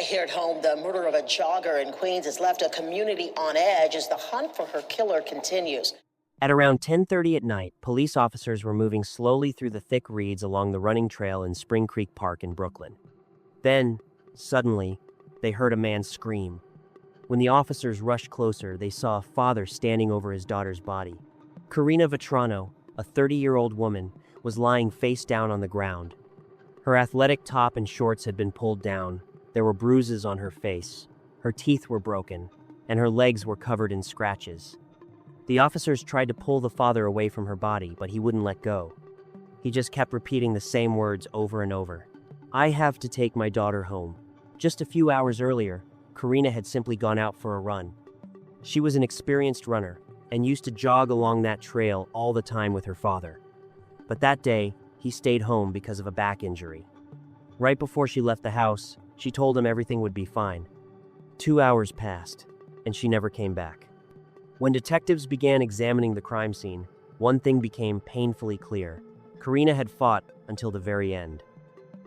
Right here at home, the murder of a jogger in Queens has left a community on edge as the hunt for her killer continues. At around 10:30 at night, police officers were moving slowly through the thick reeds along the running trail in Spring Creek Park in Brooklyn. Then, suddenly, they heard a man scream. When the officers rushed closer, they saw a father standing over his daughter's body. Karina Vrono, a 30-year-old woman, was lying face down on the ground. Her athletic top and shorts had been pulled down. There were bruises on her face. Her teeth were broken, and her legs were covered in scratches. The officers tried to pull the father away from her body, but he wouldn't let go. He just kept repeating the same words over and over. "I have to take my daughter home." Just a few hours earlier, Karina had simply gone out for a run. She was an experienced runner and used to jog along that trail all the time with her father. But that day, he stayed home because of a back injury. Right before she left the house, she told him everything would be fine. 2 hours passed, and she never came back. When detectives began examining the crime scene, one thing became painfully clear. Karina had fought until the very end.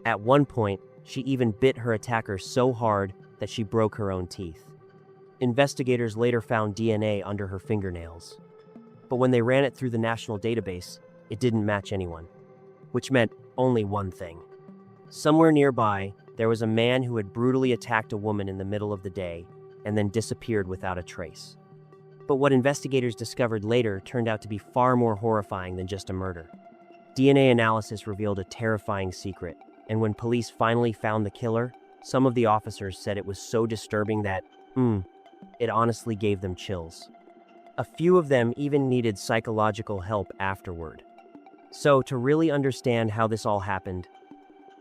At one point, she even bit her attacker so hard that she broke her own teeth. Investigators later found DNA under her fingernails. But when they ran it through the national database, it didn't match anyone. Which meant only one thing. Somewhere nearby, there was a man who had brutally attacked a woman in the middle of the day and then disappeared without a trace. But what investigators discovered later turned out to be far more horrifying than just a murder. DNA analysis revealed a terrifying secret, and when police finally found the killer, some of the officers said it was so disturbing that, it honestly gave them chills. A few of them even needed psychological help afterward. So, to really understand how this all happened,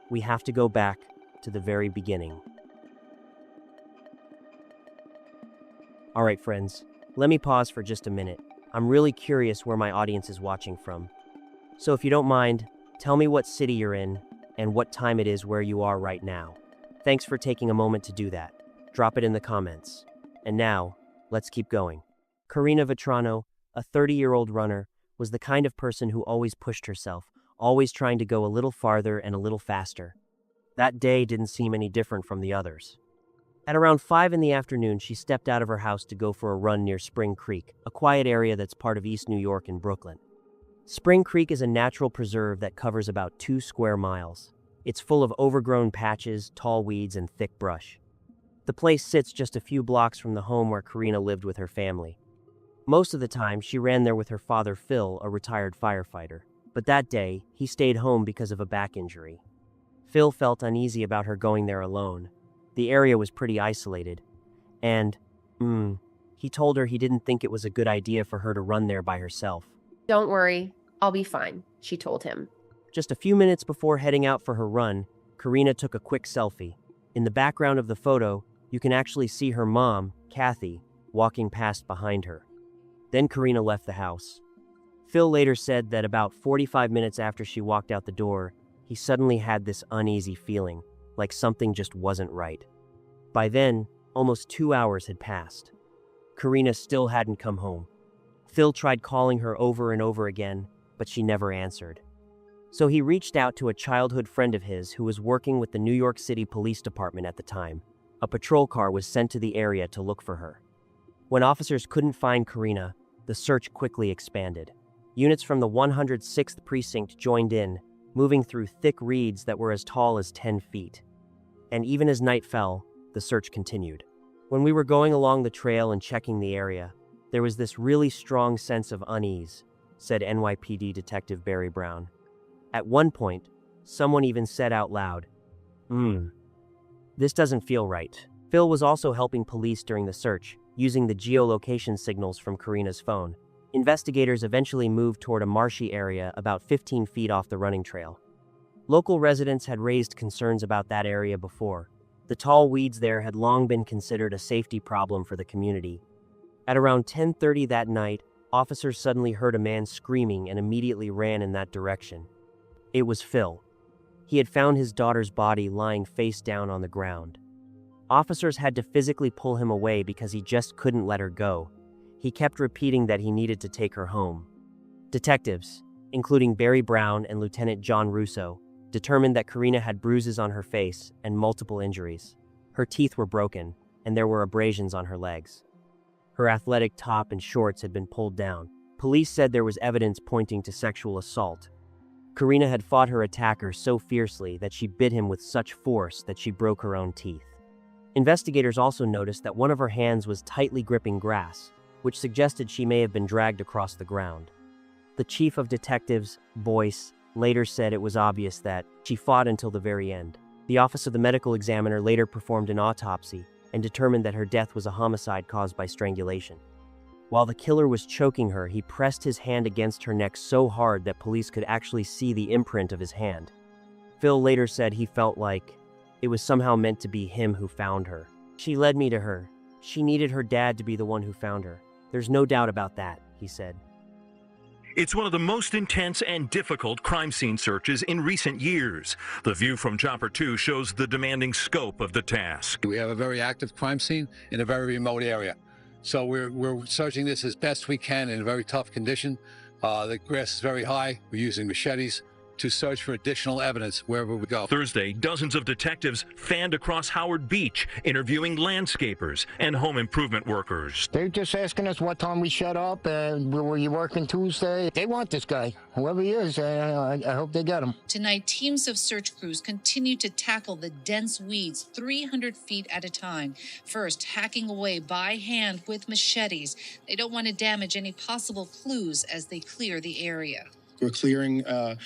we have to go back to the very beginning. All right, friends, let me pause for just a minute. I'm really curious where my audience is watching from. So if you don't mind, tell me what city you're in and what time it is where you are right now. Thanks for taking a moment to do that. Drop it in the comments. And now, let's keep going. Karina Vrono, a 30-year-old runner, was the kind of person who always pushed herself, always trying to go a little farther and a little faster. That day didn't seem any different from the others. At around 5 in the afternoon, she stepped out of her house to go for a run near Spring Creek, a quiet area that's part of East New York in Brooklyn. Spring Creek is a natural preserve that covers about 2 square miles. It's full of overgrown patches, tall weeds, and thick brush. The place sits just a few blocks from the home where Karina lived with her family. Most of the time, she ran there with her father, Phil, a retired firefighter. But that day, he stayed home because of a back injury. Phil felt uneasy about her going there alone. The area was pretty isolated. And, he told her he didn't think it was a good idea for her to run there by herself. "Don't worry, I'll be fine," she told him. Just a few minutes before heading out for her run, Karina took a quick selfie. In the background of the photo, you can actually see her mom, Kathy, walking past behind her. Then Karina left the house. Phil later said that about 45 minutes after she walked out the door, he suddenly had this uneasy feeling, like something just wasn't right. By then, almost 2 hours had passed. Karina still hadn't come home. Phil tried calling her over and over again, but she never answered. So he reached out to a childhood friend of his who was working with the New York City Police Department at the time. A patrol car was sent to the area to look for her. When officers couldn't find Karina, the search quickly expanded. Units from the 106th Precinct joined in, moving through thick reeds that were as tall as 10 feet. And even as night fell, the search continued. When we were going along the trail and checking the area, there was this really strong sense of unease, said NYPD Detective Barry Brown. At one point, someone even said out loud, this doesn't feel right. Phil was also helping police during the search, using the geolocation signals from Karina's phone. Investigators eventually moved toward a marshy area about 15 feet off the running trail. Local residents had raised concerns about that area before. The tall weeds there had long been considered a safety problem for the community. At around 10:30 that night, officers suddenly heard a man screaming and immediately ran in that direction. It was Phil. He had found his daughter's body lying face down on the ground. Officers had to physically pull him away because he just couldn't let her go. He kept repeating that he needed to take her home. Detectives, including Barry Brown and Lieutenant John Russo, determined that Karina had bruises on her face and multiple injuries. Her teeth were broken, and there were abrasions on her legs. Her athletic top and shorts had been pulled down. Police said there was evidence pointing to sexual assault. Karina had fought her attacker so fiercely that she bit him with such force that she broke her own teeth. Investigators also noticed that one of her hands was tightly gripping grass, which suggested she may have been dragged across the ground. The chief of detectives, Boyce, later said it was obvious that she fought until the very end. The office of the medical examiner later performed an autopsy and determined that her death was a homicide caused by strangulation. While the killer was choking her, he pressed his hand against her neck so hard that police could actually see the imprint of his hand. Phil later said he felt like it was somehow meant to be him who found her. She led me to her. She needed her dad to be the one who found her. There's no doubt about that, he said. It's one of the most intense and difficult crime scene searches in recent years. The view from Chopper 2 shows the demanding scope of the task. We have a very active crime scene in a very remote area. So we're searching this as best we can in a very tough condition. The grass is very high. We're using machetes to search for additional evidence wherever we go. Thursday, dozens of detectives fanned across Howard Beach, interviewing landscapers and home improvement workers. They're just asking us what time we shut up and were you working Tuesday. They want this guy, whoever he is. I hope they get him. Tonight, teams of search crews continue to tackle the dense weeds 300 feet at a time. First, hacking away by hand with machetes. They don't want to damage any possible clues as they clear the area. We're clearing a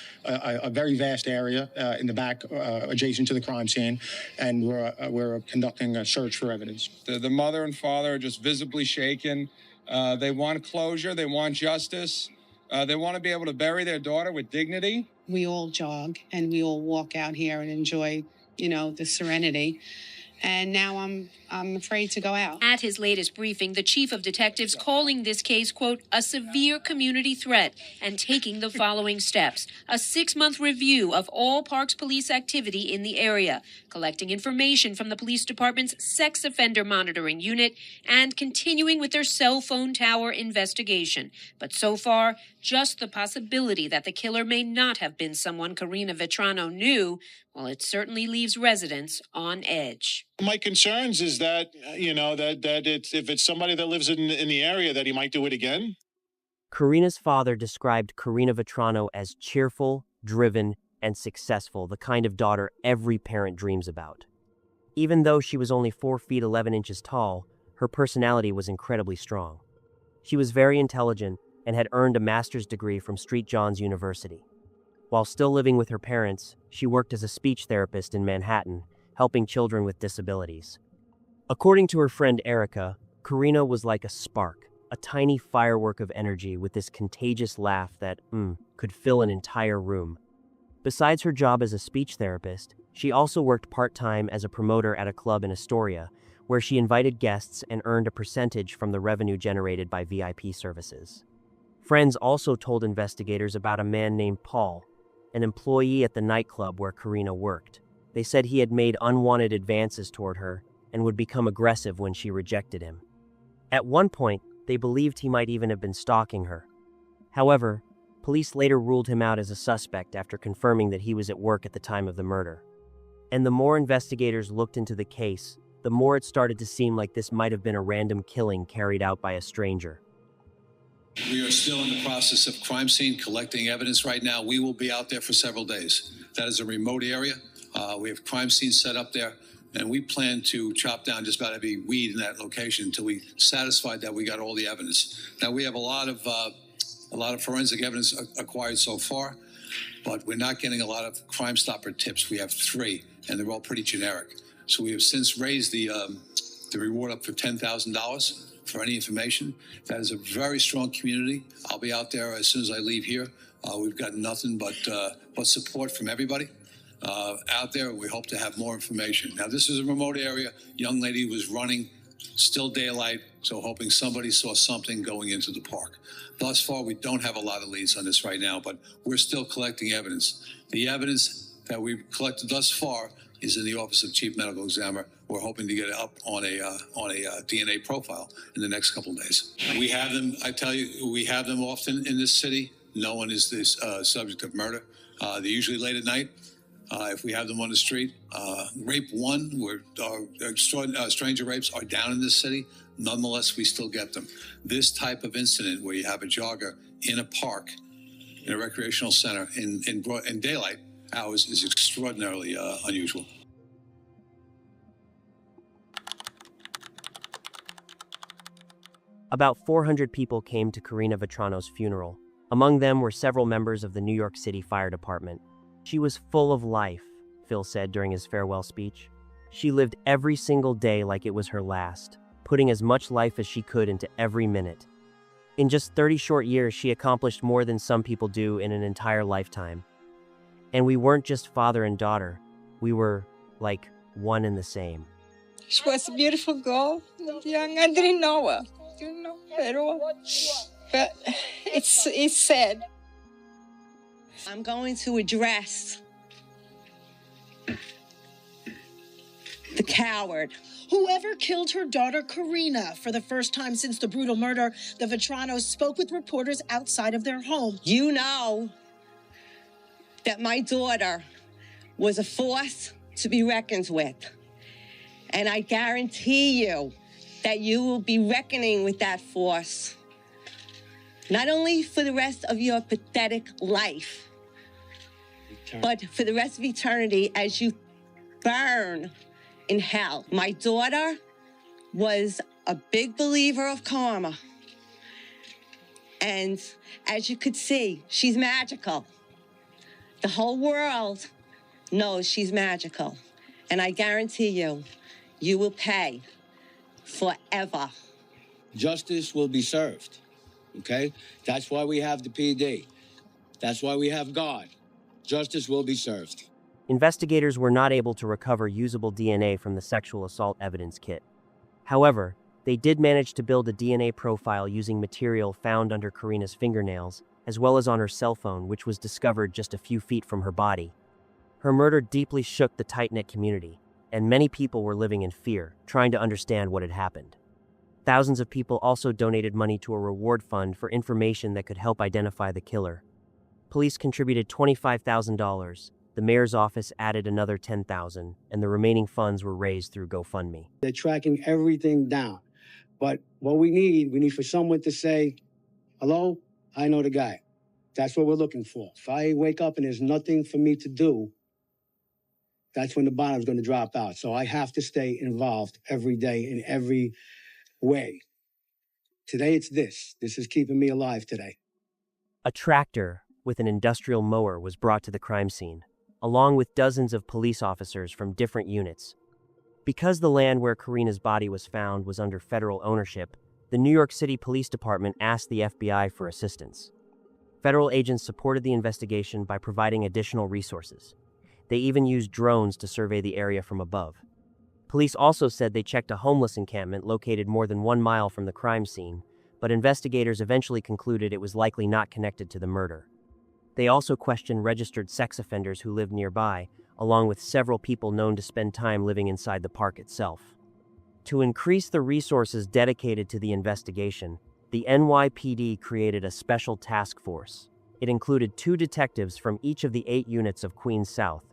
very vast area in the back adjacent to the crime scene, and we're conducting a search for evidence. The mother and father are just visibly shaken. They want closure. They want justice. They want to be able to bury their daughter with dignity. We all jog and we all walk out here and enjoy, the serenity. And now I'm afraid to go out. At his latest briefing, the chief of detectives calling this case, quote, a severe community threat and taking the following steps. A 6-month review of all Parks police activity in the area, collecting information from the police department's sex offender monitoring unit, and continuing with their cell phone tower investigation. But so far, just the possibility that the killer may not have been someone Karina Vetrano knew, well, it certainly leaves residents on edge. My concerns is that, if it's somebody that lives in the area, that he might do it again. Karina's father described Karina Vetrano as cheerful, driven, and successful, the kind of daughter every parent dreams about. Even though she was only 4 feet 11 inches tall, her personality was incredibly strong. She was very intelligent and had earned a master's degree from St. John's University. While still living with her parents, she worked as a speech therapist in Manhattan, helping children with disabilities. According to her friend Erica, Karina was like a spark, a tiny firework of energy with this contagious laugh that, could fill an entire room. Besides her job as a speech therapist, she also worked part-time as a promoter at a club in Astoria, where she invited guests and earned a percentage from the revenue generated by VIP services. Friends also told investigators about a man named Paul, an employee at the nightclub where Karina worked. They said he had made unwanted advances toward her and would become aggressive when she rejected him. At one point, they believed he might even have been stalking her. However, police later ruled him out as a suspect after confirming that he was at work at the time of the murder. And the more investigators looked into the case, the more it started to seem like this might have been a random killing carried out by a stranger. We are still in the process of crime scene collecting evidence right now. We will be out there for several days. That is a remote area. We have crime scenes set up there, and we plan to chop down just about every weed in that location until we satisfied that we got all the evidence. Now, we have a lot of forensic evidence acquired so far, but we're not getting a lot of Crime Stopper tips. We have 3, and they're all pretty generic. So we have since raised the reward up for $10,000 for any information. That is a very strong community. I'll be out there as soon as I leave here. We've got nothing but support from everybody out there. We hope to have more information. Now, this is a remote area. Young lady was running, still daylight, so hoping somebody saw something going into the park. Thus far, we don't have a lot of leads on this right now, but we're still collecting evidence. The evidence that we've collected thus far is in the Office of Chief Medical Examiner. We're hoping to get it up on a DNA profile in the next couple of days. We have them, I tell you, we have them often in this city. No one is this subject of murder. They're usually late at night. If we have them on the street, rape one, where stranger rapes are down in this city, nonetheless, we still get them. This type of incident where you have a jogger in a park, in a recreational center, in daylight hours is extraordinarily unusual. About 400 people came to Karina Vetrano's funeral. Among them were several members of the New York City Fire Department. She was full of life, Phil said during his farewell speech. She lived every single day like it was her last, putting as much life as she could into every minute. In just 30 short years, she accomplished more than some people do in an entire lifetime. And we weren't just father and daughter. We were, like, one and the same. She was a beautiful girl, young. I didn't know her, but it's sad. I'm going to address the coward. Whoever killed her daughter, Karina, for the first time since the brutal murder, the Vetranos spoke with reporters outside of their home. You know that my daughter was a force to be reckoned with. And I guarantee you that you will be reckoning with that force, not only for the rest of your pathetic life, but for the rest of eternity as you burn in hell. My daughter was a big believer of karma. And as you could see, she's magical. The whole world knows she's magical. And I guarantee you, you will pay forever. Justice will be served, okay? That's why we have the PD. That's why we have God. Justice will be served. Investigators were not able to recover usable DNA from the sexual assault evidence kit. However, they did manage to build a DNA profile using material found under Karina's fingernails, as well as on her cell phone, which was discovered just a few feet from her body. Her murder deeply shook the tight-knit community, and many people were living in fear, trying to understand what had happened. Thousands of people also donated money to a reward fund for information that could help identify the killer. Police contributed $25,000, the mayor's office added another $10,000, and the remaining funds were raised through GoFundMe. They're tracking everything down. But what we need for someone to say, hello, I know the guy. That's what we're looking for. If I wake up and there's nothing for me to do, that's when the bottom's going to drop out. So I have to stay involved every day in every way. Today it's this. This is keeping me alive today. A tractor with an industrial mower was brought to the crime scene, along with dozens of police officers from different units. Because the land where Karina's body was found was under federal ownership, the New York City Police Department asked the FBI for assistance. Federal agents supported the investigation by providing additional resources. They even used drones to survey the area from above. Police also said they checked a homeless encampment located more than 1 mile from the crime scene, but investigators eventually concluded it was likely not connected to the murder. They also questioned registered sex offenders who lived nearby, along with several people known to spend time living inside the park itself. To increase the resources dedicated to the investigation, the NYPD created a special task force. It included 2 detectives from each of the 8 units of Queens South.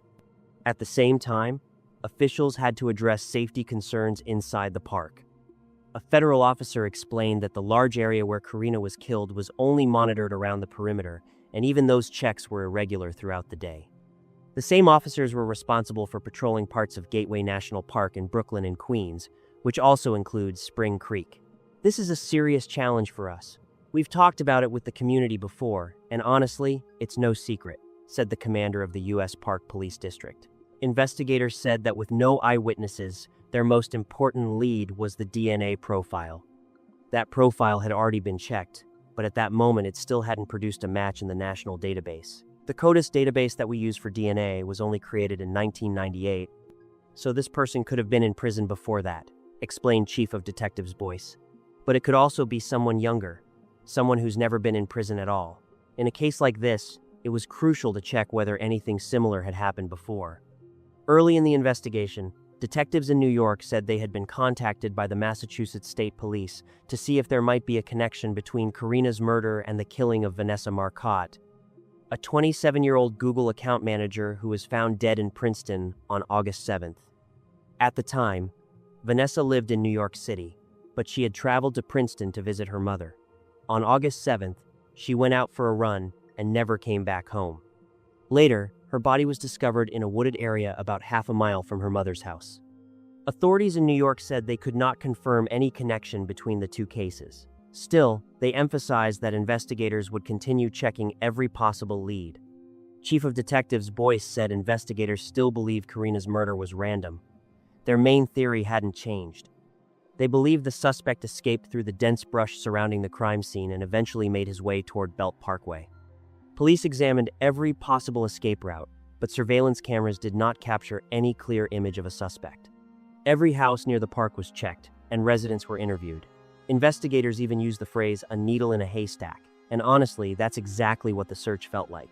At the same time, officials had to address safety concerns inside the park. A federal officer explained that the large area where Karina was killed was only monitored around the perimeter, and even those checks were irregular throughout the day. The same officers were responsible for patrolling parts of Gateway National Park in Brooklyn and Queens, which also includes Spring Creek. This is a serious challenge for us. We've talked about it with the community before, and honestly, it's no secret, said the commander of the U.S. Park Police District. Investigators said that with no eyewitnesses, their most important lead was the DNA profile. That profile had already been checked, but at that moment it still hadn't produced a match in the national database. The CODIS database that we use for DNA was only created in 1998, so this person could have been in prison before that, explained Chief of Detectives Boyce. But it could also be someone younger, someone who's never been in prison at all. In a case like this, it was crucial to check whether anything similar had happened before. Early in the investigation, detectives in New York said they had been contacted by the Massachusetts State Police to see if there might be a connection between Karina's murder and the killing of Vanessa Marcotte, a 27-year-old Google account manager who was found dead in Princeton on August 7th. At the time, Vanessa lived in New York City, but she had traveled to Princeton to visit her mother. On August 7th, she went out for a run and never came back home. Later, her body was discovered in a wooded area about half a mile from her mother's house. Authorities in New York said they could not confirm any connection between the two cases. Still, they emphasized that investigators would continue checking every possible lead. Chief of Detectives Boyce said investigators still believe Karina's murder was random. Their main theory hadn't changed. They believed the suspect escaped through the dense brush surrounding the crime scene and eventually made his way toward Belt Parkway. Police examined every possible escape route, but surveillance cameras did not capture any clear image of a suspect. Every house near the park was checked, and residents were interviewed. Investigators even used the phrase, "a needle in a haystack," and honestly, that's exactly what the search felt like.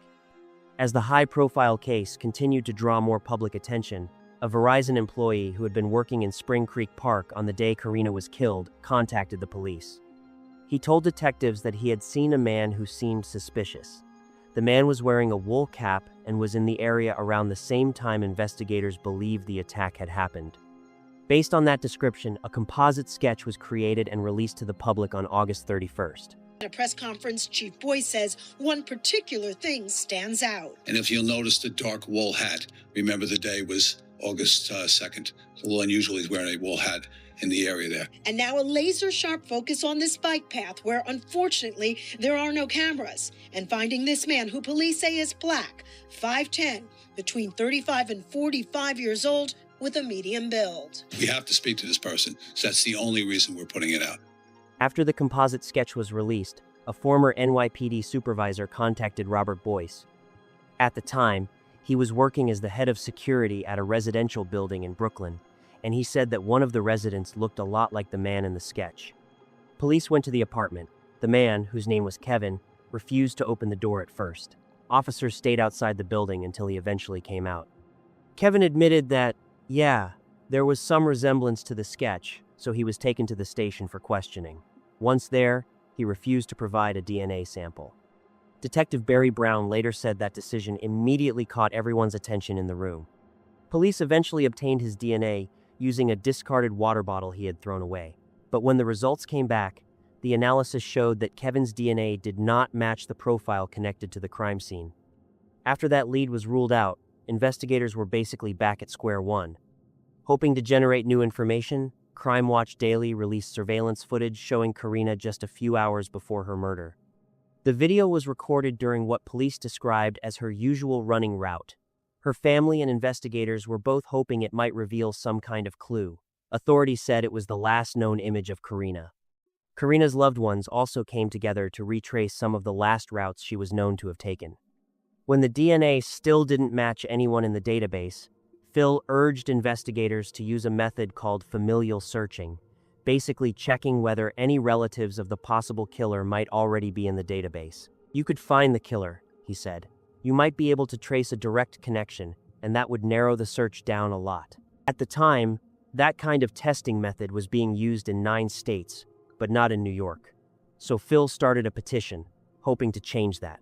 As the high-profile case continued to draw more public attention, a Verizon employee who had been working in Spring Creek Park on the day Karina was killed contacted the police. He told detectives that he had seen a man who seemed suspicious. The man was wearing a wool cap and was in the area around the same time investigators believed the attack had happened. Based on that description, a composite sketch was created and released to the public on August 31st. At a press conference, Chief Boyce says one particular thing stands out. And if you'll notice the dark wool hat, remember the day was August 2nd. It's a little unusual he's wearing a wool hat in the area there. And now a laser-sharp focus on this bike path where, unfortunately, there are no cameras. And finding this man, who police say is black, 5'10", between 35 and 45 years old, with a medium build. We have to speak to this person, so that's the only reason we're putting it out. After the composite sketch was released, a former NYPD supervisor contacted Robert Boyce. At the time, he was working as the head of security at a residential building in Brooklyn, and he said that one of the residents looked a lot like the man in the sketch. Police went to the apartment. The man, whose name was Kevin, refused to open the door at first. Officers stayed outside the building until he eventually came out. Kevin admitted that, yeah, there was some resemblance to the sketch, so he was taken to the station for questioning. Once there, he refused to provide a DNA sample. Detective Barry Brown later said that decision immediately caught everyone's attention in the room. Police eventually obtained his DNA using a discarded water bottle he had thrown away. But when the results came back, the analysis showed that Kevin's DNA did not match the profile connected to the crime scene. After that lead was ruled out, investigators were basically back at square one. Hoping to generate new information, Crime Watch Daily released surveillance footage showing Karina just a few hours before her murder. The video was recorded during what police described as her usual running route. Her family and investigators were both hoping it might reveal some kind of clue. Authorities said it was the last known image of Karina. Karina's loved ones also came together to retrace some of the last routes she was known to have taken. When the DNA still didn't match anyone in the database, Phil urged investigators to use a method called familial searching, basically checking whether any relatives of the possible killer might already be in the database. You could find the killer, he said. You might be able to trace a direct connection, and that would narrow the search down a lot. At the time, that kind of testing method was being used in 9 states, but not in New York. So Phil started a petition, hoping to change that.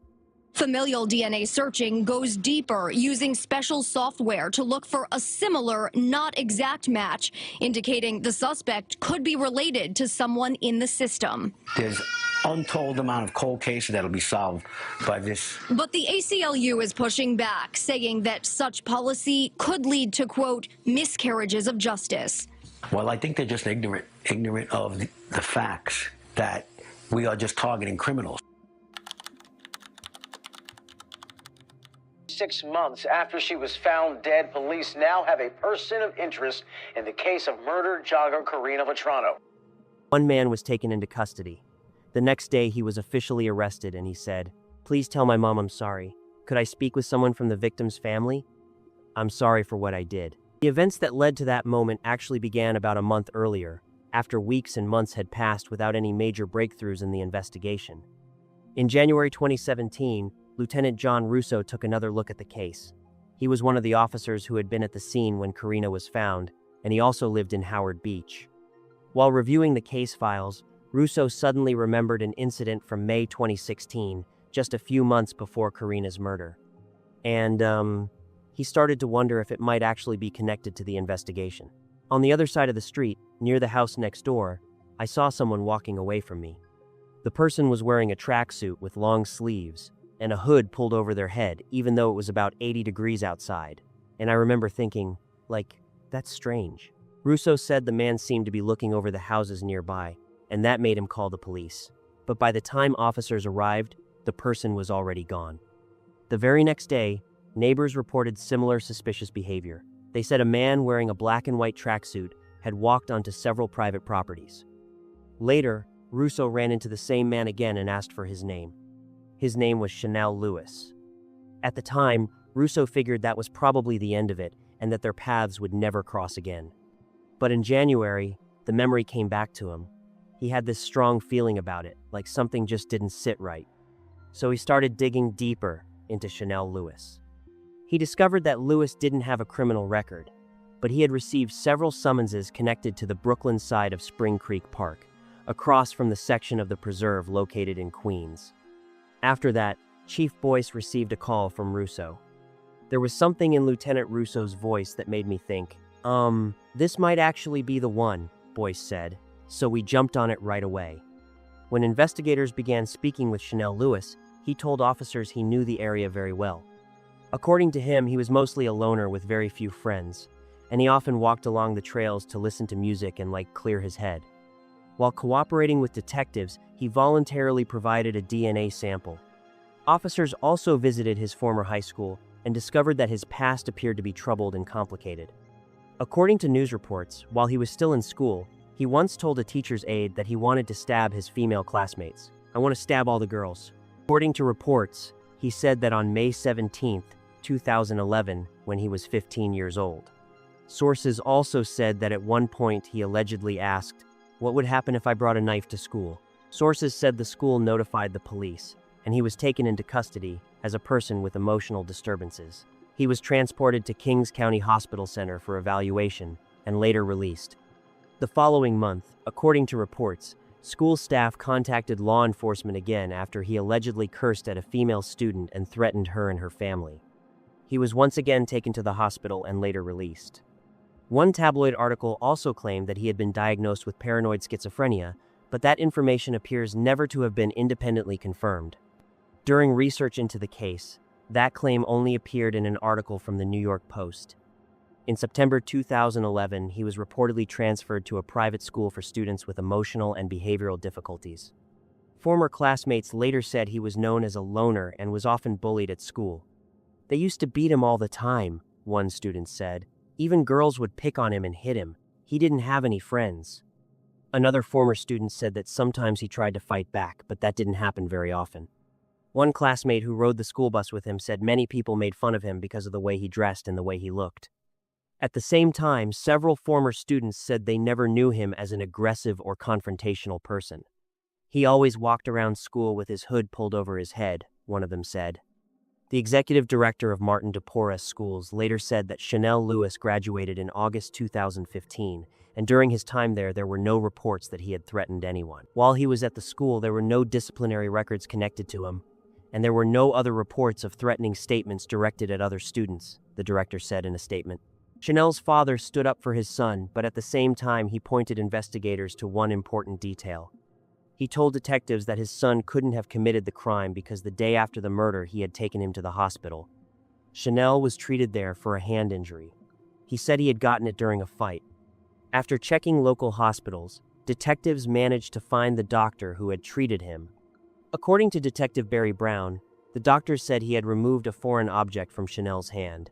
Familial DNA searching goes deeper, using special software to look for a similar, not exact match, indicating the suspect could be related to someone in the system. There's untold amount of cold cases that'll be solved by this. But the ACLU is pushing back, saying that such policy could lead to, quote, miscarriages of justice. Well, I think they're just ignorant of the facts that we are just targeting criminals. 6 months after she was found dead, police now have a person of interest in the case of murdered jogger Karina Vrono. One man was taken into custody. The next day, he was officially arrested and he said, "Please tell my mom I'm sorry. Could I speak with someone from the victim's family? I'm sorry for what I did." The events that led to that moment actually began about a month earlier, after weeks and months had passed without any major breakthroughs in the investigation. In January 2017, Lieutenant John Russo took another look at the case. He was one of the officers who had been at the scene when Karina was found, and he also lived in Howard Beach. While reviewing the case files, Russo suddenly remembered an incident from May 2016 just a few months before Karina's murder. And, he started to wonder if it might actually be connected to the investigation. On the other side of the street, near the house next door, I saw someone walking away from me. The person was wearing a tracksuit with long sleeves and a hood pulled over their head, even though it was about 80 degrees outside. And I remember thinking, that's strange. Russo said the man seemed to be looking over the houses nearby, and that made him call the police. But by the time officers arrived, the person was already gone. The very next day, neighbors reported similar suspicious behavior. They said a man wearing a black and white tracksuit had walked onto several private properties. Later, Russo ran into the same man again and asked for his name. His name was Chanel Lewis. At the time, Russo figured that was probably the end of it and that their paths would never cross again. But in January, the memory came back to him. He had this strong feeling about it, like something just didn't sit right. So he started digging deeper into Chanel Lewis. He discovered that Lewis didn't have a criminal record, but he had received several summonses connected to the Brooklyn side of Spring Creek Park, across from the section of the preserve located in Queens. After that, Chief Boyce received a call from Russo. There was something in Lieutenant Russo's voice that made me think, this might actually be the one, Boyce said, so we jumped on it right away. When investigators began speaking with Chanel Lewis, he told officers he knew the area very well. According to him, he was mostly a loner with very few friends, and he often walked along the trails to listen to music and clear his head. While cooperating with detectives, he voluntarily provided a DNA sample. Officers also visited his former high school and discovered that his past appeared to be troubled and complicated. According to news reports, while he was still in school, he once told a teacher's aide that he wanted to stab his female classmates. "I want to stab all the girls." According to reports, he said that on May 17, 2011, when he was 15 years old. Sources also said that at one point he allegedly asked, "What would happen if I brought a knife to school?" Sources said the school notified the police, and he was taken into custody as a person with emotional disturbances. He was transported to Kings County Hospital Center for evaluation and later released. The following month, according to reports, school staff contacted law enforcement again after he allegedly cursed at a female student and threatened her and her family. He was once again taken to the hospital and later released. One tabloid article also claimed that he had been diagnosed with paranoid schizophrenia, but that information appears never to have been independently confirmed. During research into the case, that claim only appeared in an article from the New York Post. In September 2011, he was reportedly transferred to a private school for students with emotional and behavioral difficulties. Former classmates later said he was known as a loner and was often bullied at school. "They used to beat him all the time," one student said. "Even girls would pick on him and hit him. He didn't have any friends." Another former student said that sometimes he tried to fight back, but that didn't happen very often. One classmate who rode the school bus with him said many people made fun of him because of the way he dressed and the way he looked. At the same time, several former students said they never knew him as an aggressive or confrontational person. "He always walked around school with his hood pulled over his head," one of them said. The executive director of Martin de Porres Schools later said that Chanel Lewis graduated in August 2015, and during his time there were no reports that he had threatened anyone. While he was at the school, there were no disciplinary records connected to him, and there were no other reports of threatening statements directed at other students, the director said in a statement. Chanel's father stood up for his son, but at the same time he pointed investigators to one important detail. He told detectives that his son couldn't have committed the crime because the day after the murder he had taken him to the hospital. Chanel was treated there for a hand injury. He said he had gotten it during a fight. After checking local hospitals, detectives managed to find the doctor who had treated him. According to Detective Barry Brown, the doctor said he had removed a foreign object from Chanel's hand.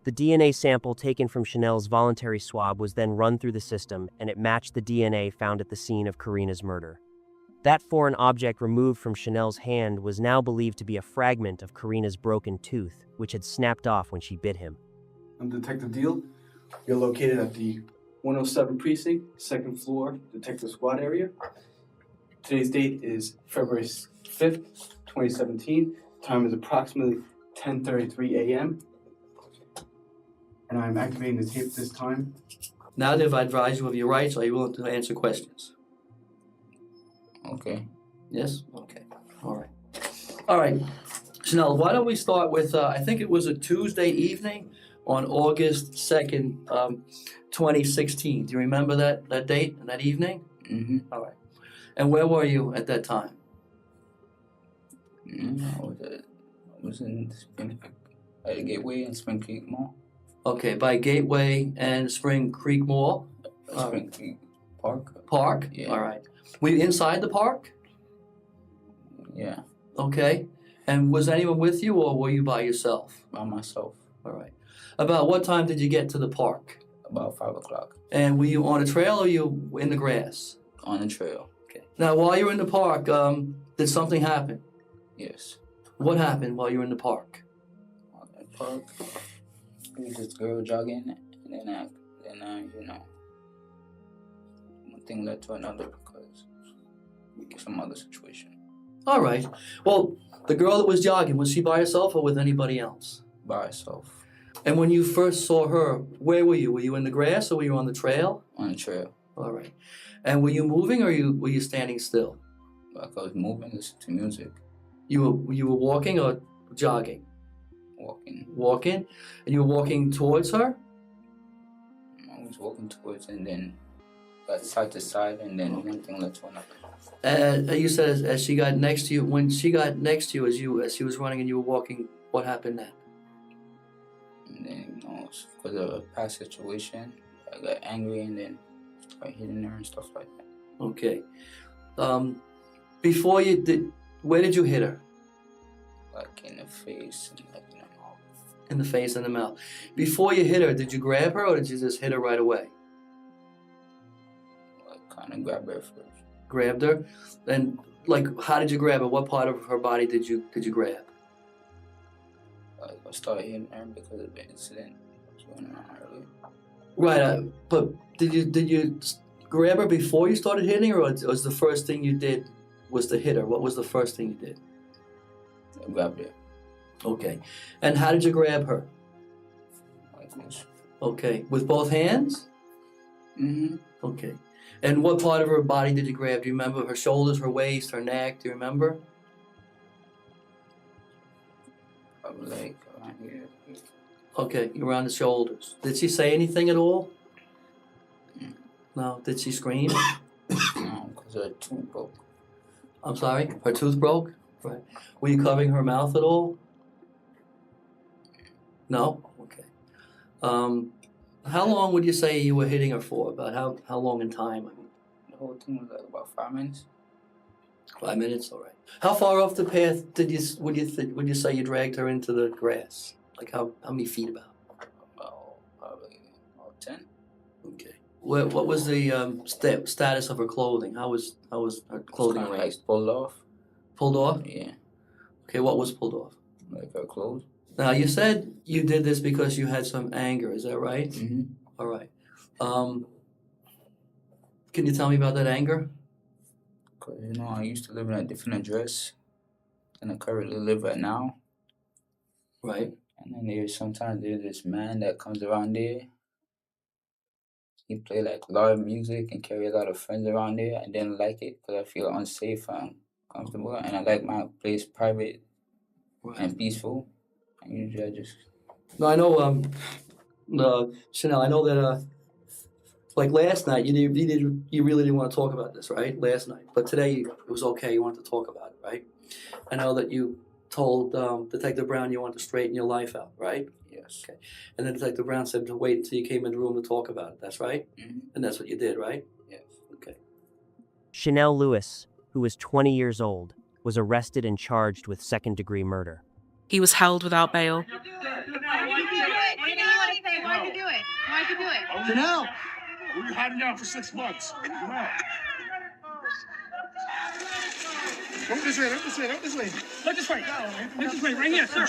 The DNA sample taken from Chanel's voluntary swab was then run through the system, and it matched the DNA found at the scene of Karina's murder. That foreign object removed from Chanel's hand was now believed to be a fragment of Karina's broken tooth, which had snapped off when she bit him. I'm Detective Deal. You're located at the 107 Precinct, 2nd floor, Detective Squad area. Today's date is February 5th, 2017. Time is approximately 10:33 a.m. And I'm activating the tape this time. Now that I've advised you of your rights, are you willing to answer questions? Okay. Yes? Okay. All right. All right, Chanel, why don't we start with, I think it was a Tuesday evening on August 2nd, 2016. Do you remember that date and that evening? Mm-hmm. All right. And where were you at that time? I was in at the Gateway and Spring Creek Mall. Okay, by Gateway and Spring Creek Mall? Spring Creek Park. Park? Yeah. All right. Were you inside the park? Yeah. Okay. And was anyone with you, or were you by yourself? By myself. All right. About what time did you get to the park? About 5 o'clock. And were you on a trail or you in the grass? On the trail. Okay. Now, while you were in the park, did something happen? Yes. What happened while you were in the park? On the park, there was this girl jogging, and then I one thing led to another because some other situation. All right. Well, the girl that was jogging, was she by herself or with anybody else? By herself. And when you first saw her, where were you? Were you in the grass or were you on the trail? On the trail. All right. And were you moving or were you standing still? Like I was moving, listening to music. You were walking or jogging? Walking. Walking? And you were walking towards her? I was walking towards, and then got side to side, and then one thing led to another. You said as she got next to you, when she got next to you, as she was running and you were walking, what happened then? And then, because of a past situation, I got angry and then started hitting her and stuff like that. Okay. Before you did, where did you hit her? Like in the face and like in the mouth. In the face and the mouth. Before you hit her, did you grab her or did you just hit her right away? Like kind of grabbed her first. Grabbed her? And like, how did you grab her? What part of her body did you grab? Like I started hitting her because of the incident that was going on earlier. Right, but did you grab her before you started hitting her, or was the first thing you did was to hit her? What was the first thing you did? I grabbed her. Okay. And how did you grab her? Like this. Okay. With both hands? Mm-hmm. Okay. And what part of her body did you grab? Do you remember her shoulders, her waist, her neck? Do you remember? Like around here. Okay, around the shoulders. Did she say anything at all? No. Did she scream? No, because her tooth broke. I'm sorry? Her tooth broke? Right. Were you covering her mouth at all? No? Okay. How long would you say you were hitting her for? About how long in time? The whole thing was like about 5 minutes. 5 minutes, all right. How far off the path would you say you dragged her into the grass? Like how many feet about? Probably about 10. Okay. What was the status of her clothing? How was her clothing Kind of arranged? like pulled off. Pulled off? Yeah. Okay, what was pulled off? Like her clothes. Now, you said you did this because you had some anger, is that right? Mm-hmm. All right. Can you tell me about that anger? Because, I used to live in a different address than I currently live right now. Right. And then sometimes there's this man that comes around there. He play like loud music and carry a lot of friends around there. I didn't like it because I feel unsafe and comfortable. And I like my place private and peaceful. And usually I just... No, I know, Chanel, I know that, like last night, you really didn't want to talk about this, right? Last night. But today, it was okay. You wanted to talk about it, right? I know that you told Detective Brown you wanted to straighten your life out, right? Yes. Okay. And then Detective Brown said to wait until you came in the room to talk about it. That's right? Mm-hmm. And that's what you did, right? Yes. Okay. Chanel Lewis, who was 20 years old, was arrested and charged with second-degree murder. He was held without bail. Why'd you do it? Chanel! We were hiding out for 6 months. Come out. Look this way, look this way, look this way. Look this way. Look this way, right here, sir.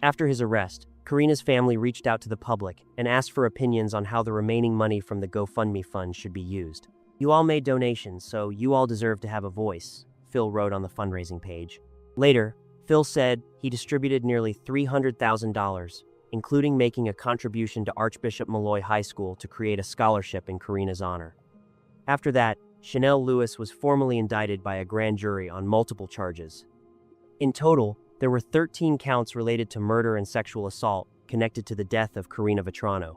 After his arrest, Karina's family reached out to the public and asked for opinions on how the remaining money from the GoFundMe fund should be used. You all made donations, so you all deserve to have a voice, Phil wrote on the fundraising page. Later, Phil said he distributed nearly $300,000, including making a contribution to Archbishop Malloy High School to create a scholarship in Karina's honor. After that, Chanel Lewis was formally indicted by a grand jury on multiple charges. In total, there were 13 counts related to murder and sexual assault connected to the death of Karina Vrono.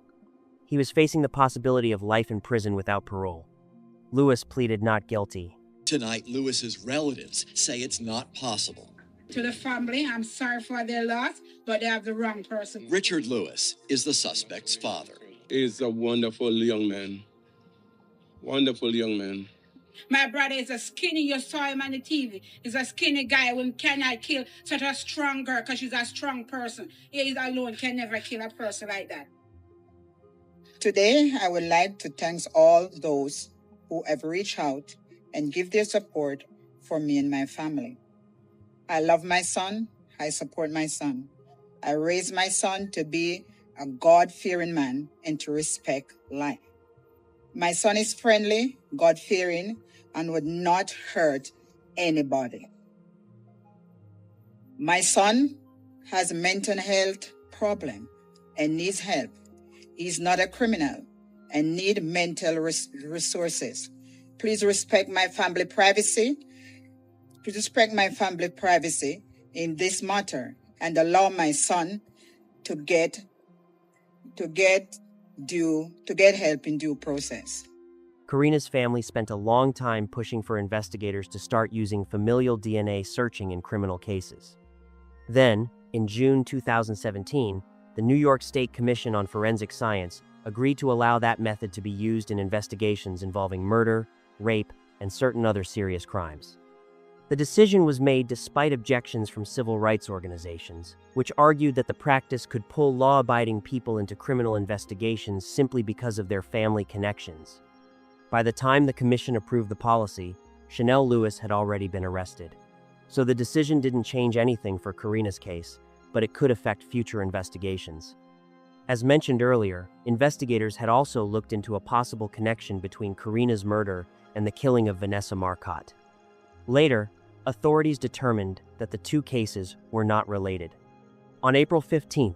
He was facing the possibility of life in prison without parole. Lewis pleaded not guilty. Tonight, Lewis's relatives say it's not possible. To the family, I'm sorry for their loss, but they have the wrong person. Richard Lewis is the suspect's father. He's a wonderful young man. Wonderful young man. My brother is a skinny, you saw him on the TV. He's a skinny guy who cannot kill such a strong girl because she's a strong person. He alone can never kill a person like that. Today, I would like to thank all those who have reached out and give their support for me and my family. I love my son. I support my son. I raised my son to be a God-fearing man and to respect life. My son is friendly, God-fearing, and would not hurt anybody. My son has a mental health problem and needs help. He's not a criminal and needs mental resources. Please respect my family privacy. Please respect my family privacy in this matter and allow my son to get help in due process. Karina's family spent a long time pushing for investigators to start using familial DNA searching in criminal cases. Then, in June 2017, the New York State Commission on Forensic Science agreed to allow that method to be used in investigations involving murder, rape, and certain other serious crimes. The decision was made despite objections from civil rights organizations, which argued that the practice could pull law-abiding people into criminal investigations simply because of their family connections. By the time the commission approved the policy, Chanel Lewis had already been arrested. So the decision didn't change anything for Karina's case, but it could affect future investigations. As mentioned earlier, investigators had also looked into a possible connection between Karina's murder and the killing of Vanessa Marcotte. Later, authorities determined that the two cases were not related. On April 15,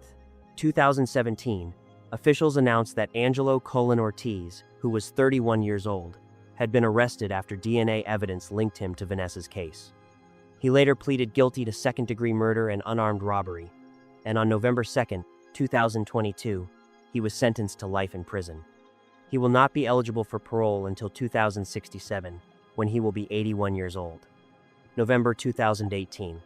2017, officials announced that Angelo Colon Ortiz, who was 31 years old, had been arrested after DNA evidence linked him to Vanessa's case. He later pleaded guilty to second-degree murder and unarmed robbery, and on November 2, 2022, he was sentenced to life in prison. He will not be eligible for parole until 2067, when he will be 81 years old. November 2018.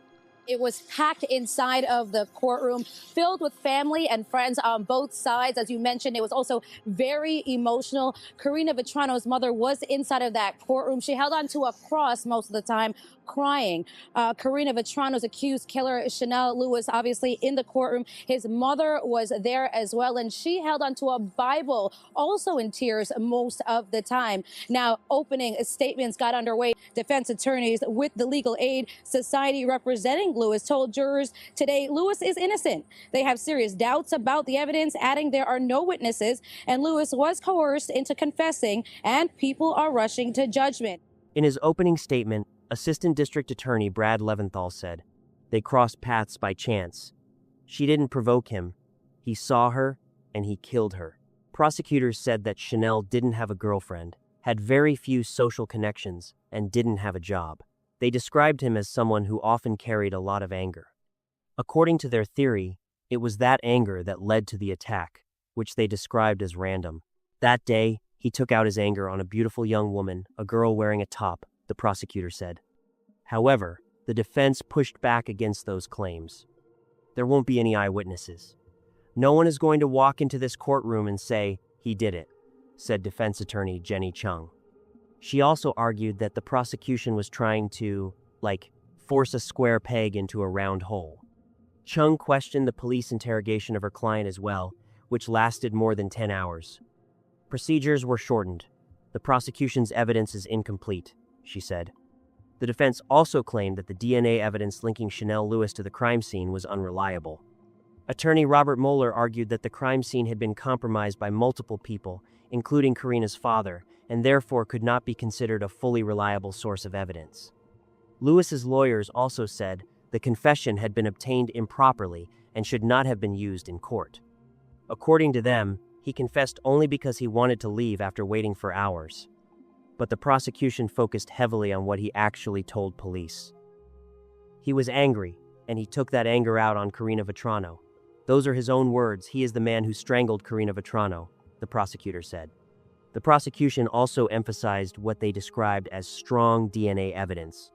It was packed inside of the courtroom, filled with family and friends on both sides. As you mentioned, it was also very emotional. Karina Vrono's mother was inside of that courtroom. She held onto a cross most of the time, crying. Karina Vrono's accused killer, Chanel Lewis, obviously in the courtroom. His mother was there as well, and she held onto a Bible, also in tears most of the time. Now, opening statements got underway. Defense attorneys with the Legal Aid Society representing Lewis told jurors today Lewis is innocent. They have serious doubts about the evidence, adding there are no witnesses, and Lewis was coerced into confessing, and people are rushing to judgment. In his opening statement, Assistant District Attorney Brad Leventhal said, "They crossed paths by chance. She didn't provoke him. He saw her, and he killed her." Prosecutors said that Chanel didn't have a girlfriend, had very few social connections, and didn't have a job. They described him as someone who often carried a lot of anger. According to their theory, it was that anger that led to the attack, which they described as random. That day, he took out his anger on a beautiful young woman, a girl wearing a top, the prosecutor said. However, the defense pushed back against those claims. There won't be any eyewitnesses. No one is going to walk into this courtroom and say, "He did it," said defense attorney Jenny Chung. She also argued that the prosecution was trying to, force a square peg into a round hole. Chung questioned the police interrogation of her client as well, which lasted more than 10 hours. Procedures were shortened. The prosecution's evidence is incomplete, she said. The defense also claimed that the DNA evidence linking Chanel Lewis to the crime scene was unreliable. Attorney Robert Moeller argued that the crime scene had been compromised by multiple people, including Karina's father, and therefore could not be considered a fully reliable source of evidence. Lewis's lawyers also said the confession had been obtained improperly and should not have been used in court. According to them, he confessed only because he wanted to leave after waiting for hours. but the prosecution focused heavily on what he actually told police. He was angry, and he took that anger out on Karina Vetrano. Those are his own words. He is the man who strangled Karina Vetrano, the prosecutor said. The prosecution also emphasized what they described as strong DNA evidence.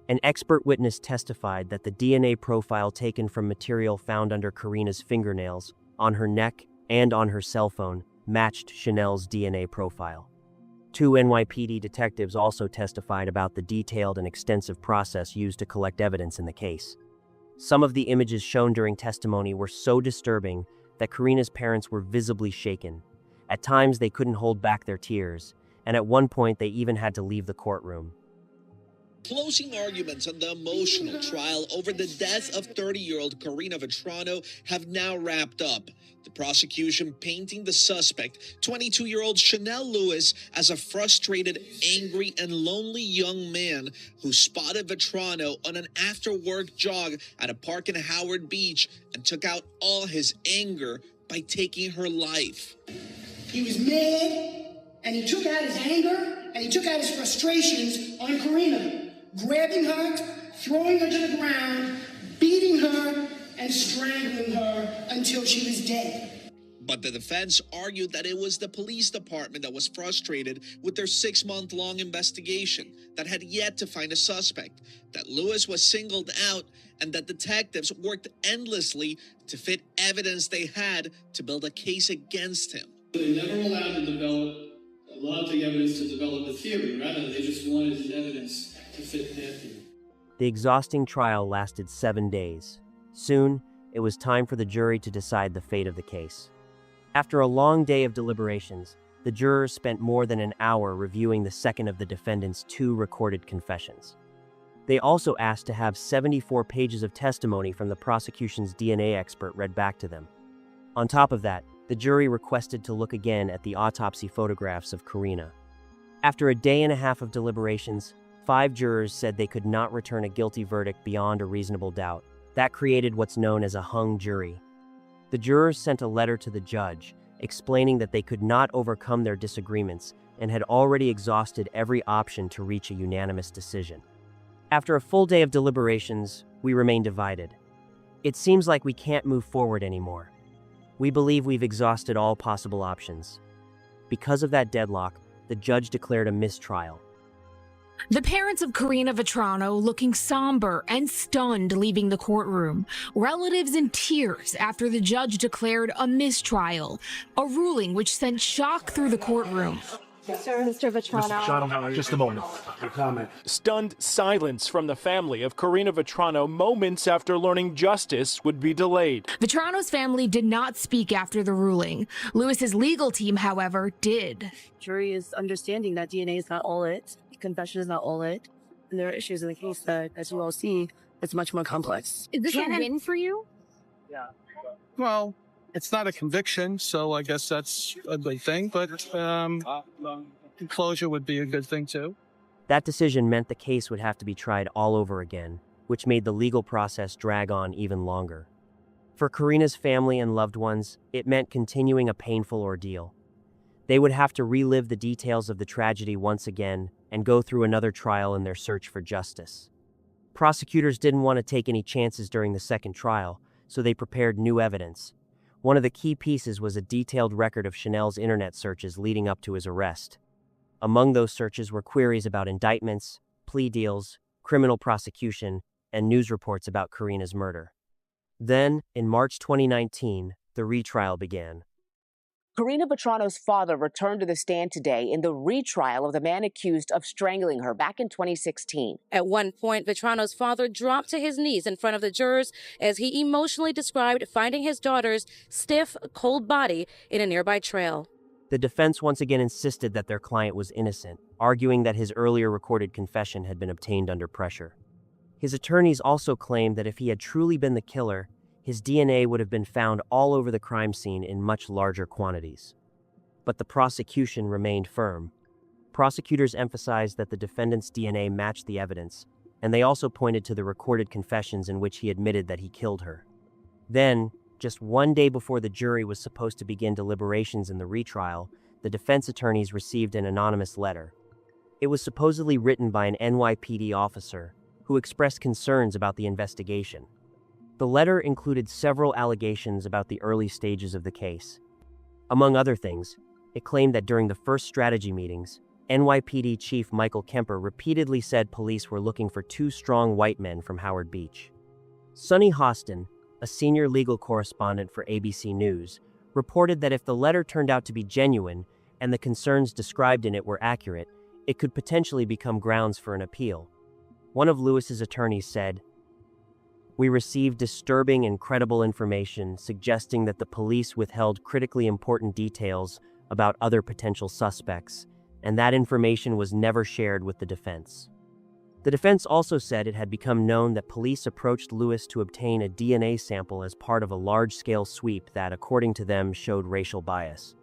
An expert witness testified that the DNA profile taken from material found under Karina's fingernails, on her neck, and on her cell phone matched Chanel's DNA profile. 2 NYPD detectives also testified about the detailed and extensive process used to collect evidence in the case. Some of the images shown during testimony were so disturbing that Karina's parents were visibly shaken. At times, they couldn't hold back their tears, and at one point, they even had to leave the courtroom. Closing arguments on the emotional trial over the death of 30-year-old Karina Vetrano have now wrapped up. The prosecution painting the suspect, 22-year-old Chanel Lewis, as a frustrated, angry, and lonely young man who spotted Vetrano on an after-work jog at a park in Howard Beach and took out all his anger by taking her life. He was mad, and he took out his anger, and he took out his frustrations on Karina, grabbing her, throwing her to the ground, beating her, and strangling her until she was dead. But the defense argued that it was the police department that was frustrated with their 6-month-long investigation that had yet to find a suspect, that Lewis was singled out, and that detectives worked endlessly to fit evidence they had to build a case against him. They never allowed the evidence to develop a theory. Rather, they just wanted the evidence to fit their theory. The exhausting trial lasted 7 days. Soon, it was time for the jury to decide the fate of the case. After a long day of deliberations, the jurors spent more than an hour reviewing the second of the defendant's 2 recorded confessions. They also asked to have 74 pages of testimony from the prosecution's DNA expert read back to them. On top of that, the jury requested to look again at the autopsy photographs of Karina. After a day and a half of deliberations, 5 jurors said they could not return a guilty verdict beyond a reasonable doubt. That created what's known as a hung jury. The jurors sent a letter to the judge, explaining that they could not overcome their disagreements and had already exhausted every option to reach a unanimous decision. After a full day of deliberations, we remain divided. It seems like we can't move forward anymore. We believe we've exhausted all possible options. Because of that deadlock, the judge declared a mistrial. The parents of Karina Vetrano looking somber and stunned leaving the courtroom. Relatives in tears after the judge declared a mistrial, a ruling which sent shock through the courtroom. Sir, Mr. Vetrano. Just a moment. Your comment. Stunned silence from the family of Karina Vetrano moments after learning justice would be delayed. Vetrano's family did not speak after the ruling. Lewis's legal team, however, did. Jury is understanding that DNA is not all it. Confession is not all it. And there are issues in the case that, as you all see, it's much more complex. Is this a win for you? Yeah. Well, it's not a conviction, so I guess that's a good thing, but closure would be a good thing too. That decision meant the case would have to be tried all over again, which made the legal process drag on even longer. For Karina's family and loved ones, it meant continuing a painful ordeal. They would have to relive the details of the tragedy once again and go through another trial in their search for justice. Prosecutors didn't want to take any chances during the second trial, so they prepared new evidence. One of the key pieces was a detailed record of Chanel's internet searches leading up to his arrest. Among those searches were queries about indictments, plea deals, criminal prosecution, and news reports about Karina's murder. Then, in March 2019, the retrial began. Karina Vetrano's father returned to the stand today in the retrial of the man accused of strangling her back in 2016. At one point, Vetrano's father dropped to his knees in front of the jurors as he emotionally described finding his daughter's stiff, cold body in a nearby trail. The defense once again insisted that their client was innocent, arguing that his earlier recorded confession had been obtained under pressure. His attorneys also claimed that if he had truly been the killer, his DNA would have been found all over the crime scene in much larger quantities. But the prosecution remained firm. Prosecutors emphasized that the defendant's DNA matched the evidence, and they also pointed to the recorded confessions in which he admitted that he killed her. Then, just 1 day before the jury was supposed to begin deliberations in the retrial, the defense attorneys received an anonymous letter. It was supposedly written by an NYPD officer who expressed concerns about the investigation. The letter included several allegations about the early stages of the case. Among other things, it claimed that during the first strategy meetings, NYPD Chief Michael Kemper repeatedly said police were looking for 2 strong white men from Howard Beach. Sonny Hodgson, a senior legal correspondent for ABC News, reported that if the letter turned out to be genuine and the concerns described in it were accurate, it could potentially become grounds for an appeal. One of Lewis's attorneys said, "We received disturbing and credible information suggesting that the police withheld critically important details about other potential suspects, and that information was never shared with the defense." The defense also said it had become known that police approached Lewis to obtain a DNA sample as part of a large-scale sweep that, according to them, showed racial bias.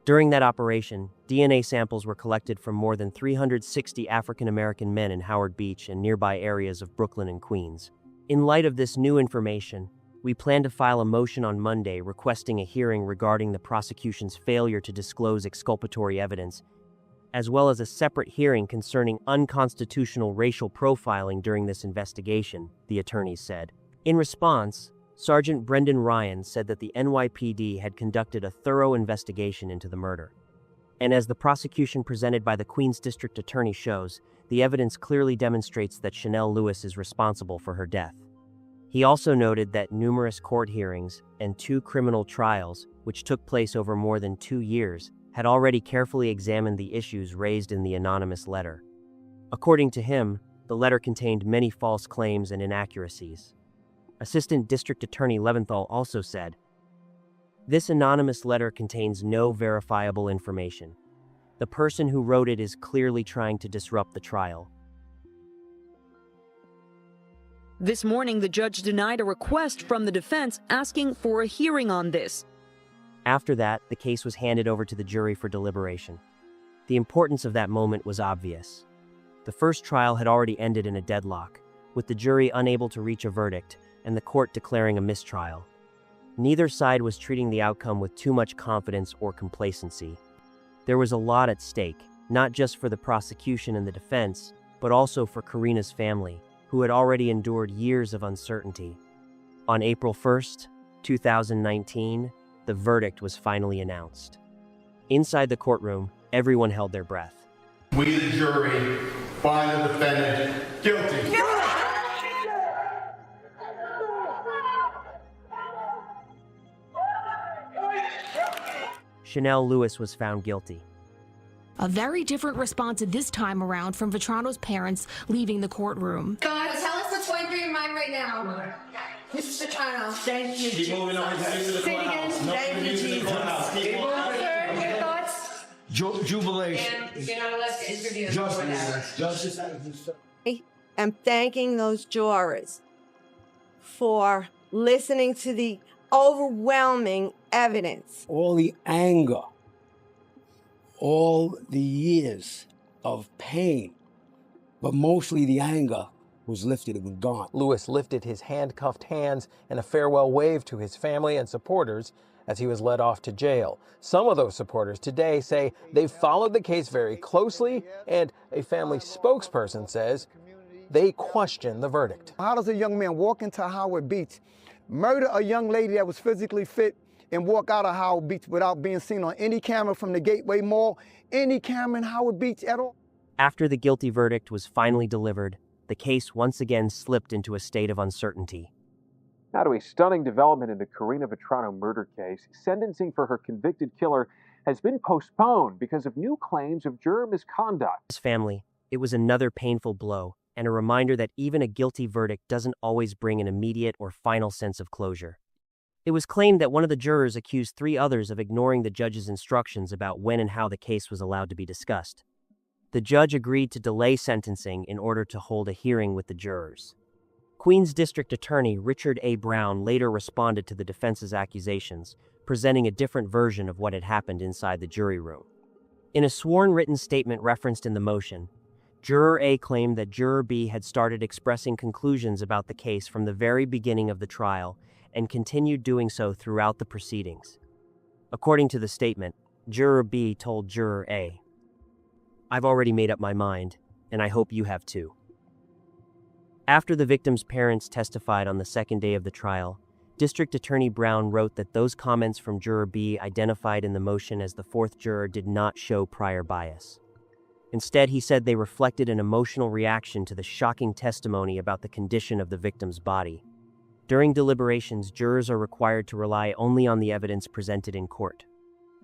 During that operation, DNA samples were collected from more than 360 African-American men in Howard Beach and nearby areas of Brooklyn and Queens. In light of this new information, we plan to file a motion on Monday requesting a hearing regarding the prosecution's failure to disclose exculpatory evidence, as well as a separate hearing concerning unconstitutional racial profiling during this investigation, the attorneys said. In response, Sergeant Brendan Ryan said that the NYPD had conducted a thorough investigation into the murder. And as the prosecution presented by the Queens District Attorney shows, the evidence clearly demonstrates that Chanel Lewis is responsible for her death. He also noted that numerous court hearings and 2 criminal trials, which took place over more than 2 years, had already carefully examined the issues raised in the anonymous letter. According to him, the letter contained many false claims and inaccuracies. Assistant District Attorney Leventhal also said, "This anonymous letter contains no verifiable information. The person who wrote it is clearly trying to disrupt the trial." This morning, the judge denied a request from the defense asking for a hearing on this. After that, the case was handed over to the jury for deliberation. The importance of that moment was obvious. The first trial had already ended in a deadlock, with the jury unable to reach a verdict and the court declaring a mistrial. Neither side was treating the outcome with too much confidence or complacency. There was a lot at stake, not just for the prosecution and the defense, but also for Karina's family, who had already endured years of uncertainty. On April 1st, 2019, the verdict was finally announced. Inside the courtroom, everyone held their breath. We, the jury, find the defendant guilty. Chanel Lewis was found guilty. A very different response this time around from Vetrano's parents leaving the courtroom. God, tell us what's going through your mind right now. Mr. Vetrano. Thank you. Keep moving on. Say it again. Thank you, Jesus. Sir, your thoughts? Jubilation. You're not allowed to interview. Justice. I'm thanking those jurors for listening to the overwhelming evidence. All the anger, all the years of pain, but mostly the anger was lifted and was gone. Lewis lifted his handcuffed hands in a farewell wave to his family and supporters as he was led off to jail. Some of those supporters today say they've followed the case very closely, and a family spokesperson says they question the verdict. How does a young man walk into Howard Beach, murder a young lady that was physically fit, and walk out of Howard Beach without being seen on any camera from the Gateway Mall, any camera in Howard Beach at all? After the guilty verdict was finally delivered, the case once again slipped into a state of uncertainty. Now to a stunning development in the Karina Vetrano murder case. Sentencing for her convicted killer has been postponed because of new claims of juror misconduct. His family, it was another painful blow and a reminder that even a guilty verdict doesn't always bring an immediate or final sense of closure. It was claimed that one of the jurors accused 3 others of ignoring the judge's instructions about when and how the case was allowed to be discussed. The judge agreed to delay sentencing in order to hold a hearing with the jurors. Queens District Attorney Richard A. Brown later responded to the defense's accusations, presenting a different version of what had happened inside the jury room. In a sworn written statement referenced in the motion, Juror A claimed that Juror B had started expressing conclusions about the case from the very beginning of the trial and continued doing so throughout the proceedings. According to the statement, Juror B told Juror A, I've already made up my mind, and I hope you have too. After the victim's parents testified on the second day of the trial, District Attorney Brown wrote that those comments from Juror B identified in the motion as the fourth juror did not show prior bias. Instead, he said they reflected an emotional reaction to the shocking testimony about the condition of the victim's body. During deliberations, jurors are required to rely only on the evidence presented in court.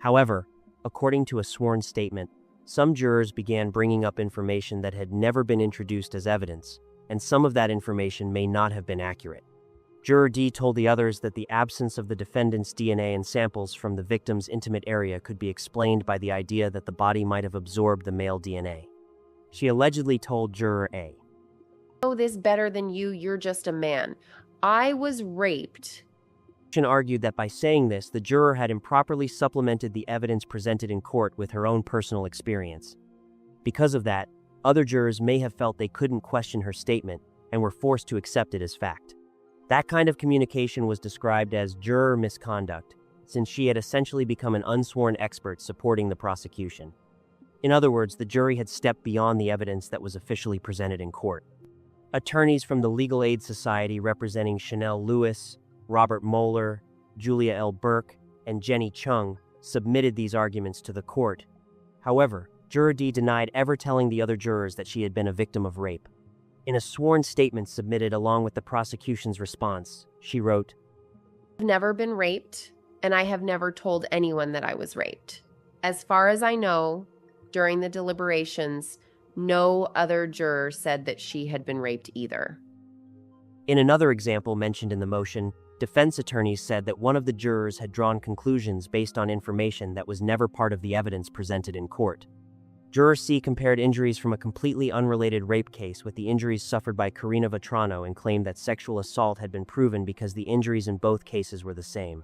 However, according to a sworn statement, some jurors began bringing up information that had never been introduced as evidence, and some of that information may not have been accurate. Juror D told the others that the absence of the defendant's DNA and samples from the victim's intimate area could be explained by the idea that the body might have absorbed the male DNA. She allegedly told Juror A, "I know this better than you, you're just a man. I was raped." She argued that by saying this, the juror had improperly supplemented the evidence presented in court with her own personal experience. Because of that, other jurors may have felt they couldn't question her statement and were forced to accept it as fact. That kind of communication was described as juror misconduct, since she had essentially become an unsworn expert supporting the prosecution. In other words, the jury had stepped beyond the evidence that was officially presented in court. Attorneys from the Legal Aid Society representing Chanel Lewis, Robert Moeller, Julia L. Burke, and Jenny Chung submitted these arguments to the court. However, Juror D denied ever telling the other jurors that she had been a victim of rape. In a sworn statement submitted along with the prosecution's response, she wrote, "I've never been raped, and I have never told anyone that I was raped. As far as I know, during the deliberations, no other juror said that she had been raped either." In another example mentioned in the motion, defense attorneys said that one of the jurors had drawn conclusions based on information that was never part of the evidence presented in court. Juror C compared injuries from a completely unrelated rape case with the injuries suffered by Karina Vetrano and claimed that sexual assault had been proven because the injuries in both cases were the same.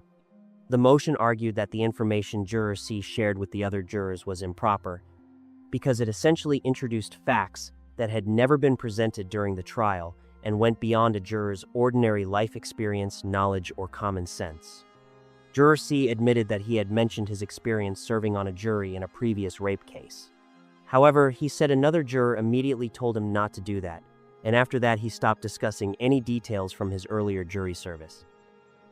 The motion argued that the information Juror C shared with the other jurors was improper because it essentially introduced facts that had never been presented during the trial and went beyond a juror's ordinary life experience, knowledge, or common sense. Juror C admitted that he had mentioned his experience serving on a jury in a previous rape case. However, he said another juror immediately told him not to do that, and after that he stopped discussing any details from his earlier jury service.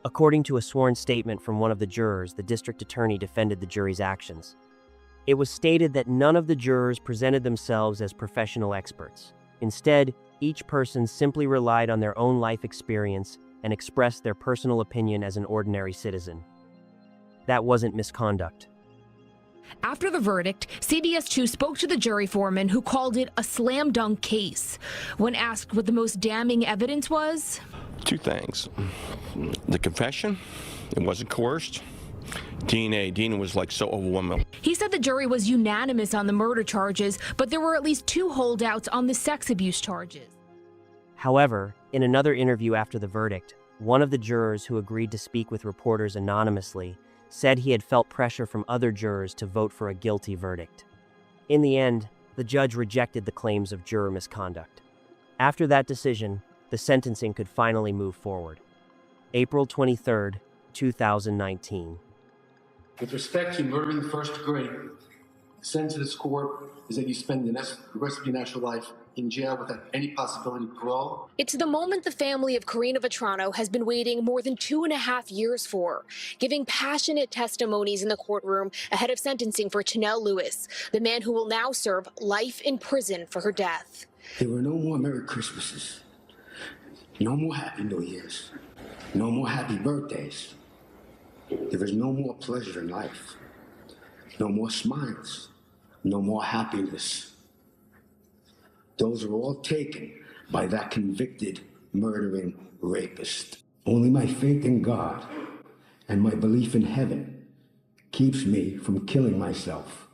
According to a sworn statement from one of the jurors, the district attorney defended the jury's actions. It was stated that none of the jurors presented themselves as professional experts. Instead, each person simply relied on their own life experience and expressed their personal opinion as an ordinary citizen. That wasn't misconduct. After the verdict, CBS 2 spoke to the jury foreman who called it a slam dunk case. When asked what the most damning evidence was, Two things. The confession, it wasn't coerced. DNA was like so overwhelming. he said the jury was unanimous on the murder charges, but there were at least 2 holdouts on the sex abuse charges. However, in another interview after the verdict, one of the jurors who agreed to speak with reporters anonymously said he had felt pressure from other jurors to vote for a guilty verdict. In the end, the judge rejected the claims of juror misconduct. After that decision, the sentencing could finally move forward. April 23, 2019. With respect to murdering the first degree, the sentence of this court is that you spend the rest of your natural life in jail without any possibility of parole. It's the moment the family of Karina Vetrano has been waiting more than 2.5 years for, giving passionate testimonies in the courtroom ahead of sentencing for Chanel Lewis, the man who will now serve life in prison for her death. There were no more Merry Christmases, no more Happy New Years, no more happy birthdays. There is no more pleasure in life, no more smiles, no more happiness. Those are all taken by that convicted, murdering rapist. Only my faith in God and my belief in heaven keeps me from killing myself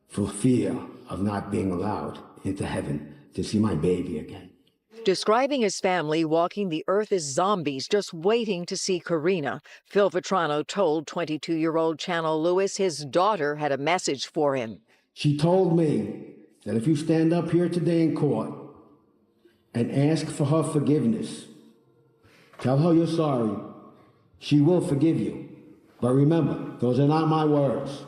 for fear of not being allowed into heaven to see my baby again. Describing his family walking the earth as zombies just waiting to see Karina, Phil Vetrano told 22-year-old Chanel Lewis his daughter had a message for him. She told me that if you stand up here today in court and ask for her forgiveness, tell her you're sorry, she will forgive you. But remember, those are not my words.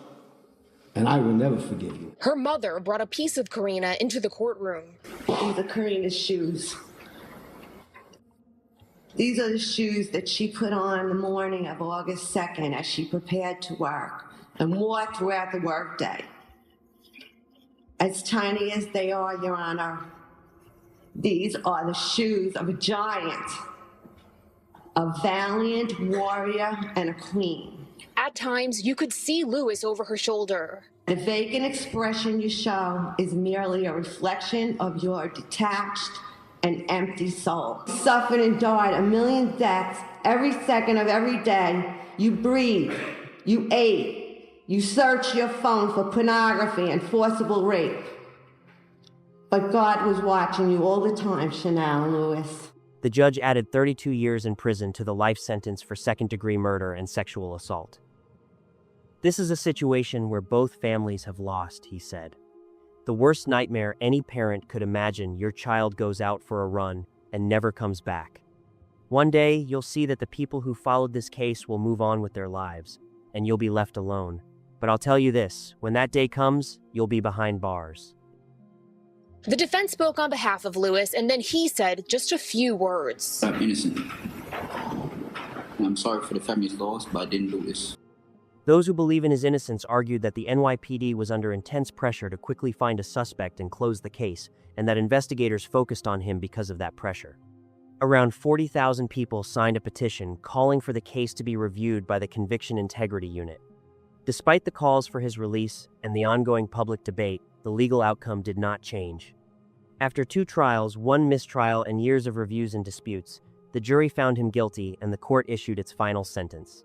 and I will never forgive you. Her mother brought a piece of Karina into the courtroom. These are Karina's shoes. These are the shoes that she put on the morning of August 2nd as she prepared to work and wore throughout the workday. As tiny as they are, Your Honor, these are the shoes of a giant, a valiant warrior, and a queen. At times, you could see Lewis over her shoulder. The vacant expression you show is merely a reflection of your detached and empty soul. You suffered and died a million deaths every second of every day. You breathed, you ate, you searched your phone for pornography and forcible rape. But God was watching you all the time, Chanel Lewis. The judge added 32 years in prison to the life sentence for second-degree murder and sexual assault. This is a situation where both families have lost, he said. The worst nightmare any parent could imagine: your child goes out for a run and never comes back. One day, you'll see that the people who followed this case will move on with their lives, and you'll be left alone. But I'll tell you this, when that day comes, you'll be behind bars. The defense spoke on behalf of Lewis, and then he said just a few words. I'm innocent. I'm sorry for the family's loss, but I didn't do this. Those who believe in his innocence argued that the NYPD was under intense pressure to quickly find a suspect and close the case, and that investigators focused on him because of that pressure. Around 40,000 people signed a petition calling for the case to be reviewed by the Conviction Integrity Unit. Despite the calls for his release and the ongoing public debate, the legal outcome did not change. After 2 trials, 1 mistrial, and years of reviews and disputes, the jury found him guilty and the court issued its final sentence.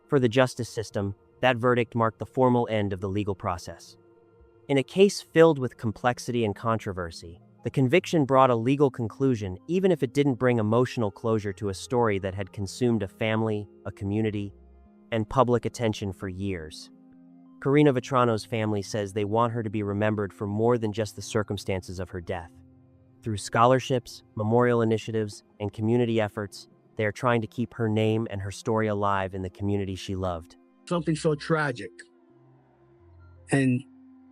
For the justice system, that verdict marked the formal end of the legal process. In a case filled with complexity and controversy, the conviction brought a legal conclusion, even if it didn't bring emotional closure to a story that had consumed a family, a community, and public attention for years. Karina Vetrano's family says they want her to be remembered for more than just the circumstances of her death. Through scholarships, memorial initiatives, and community efforts, they are trying to keep her name and her story alive in the community she loved. Something so tragic and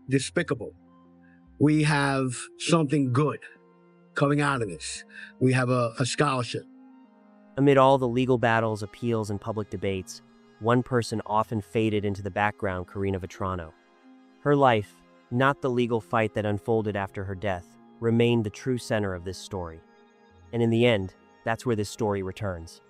despicable. We have something good coming out of this. We have a scholarship. Amid all the legal battles, appeals, and public debates, one person often faded into the background: Karina Vetrano. Her life, not the legal fight that unfolded after her death, remained the true center of this story. And in the end, that's where this story returns.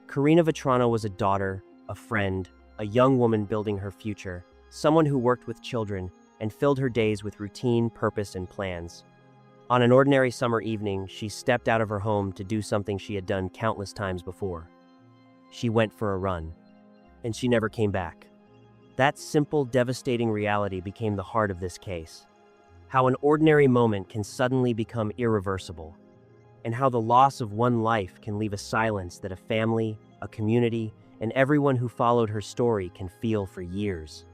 Karina Vetrano was a daughter, a friend, a young woman building her future, someone who worked with children and filled her days with routine, purpose, and plans. On an ordinary summer evening, she stepped out of her home to do something she had done countless times before. She went for a run, and she never came back. That simple, devastating reality became the heart of this case. How an ordinary moment can suddenly become irreversible, and how the loss of one life can leave a silence that a family, a community, and everyone who followed her story can feel for years.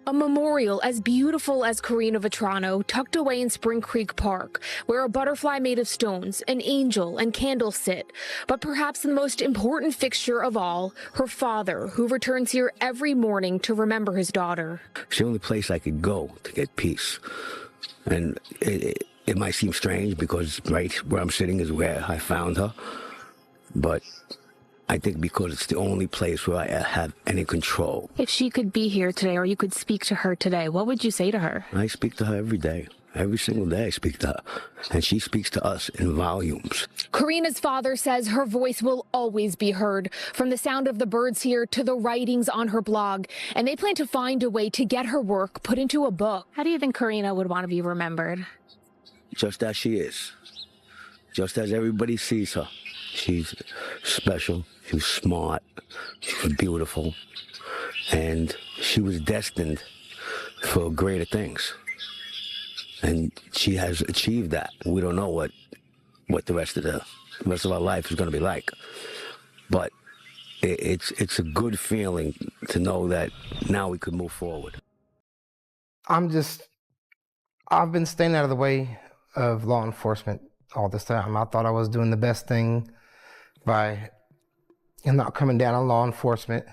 A memorial as beautiful as Karina Vetrano, tucked away in Spring Creek Park, where a butterfly made of stones, an angel, and candles sit. But perhaps the most important fixture of all, her father, who returns here every morning to remember his daughter. It's the only place I could go to get peace. And it might seem strange because right where I'm sitting is where I found her. But I think because it's the only place where I have any control. If she could be here today, or you could speak to her today, what would you say to her? I speak to her every day. Every single day I speak to her. And she speaks to us in volumes. Karina's father says her voice will always be heard, from the sound of the birds here to the writings on her blog. And they plan to find a way to get her work put into a book. How do you think Karina would want to be remembered? Just as she is. Just as everybody sees her. She's special, she was smart, she was beautiful, and she was destined for greater things. And she has achieved that. We don't know what the rest of our life is going to be like. But it's a good feeling to know that now we could move forward. I've been staying out of the way of law enforcement all this time. I thought I was doing the best thing by not coming down on law enforcement.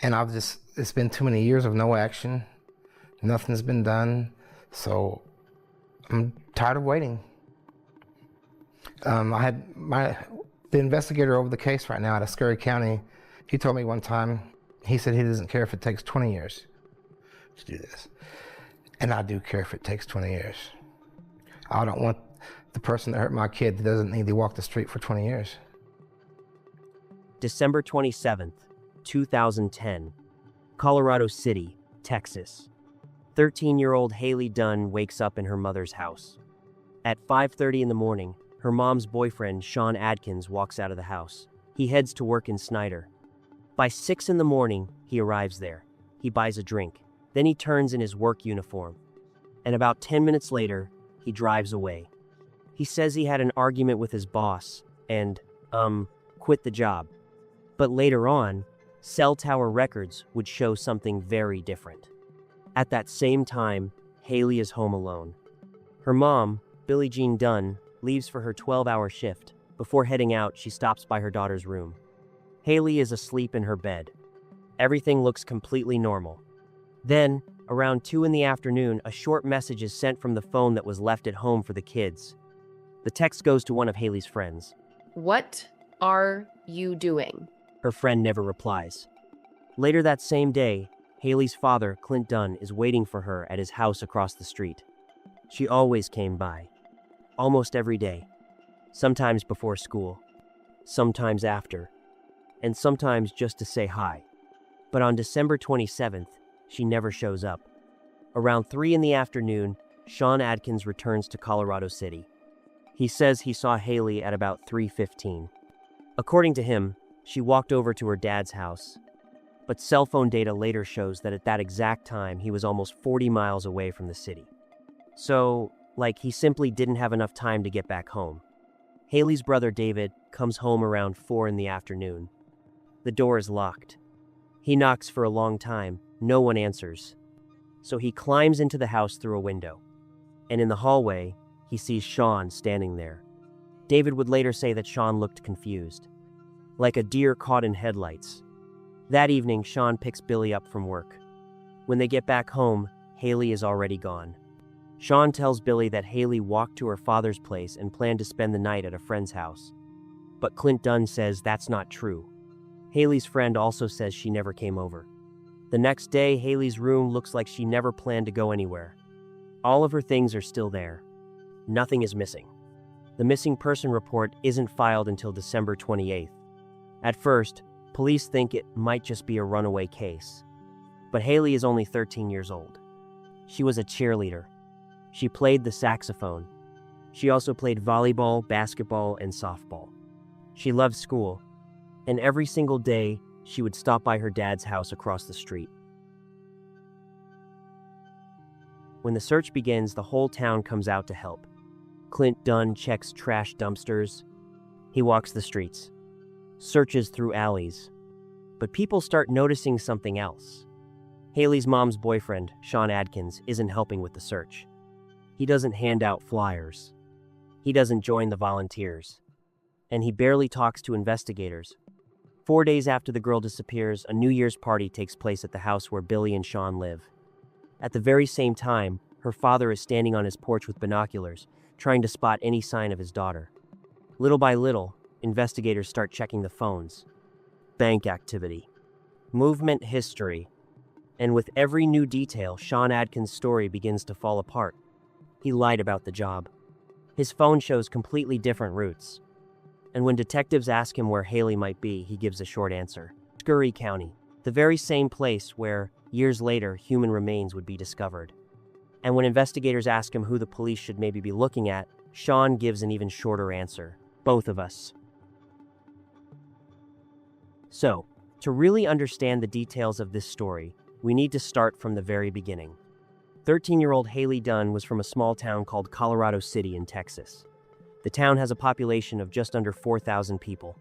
And it's been too many years of no action. Nothing's been done. So I'm tired of waiting. I had the investigator over the case right now out of Scurry County. He told me one time, he said he doesn't care if it takes 20 years to do this. And I do care if it takes 20 years. I don't want the person that hurt my kid that doesn't need to walk the street for 20 years. December 27th, 2010, Colorado City, Texas. 13-year-old Haley Dunn wakes up in her mother's house. At 5:30 in the morning, her mom's boyfriend, Sean Adkins, walks out of the house. He heads to work in Snyder. By 6 in the morning, he arrives there. He buys a drink. Then he turns in his work uniform. And about 10 minutes later, he drives away. He says he had an argument with his boss and, quit the job. But later on, cell tower records would show something very different. At that same time, Haley is home alone. Her mom, Billie Jean Dunn, leaves for her 12-hour shift. Before heading out, she stops by her daughter's room. Haley is asleep in her bed. Everything looks completely normal. Then, around 2 in the afternoon, a short message is sent from the phone that was left at home for the kids. The text goes to one of Haley's friends. What are you doing? Her friend never replies. Later that same day, Haley's father, Clint Dunn, is waiting for her at his house across the street. She always came by. Almost every day. Sometimes before school. Sometimes after. And sometimes just to say hi. But on December 27th, she never shows up. Around 3 in the afternoon, Sean Adkins returns to Colorado City. He says he saw Haley at about 3:15. According to him, she walked over to her dad's house. But cell phone data later shows that at that exact time, he was almost 40 miles away from the city. So, he simply didn't have enough time to get back home. Haley's brother David comes home around 4 in the afternoon. The door is locked. He knocks for a long time. No one answers. So he climbs into the house through a window. And in the hallway, he sees Sean standing there. David would later say that Sean looked confused. Like a deer caught in headlights. That evening, Sean picks Billy up from work. When they get back home, Haley is already gone. Sean tells Billy that Haley walked to her father's place and planned to spend the night at a friend's house. But Clint Dunn says that's not true. Haley's friend also says she never came over. The next day, Haley's room looks like she never planned to go anywhere. All of her things are still there. Nothing is missing. The missing person report isn't filed until December 28th. At first, police think it might just be a runaway case. But Haley is only 13 years old. She was a cheerleader. She played the saxophone. She also played volleyball, basketball, and softball. She loved school, and every single day, she would stop by her dad's house across the street. When the search begins, the whole town comes out to help. Clint Dunn checks trash dumpsters. He walks the streets, searches through alleys. But people start noticing something else. Haley's mom's boyfriend, Sean Adkins, isn't helping with the search. He doesn't hand out flyers. He doesn't join the volunteers. And he barely talks to investigators. 4 days after the girl disappears, a New Year's party takes place at the house where Billy and Sean live. At the very same time, her father is standing on his porch with binoculars, trying to spot any sign of his daughter. Little by little, investigators start checking the phones. Bank activity. Movement history. And with every new detail, Sean Adkins' story begins to fall apart. He lied about the job. His phone shows completely different routes. And when detectives ask him where Haley might be, he gives a short answer. Scurry County, the very same place where, years later, human remains would be discovered. And when investigators ask him who the police should maybe be looking at, Sean gives an even shorter answer. Both of us. So, to really understand the details of this story, we need to start from the very beginning. 13-year-old Haley Dunn was from a small town called Colorado City in Texas. The town has a population of just under 4,000 people.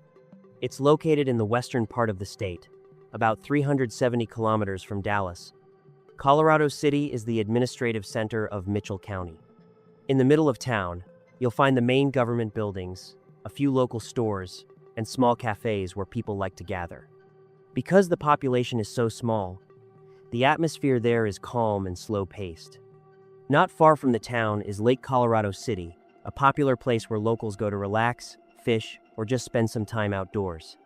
It's located in the western part of the state, about 370 kilometers from Dallas. Colorado City is the administrative center of Mitchell County. In the middle of town, you'll find the main government buildings, a few local stores, and small cafes where people like to gather. Because the population is so small, The atmosphere there is calm and slow-paced. Not far from the town is Lake Colorado City, a popular place where locals go to relax, fish, or just spend some time outdoors.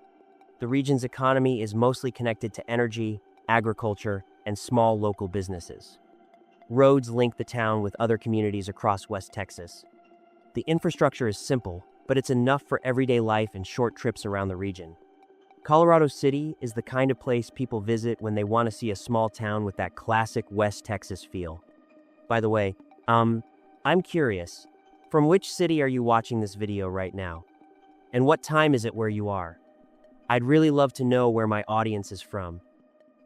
The region's economy is mostly connected to energy, agriculture, and small local businesses. Roads link the town with other communities across West Texas. The infrastructure is simple, but it's enough for everyday life and short trips around the region. Colorado City is the kind of place people visit when they want to see a small town with that classic West Texas feel. By the way, I'm curious, from which city are you watching this video right now? And what time is it where you are? I'd really love to know where my audience is from.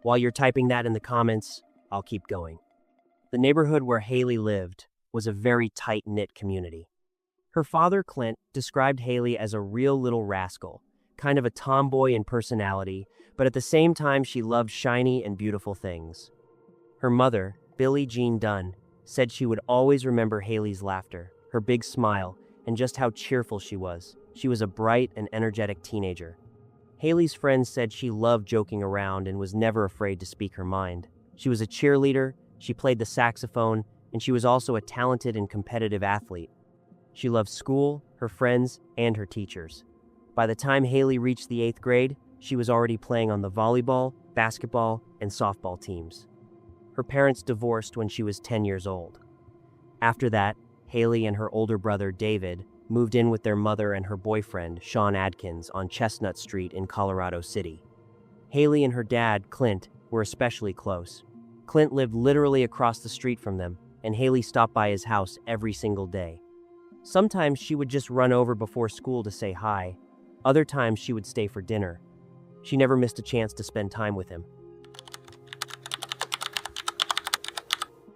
While you're typing that in the comments, I'll keep going. The neighborhood where Haley lived was a very tight-knit community. Her father, Clint, described Haley as a real little rascal, kind of a tomboy in personality, but at the same time she loved shiny and beautiful things. Her mother, Billie Jean Dunn, said she would always remember Haley's laughter, her big smile, and just how cheerful she was. She was a bright and energetic teenager. Haley's friends said she loved joking around and was never afraid to speak her mind. She was a cheerleader, she played the saxophone, and she was also a talented and competitive athlete. She loved school, her friends, and her teachers. By the time Haley reached the 8th grade, she was already playing on the volleyball, basketball, and softball teams. Her parents divorced when she was 10 years old. After that, Haley and her older brother, David, moved in with their mother and her boyfriend, Sean Adkins, on Chestnut Street in Colorado City. Haley and her dad, Clint, were especially close. Clint lived literally across the street from them, and Haley stopped by his house every single day. Sometimes she would just run over before school to say hi. Other times she would stay for dinner. She never missed a chance to spend time with him.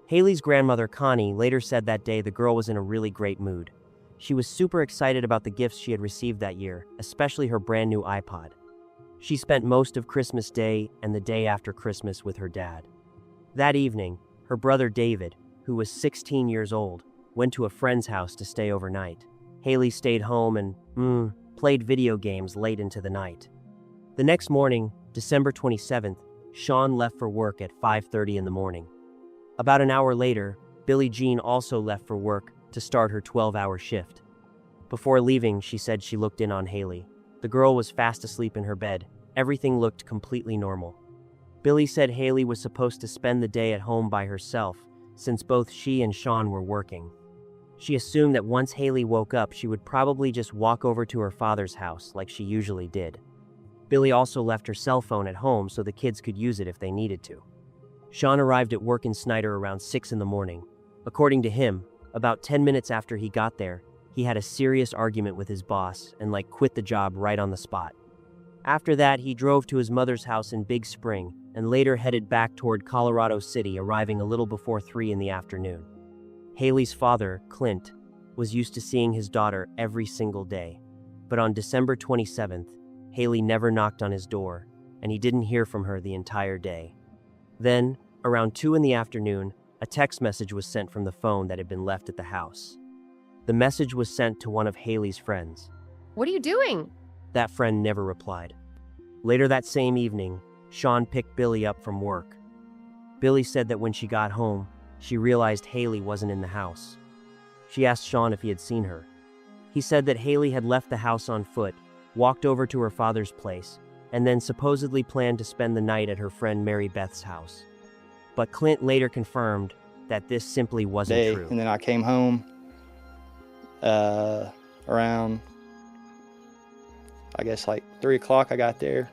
Haley's grandmother, Connie, later said that day the girl was in a really great mood. She was super excited about the gifts she had received that year, especially her brand new iPod. She spent most of Christmas Day and the day after Christmas with her dad. That evening, her brother David, who was 16 years old, went to a friend's house to stay overnight. Haley stayed home and, played video games late into the night. The next morning, December 27th, Sean left for work at 5:30 in the morning. About an hour later, Billie Jean also left for work to start her 12-hour shift. Before leaving, she said she looked in on Haley. The girl was fast asleep in her bed. Everything looked completely normal. Billie said Haley was supposed to spend the day at home by herself, since both she and Sean were working. She assumed that once Haley woke up, she would probably just walk over to her father's house like she usually did. Billie also left her cell phone at home so the kids could use it if they needed to. Sean arrived at work in Snyder around 6 in the morning. According to him, about 10 minutes after he got there, he had a serious argument with his boss and quit the job right on the spot. After that, he drove to his mother's house in Big Spring and later headed back toward Colorado City, arriving a little before 3 in the afternoon. Haley's father, Clint, was used to seeing his daughter every single day, but on December 27th, Haley never knocked on his door, and he didn't hear from her the entire day. Then, around 2 in the afternoon, a text message was sent from the phone that had been left at the house. The message was sent to one of Haley's friends. What are you doing? That friend never replied. Later that same evening, Sean picked Billie up from work. Billie said that when she got home, she realized Haley wasn't in the house. She asked Sean if he had seen her. He said that Haley had left the house on foot, walked over to her father's place, and then supposedly planned to spend the night at her friend Mary Beth's house. But Clint later confirmed that this simply wasn't true. And then I came home around, I guess 3 o'clock I got there,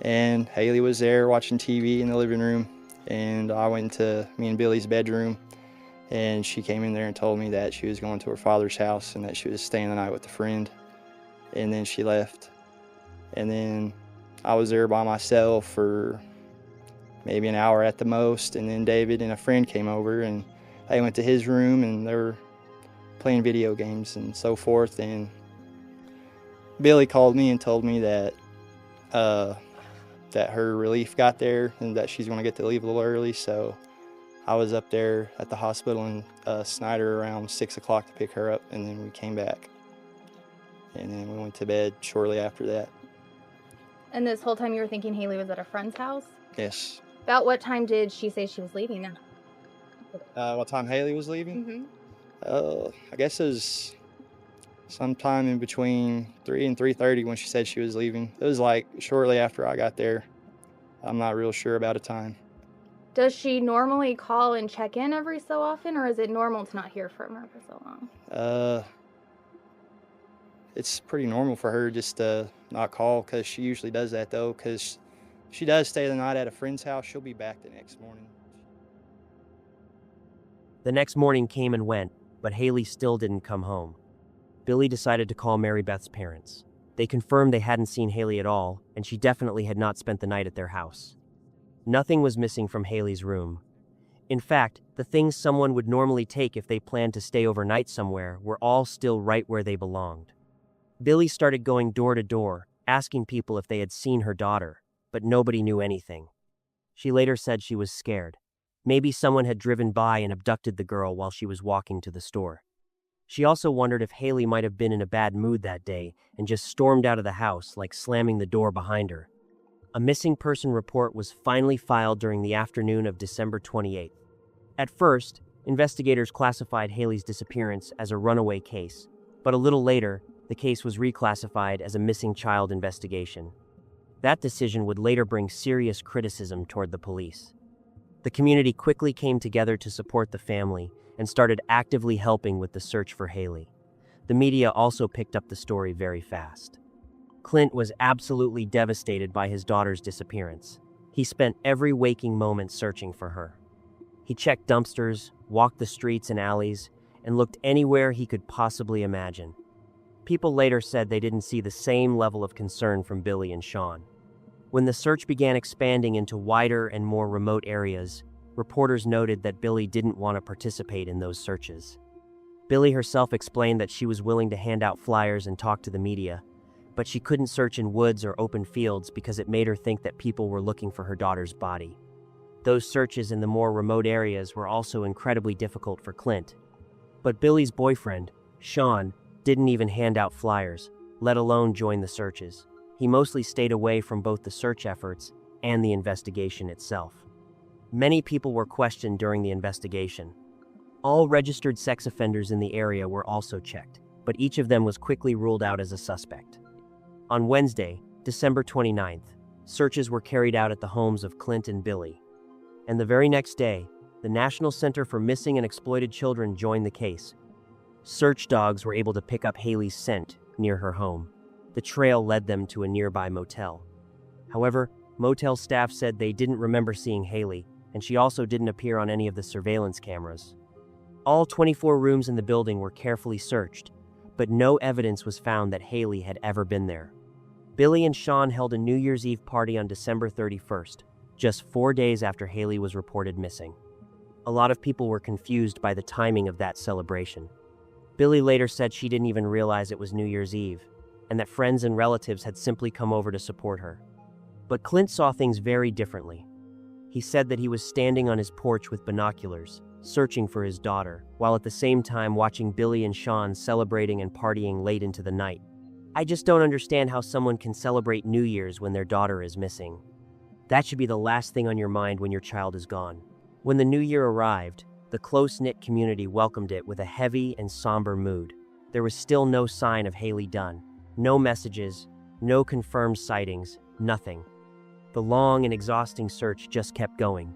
and Haley was there watching TV in the living room, and I went to me and Billie's bedroom, and she came in there and told me that she was going to her father's house and that she was staying the night with a friend, and then she left. And then I was there by myself for maybe an hour at the most, and then David and a friend came over, and they went to his room, and they were playing video games and so forth. And Billie called me and told me that that her relief got there and that she's going to get to leave a little early. So I was up there at the hospital in Snyder around 6 o'clock to pick her up, and then we came back. And then we went to bed shortly after that. And this whole time you were thinking Haley was at a friend's house? Yes. About what time did she say she was leaving now? What time Haley was leaving? Mm-hmm. I guess it was sometime in between 3 and 3:30 when she said she was leaving. It was like shortly after I got there. I'm not real sure about a time. Does she normally call and check in every so often, or is it normal to not hear from her for so long? It's pretty normal for her just to not call, because she usually does that though, because she does stay the night at a friend's house. She'll be back the next morning. The next morning came and went, but Haley still didn't come home. Billy decided to call Mary Beth's parents. They confirmed they hadn't seen Haley at all, and she definitely had not spent the night at their house. Nothing was missing from Haley's room. In fact, the things someone would normally take if they planned to stay overnight somewhere were all still right where they belonged. Billy started going door to door, asking people if they had seen her daughter, but nobody knew anything. She later said she was scared. Maybe someone had driven by and abducted the girl while she was walking to the store. She also wondered if Haley might have been in a bad mood that day and just stormed out of the house, like slamming the door behind her. A missing person report was finally filed during the afternoon of December 28th. At first, investigators classified Haley's disappearance as a runaway case, but a little later, the case was reclassified as a missing child investigation. That decision would later bring serious criticism toward the police. The community quickly came together to support the family and started actively helping with the search for Haley. The media also picked up the story very fast. Clint was absolutely devastated by his daughter's disappearance. He spent every waking moment searching for her. He checked dumpsters, walked the streets and alleys, and looked anywhere he could possibly imagine. People later said they didn't see the same level of concern from Billy and Sean. When the search began expanding into wider and more remote areas, reporters noted that Billy didn't want to participate in those searches. Billy herself explained that she was willing to hand out flyers and talk to the media, but she couldn't search in woods or open fields because it made her think that people were looking for her daughter's body. Those searches in the more remote areas were also incredibly difficult for Clint. But Billy's boyfriend, Sean, didn't even hand out flyers, let alone join the searches. He mostly stayed away from both the search efforts and the investigation itself. Many people were questioned during the investigation. All registered sex offenders in the area were also checked, but each of them was quickly ruled out as a suspect. On Wednesday, December 29th, searches were carried out at the homes of Clint and Billy. And the very next day, the National Center for Missing and Exploited Children joined the case. Search dogs were able to pick up Haley's scent near her home. The trail led them to a nearby motel. However, motel staff said they didn't remember seeing Haley, and she also didn't appear on any of the surveillance cameras. All 24 rooms in the building were carefully searched, but no evidence was found that Haley had ever been there. Billy and Sean held a New Year's Eve party on December 31st, just 4 days after Haley was reported missing. A lot of people were confused by the timing of that celebration. Billy later said she didn't even realize it was New Year's Eve, and that friends and relatives had simply come over to support her. But Clint saw things very differently. He said that he was standing on his porch with binoculars, searching for his daughter, while at the same time watching Billy and Sean celebrating and partying late into the night. "I just don't understand how someone can celebrate New Year's when their daughter is missing. That should be the last thing on your mind when your child is gone." When the new year arrived, the close-knit community welcomed it with a heavy and somber mood. There was still no sign of Haley Dunn. No messages, no confirmed sightings, nothing. The long and exhausting search just kept going.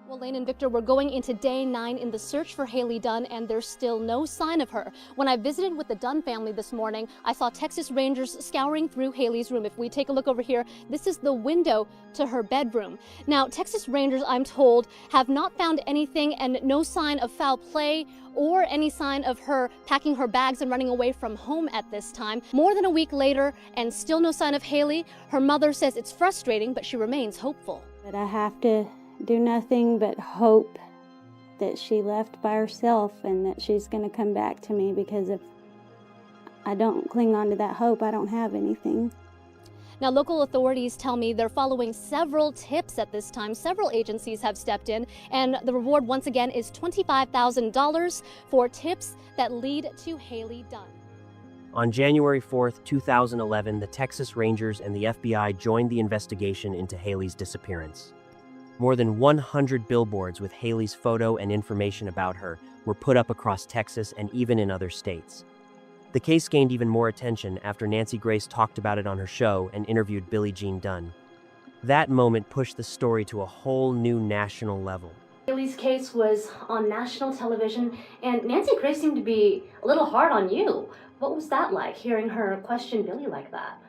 Well, Lane and Victor, we're going into day 9 in the search for Haley Dunn, and there's still no sign of her. When I visited with the Dunn family this morning, I saw Texas Rangers scouring through Haley's room. If we take a look over here, this is the window to her bedroom. Now, Texas Rangers, I'm told, have not found anything and no sign of foul play or any sign of her packing her bags and running away from home at this time. More than a week later, and still no sign of Haley. Her mother says it's frustrating, but she remains hopeful. But I have to do nothing but hope that she left by herself and that she's going to come back to me, because if I don't cling on to that hope, I don't have anything. Now, local authorities tell me they're following several tips at this time. Several agencies have stepped in, and the reward once again is $25,000 for tips that lead to Haley Dunn. On January 4th, 2011, the Texas Rangers and the FBI joined the investigation into Haley's disappearance. More than 100 billboards with Haley's photo and information about her were put up across Texas and even in other states. The case gained even more attention after Nancy Grace talked about it on her show and interviewed Billie Jean Dunn. That moment pushed the story to a whole new national level. Haley's case was on national television, and Nancy Grace seemed to be a little hard on you. What was that like, hearing her question Billy like that?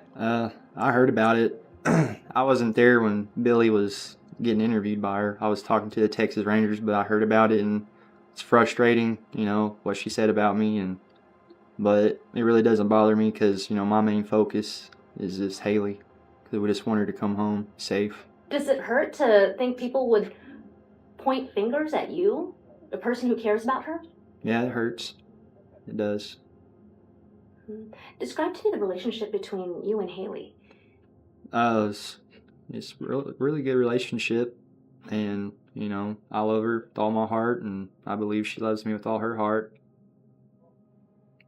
I heard about it. I wasn't there when Billy was getting interviewed by her. I was talking to the Texas Rangers, but I heard about it, and it's frustrating, what she said about me, but it really doesn't bother me because, my main focus is just Haley, because we just want her to come home safe. Does it hurt to think people would point fingers at you, the person who cares about her? Yeah, it hurts. It does. Describe to me the relationship between you and Haley. It's really good relationship, and I love her with all my heart, and I believe she loves me with all her heart,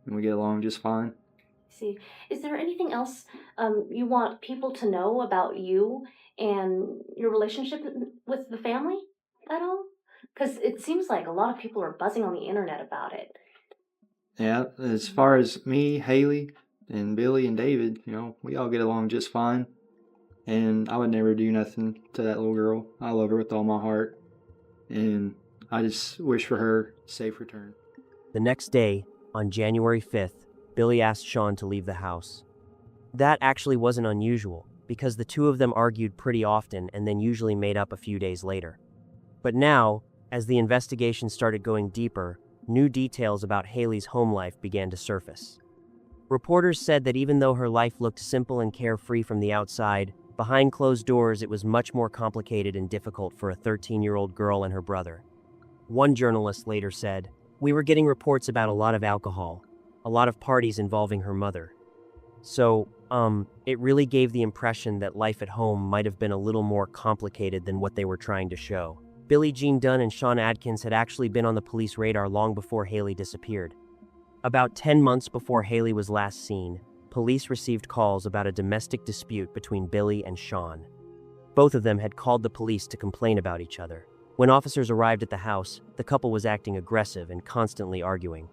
and we get along just fine. See, is there anything else you want people to know about you and your relationship with the family at all? Because it seems like a lot of people are buzzing on the internet about it. Yeah, as far as me, Haley, and Billy and David, we all get along just fine. And I would never do nothing to that little girl. I love her with all my heart. And I just wish for her a safe return. The next day, on January 5th, Billy asked Sean to leave the house. That actually wasn't unusual, because the two of them argued pretty often and then usually made up a few days later. But now, as the investigation started going deeper, new details about Haley's home life began to surface. Reporters said that even though her life looked simple and carefree from the outside, behind closed doors it was much more complicated and difficult for a 13-year-old girl and her brother. One journalist later said, "We were getting reports about a lot of alcohol, a lot of parties involving her mother. So, it really gave the impression that life at home might have been a little more complicated than what they were trying to show." Billie Jean Dunn and Sean Adkins had actually been on the police radar long before Haley disappeared. About 10 months before Haley was last seen, police received calls about a domestic dispute between Billy and Sean. Both of them had called the police to complain about each other. When officers arrived at the house, the couple was acting aggressive and constantly arguing.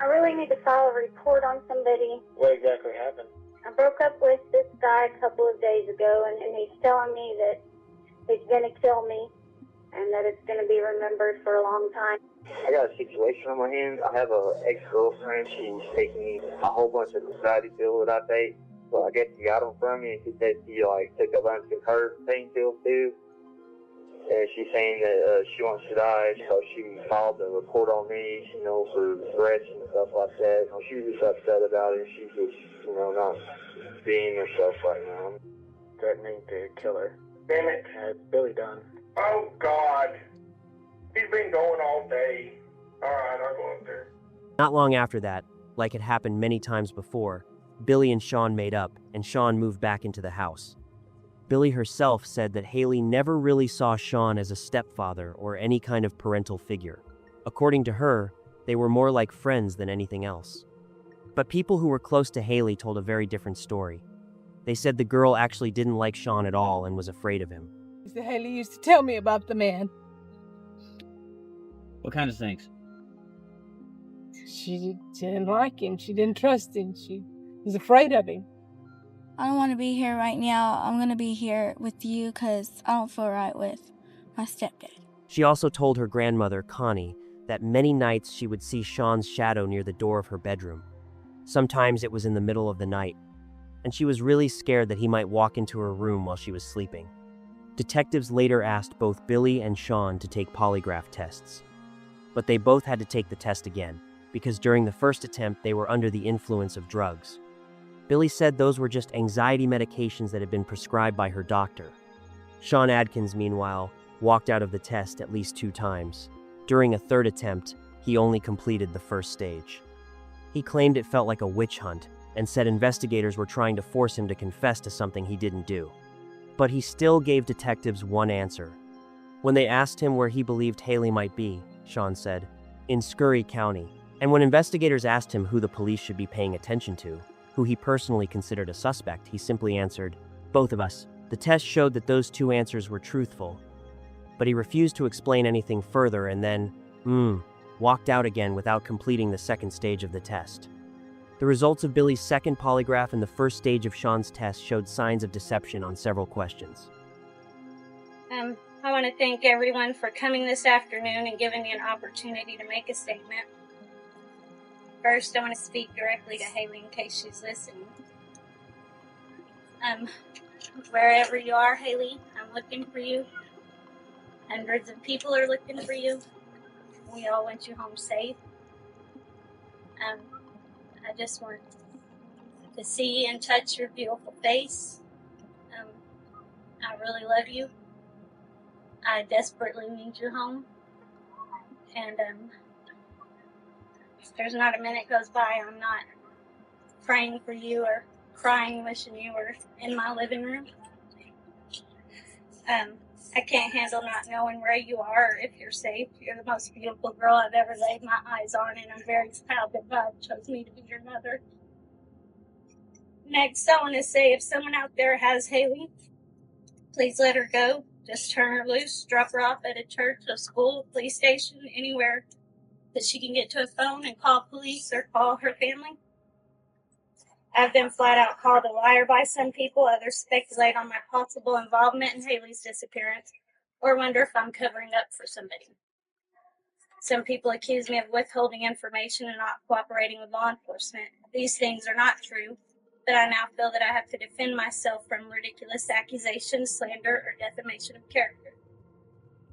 I really need to file a report on somebody. What exactly happened? I broke up with this guy a couple of days ago, and he's telling me that he's going to kill me and that it's going to be remembered for a long time. I got a situation on my hands. I have an ex-girlfriend. She's taking a whole bunch of anxiety pills that I take. So I guess she got them from me, and she said she took a bunch of her pain pills too. And she's saying that she wants to die, so she filed a report on me, for threats and stuff like that. She was just upset about it. She's just, not being herself right now. Threatening to kill her. Damn it. It's Billy Dunn. Oh, God. He's been going all day. All right, I'll go up there. Not long after that, like had happened many times before, Billy and Sean made up, and Sean moved back into the house. Billy herself said that Haley never really saw Sean as a stepfather or any kind of parental figure. According to her, they were more like friends than anything else. But people who were close to Haley told a very different story. They said the girl actually didn't like Sean at all and was afraid of him. Haley used to tell me about the man. What kind of things? She didn't like him. She didn't trust him. She was afraid of him. I don't want to be here right now. I'm going to be here with you because I don't feel right with my stepdad. She also told her grandmother, Connie, that many nights she would see Sean's shadow near the door of her bedroom. Sometimes it was in the middle of the night, and she was really scared that he might walk into her room while she was sleeping. Detectives later asked both Billy and Sean to take polygraph tests. But they both had to take the test again, because during the first attempt they were under the influence of drugs. Billy said those were just anxiety medications that had been prescribed by her doctor. Sean Adkins, meanwhile, walked out of the test at least 2 times. During a third attempt, he only completed the first stage. He claimed it felt like a witch hunt and said investigators were trying to force him to confess to something he didn't do. But he still gave detectives one answer. When they asked him where he believed Haley might be, Sean said, "In Scurry County." And when investigators asked him who the police should be paying attention to, who he personally considered a suspect, he simply answered, "Both of us." The test showed that those 2 answers were truthful, but he refused to explain anything further and then, walked out again without completing the second stage of the test. The results of Billy's second polygraph and the first stage of Sean's test showed signs of deception on several questions. I want to thank everyone for coming this afternoon and giving me an opportunity to make a statement. First, I want to speak directly to Haley in case she's listening. Wherever you are, Haley, I'm looking for you. Hundreds of people are looking for you. We all want you home safe. I just want to see and touch your beautiful face. I really love you. I desperately need you home. And there's not a minute goes by I'm not praying for you or crying, wishing you were in my living room. I can't handle not knowing where you are or if you're safe. You're the most beautiful girl I've ever laid my eyes on, and I'm very proud that God chose me to be your mother. Next, I want to say if someone out there has Haley, please let her go. Just turn her loose, drop her off at a church, a school, police station, anywhere that she can get to a phone and call police or call her family. I've been flat out called a liar by some people. Others speculate on my possible involvement in Haley's disappearance or wonder if I'm covering up for somebody. Some people accuse me of withholding information and not cooperating with law enforcement. These things are not true, but I now feel that I have to defend myself from ridiculous accusations, slander, or defamation of character.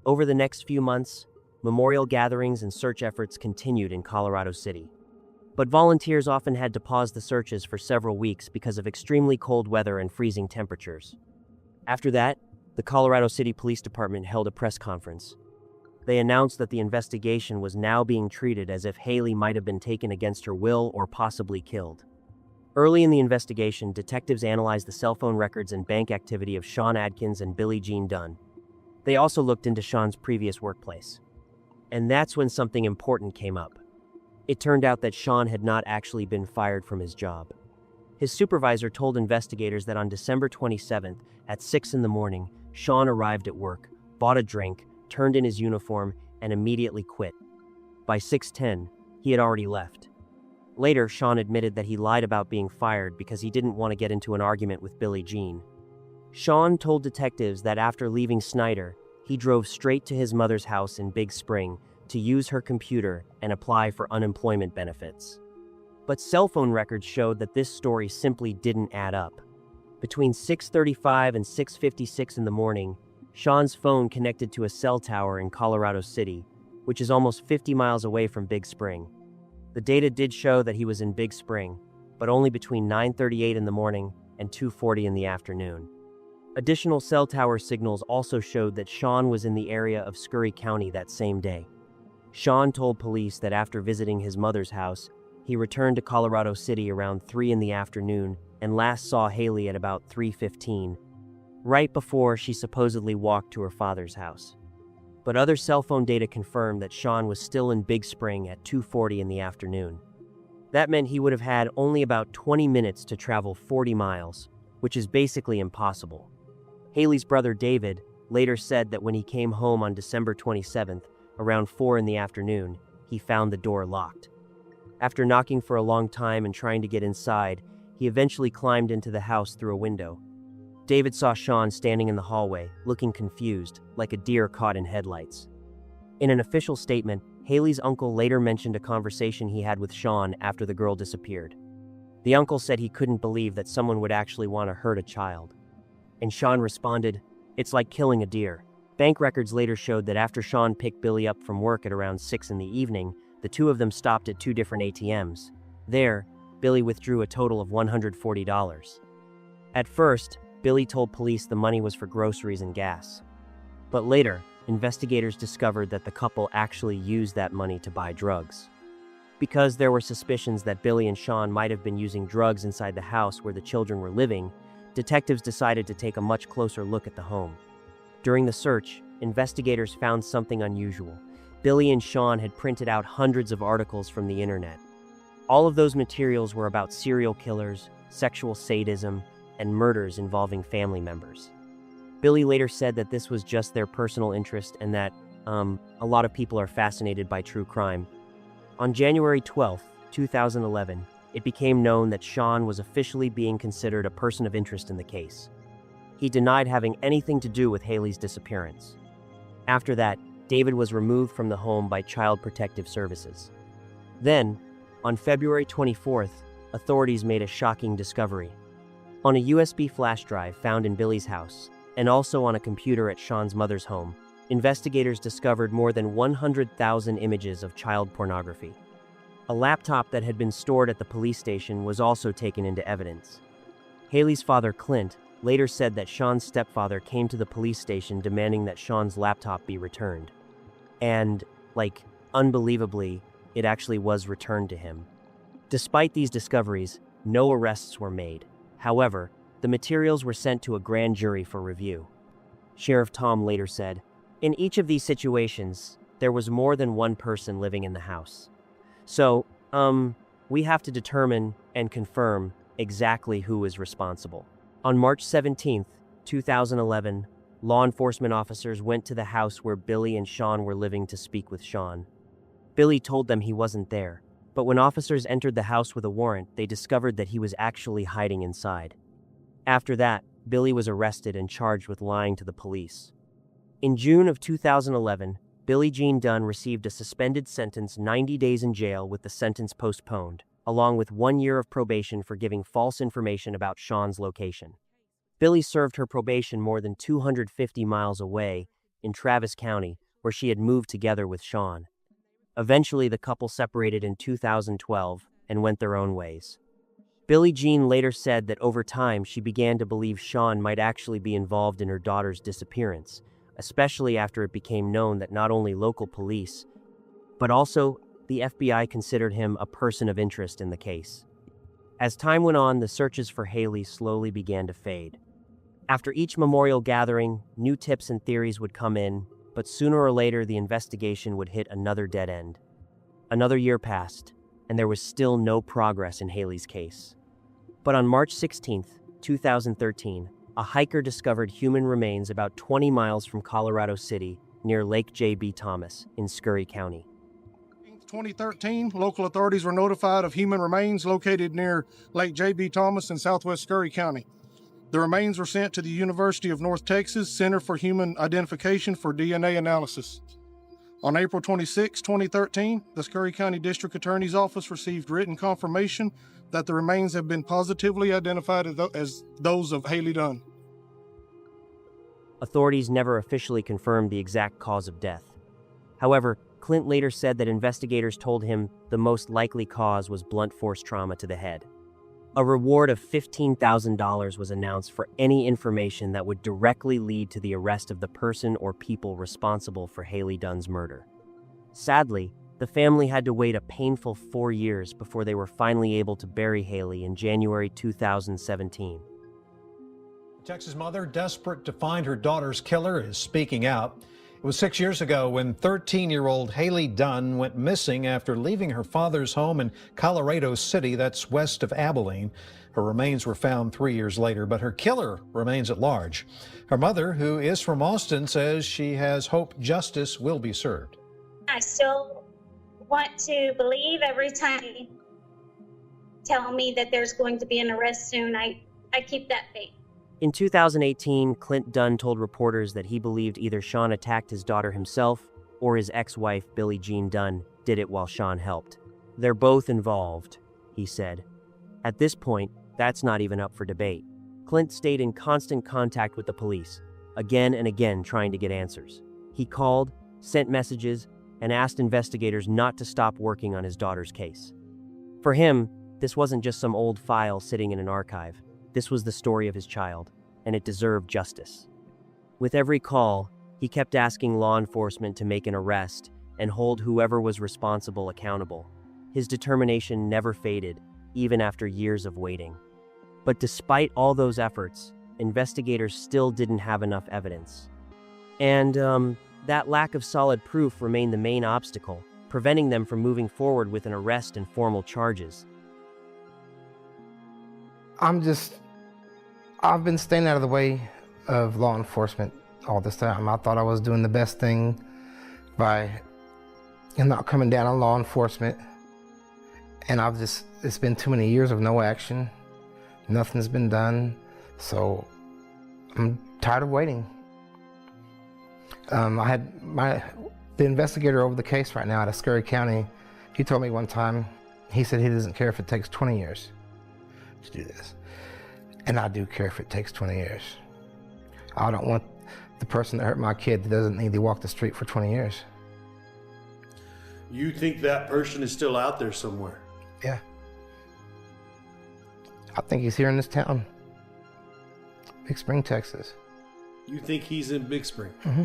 Over the next few months, memorial gatherings and search efforts continued in Colorado City. But volunteers often had to pause the searches for several weeks because of extremely cold weather and freezing temperatures. After that, the Colorado City Police Department held a press conference. They announced that the investigation was now being treated as if Haley might have been taken against her will or possibly killed. Early in the investigation, detectives analyzed the cell phone records and bank activity of Sean Adkins and Billie Jean Dunn. They also looked into Sean's previous workplace. And that's when something important came up. It turned out that Sean had not actually been fired from his job. His supervisor told investigators that on December 27th at 6 in the morning, Sean arrived at work, bought a drink, turned in his uniform, and immediately quit. By 6:10, he had already left. Later, Sean admitted that he lied about being fired because he didn't want to get into an argument with Billie Jean. Sean told detectives that after leaving Snyder, he drove straight to his mother's house in Big Spring to use her computer and apply for unemployment benefits. But cell phone records showed that this story simply didn't add up. Between 6:35 and 6:56 in the morning, Sean's phone connected to a cell tower in Colorado City, which is almost 50 miles away from Big Spring. The data did show that he was in Big Spring, but only between 9:38 in the morning and 2:40 in the afternoon. Additional cell tower signals also showed that Sean was in the area of Scurry County that same day. Sean told police that after visiting his mother's house, he returned to Colorado City around 3 in the afternoon and last saw Haley at about 3:15, right before she supposedly walked to her father's house. But other cell phone data confirmed that Sean was still in Big Spring at 2:40 in the afternoon. That meant he would have had only about 20 minutes to travel 40 miles, which is basically impossible. Haley's brother David later said that when he came home on December 27th, around 4 in the afternoon, he found the door locked. After knocking for a long time and trying to get inside, he eventually climbed into the house through a window. David saw Sean standing in the hallway, looking confused, like a deer caught in headlights. In an official statement, Haley's uncle later mentioned a conversation he had with Sean after the girl disappeared. The uncle said he couldn't believe that someone would actually want to hurt a child. And Sean responded, "It's like killing a deer." Bank records later showed that after Sean picked Billy up from work at around 6 in the evening, the two of them stopped at 2 different ATMs. There, Billy withdrew a total of $140. At first, Billy told police the money was for groceries and gas. But later, investigators discovered that the couple actually used that money to buy drugs. Because there were suspicions that Billy and Sean might have been using drugs inside the house where the children were living, detectives decided to take a much closer look at the home. During the search, investigators found something unusual. Billy and Sean had printed out hundreds of articles from the internet. All of those materials were about serial killers, sexual sadism, and murders involving family members. Billy later said that this was just their personal interest and that a lot of people are fascinated by true crime. On January 12, 2011, it became known that Sean was officially being considered a person of interest in the case. He denied having anything to do with Haley's disappearance. After that, David was removed from the home by Child Protective Services. Then, on February 24th, authorities made a shocking discovery. On a USB flash drive found in Billy's house, and also on a computer at Sean's mother's home, investigators discovered more than 100,000 images of child pornography. A laptop that had been stored at the police station was also taken into evidence. Haley's father, Clint, later said that Sean's stepfather came to the police station demanding that Sean's laptop be returned. And, unbelievably, it actually was returned to him. Despite these discoveries, no arrests were made. However, the materials were sent to a grand jury for review. Sheriff Tom later said, "In each of these situations, there was more than one person living in the house. So, we have to determine and confirm exactly who is responsible." On March 17, 2011, law enforcement officers went to the house where Billy and Sean were living to speak with Sean. Billy told them he wasn't there, but when officers entered the house with a warrant, they discovered that he was actually hiding inside. After that, Billy was arrested and charged with lying to the police. In June of 2011, Billie Jean Dunn received a suspended sentence 90 days in jail with the sentence postponed, along with 1 year of probation for giving false information about Sean's location. Billie served her probation more than 250 miles away in Travis County, where she had moved together with Sean. Eventually, the couple separated in 2012 and went their own ways. Billie Jean later said that over time she began to believe Sean might actually be involved in her daughter's disappearance, especially after it became known that not only local police, but also the FBI considered him a person of interest in the case. As time went on, the searches for Haley slowly began to fade. After each memorial gathering, new tips and theories would come in, but sooner or later the investigation would hit another dead end. Another year passed, and there was still no progress in Haley's case. But on March 16, 2013, a hiker discovered human remains about 20 miles from Colorado City near Lake J.B. Thomas in Scurry County. 2013, local authorities were notified of human remains located near Lake J.B. Thomas in southwest Scurry County. The remains were sent to the University of North Texas Center for Human Identification for DNA analysis. On April 26, 2013, the Scurry County District Attorney's Office received written confirmation that the remains have been positively identified as those of Haley Dunn. Authorities never officially confirmed the exact cause of death. However, Clint later said that investigators told him the most likely cause was blunt force trauma to the head. A reward of $15,000 was announced for any information that would directly lead to the arrest of the person or people responsible for Haley Dunn's murder. Sadly, the family had to wait a painful 4 years before they were finally able to bury Haley in January 2017. Texas mother, desperate to find her daughter's killer, is speaking out. It was 6 years ago when 13-year-old Haley Dunn went missing after leaving her father's home in Colorado City, that's west of Abilene. Her remains were found 3 years later, but her killer remains at large. Her mother, who is from Austin, says she has hope justice will be served. I still want to believe every time you tell me that there's going to be an arrest soon. I keep that faith. In 2018, Clint Dunn told reporters that he believed either Sean attacked his daughter himself or his ex-wife, Billie Jean Dunn, did it while Sean helped. They're both involved, he said. At this point, that's not even up for debate. Clint stayed in constant contact with the police, again and again trying to get answers. He called, sent messages, and asked investigators not to stop working on his daughter's case. For him, this wasn't just some old file sitting in an archive. This was the story of his child, and it deserved justice. With every call, he kept asking law enforcement to make an arrest and hold whoever was responsible accountable. His determination never faded, even after years of waiting. But despite all those efforts, investigators still didn't have enough evidence. And that lack of solid proof remained the main obstacle, preventing them from moving forward with an arrest and formal charges. I've been staying out of the way of law enforcement all this time. I thought I was doing the best thing by not coming down on law enforcement. And it's been too many years of no action. Nothing's been done. So I'm tired of waiting. I had the investigator over the case right now out of Scurry County. He told me one time, he said he doesn't care if it takes 20 years to do this. And I do care if it takes 20 years. I don't want the person that hurt my kid that doesn't need to walk the street for 20 years. You think that person is still out there somewhere? Yeah. I think he's here in this town. Big Spring, Texas. You think he's in Big Spring? Mm-hmm.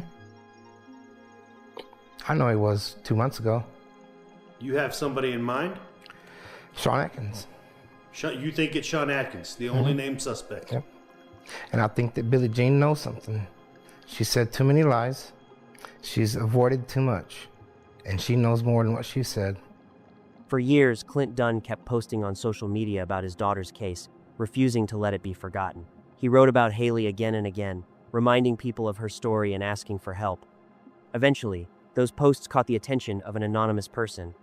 I know he was 2 months ago. You have somebody in mind? Sean Atkins. You think it's Sean Atkins, the only named suspect? Yep. And I think that Billie Jean knows something. She said too many lies. She's avoided too much. And she knows more than what she said. For years, Clint Dunn kept posting on social media about his daughter's case, refusing to let it be forgotten. He wrote about Haley again and again, reminding people of her story and asking for help. Eventually, those posts caught the attention of an anonymous person.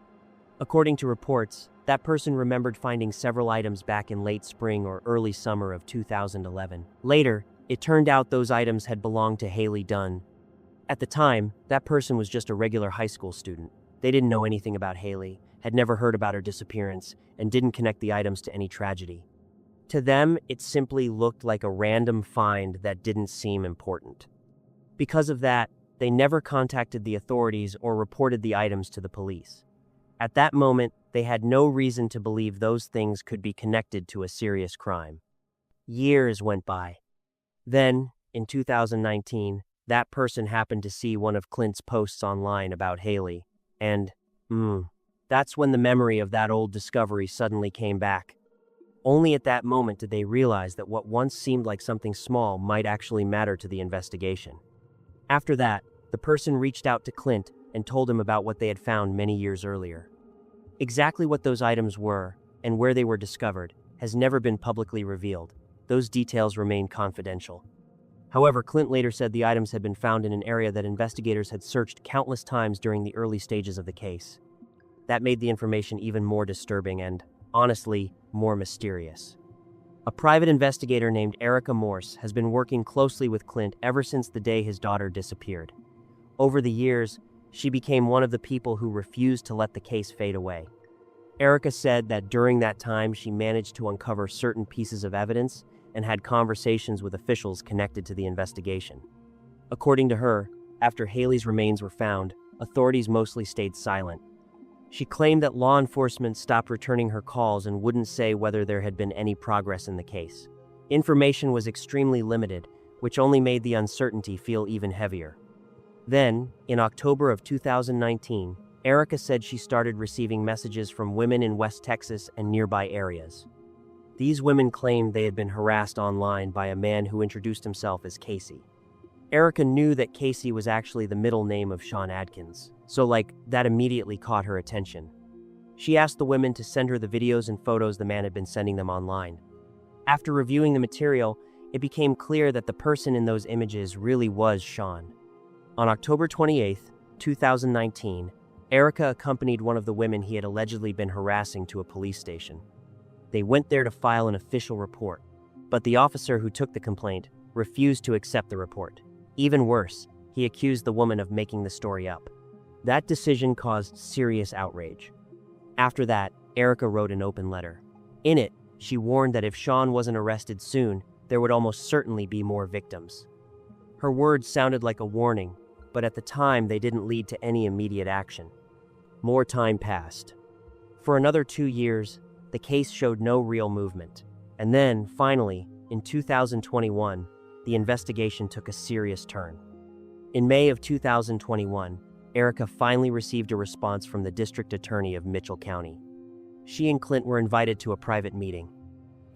According to reports, that person remembered finding several items back in late spring or early summer of 2011. Later, it turned out those items had belonged to Haley Dunn. At the time, that person was just a regular high school student. They didn't know anything about Haley, had never heard about her disappearance, and didn't connect the items to any tragedy. To them, it simply looked like a random find that didn't seem important. Because of that, they never contacted the authorities or reported the items to the police. At that moment, they had no reason to believe those things could be connected to a serious crime. Years went by. Then, in 2019, that person happened to see one of Clint's posts online about Haley, and, that's when the memory of that old discovery suddenly came back. Only at that moment did they realize that what once seemed like something small might actually matter to the investigation. After that, the person reached out to Clint and told him about what they had found many years earlier. Exactly what those items were and where they were discovered has never been publicly revealed. Those details remain confidential. However, Clint later said the items had been found in an area that investigators had searched countless times during the early stages of the case. That made the information even more disturbing and, honestly, more mysterious. A private investigator named Erica Morse has been working closely with Clint ever since the day his daughter disappeared. Over the years, she became one of the people who refused to let the case fade away. Erica said that during that time she managed to uncover certain pieces of evidence and had conversations with officials connected to the investigation. According to her, after Haley's remains were found, authorities mostly stayed silent. She claimed that law enforcement stopped returning her calls and wouldn't say whether there had been any progress in the case. Information was extremely limited, which only made the uncertainty feel even heavier. Then, in October of 2019, Erica said she started receiving messages from women in West Texas and nearby areas. These women claimed they had been harassed online by a man who introduced himself as Casey. Erica knew that Casey was actually the middle name of Sean Atkins, so that immediately caught her attention. She asked the women to send her the videos and photos the man had been sending them online. After reviewing the material, it became clear that the person in those images really was Sean. On October 28, 2019, Erica accompanied one of the women he had allegedly been harassing to a police station. They went there to file an official report, but the officer who took the complaint refused to accept the report. Even worse, he accused the woman of making the story up. That decision caused serious outrage. After that, Erica wrote an open letter. In it, she warned that if Sean wasn't arrested soon, there would almost certainly be more victims. Her words sounded like a warning, but at the time they didn't lead to any immediate action. More time passed. For another 2 years, the case showed no real movement. And then, finally, in 2021, the investigation took a serious turn. In May of 2021, Erica finally received a response from the district attorney of Mitchell County. She and Clint were invited to a private meeting.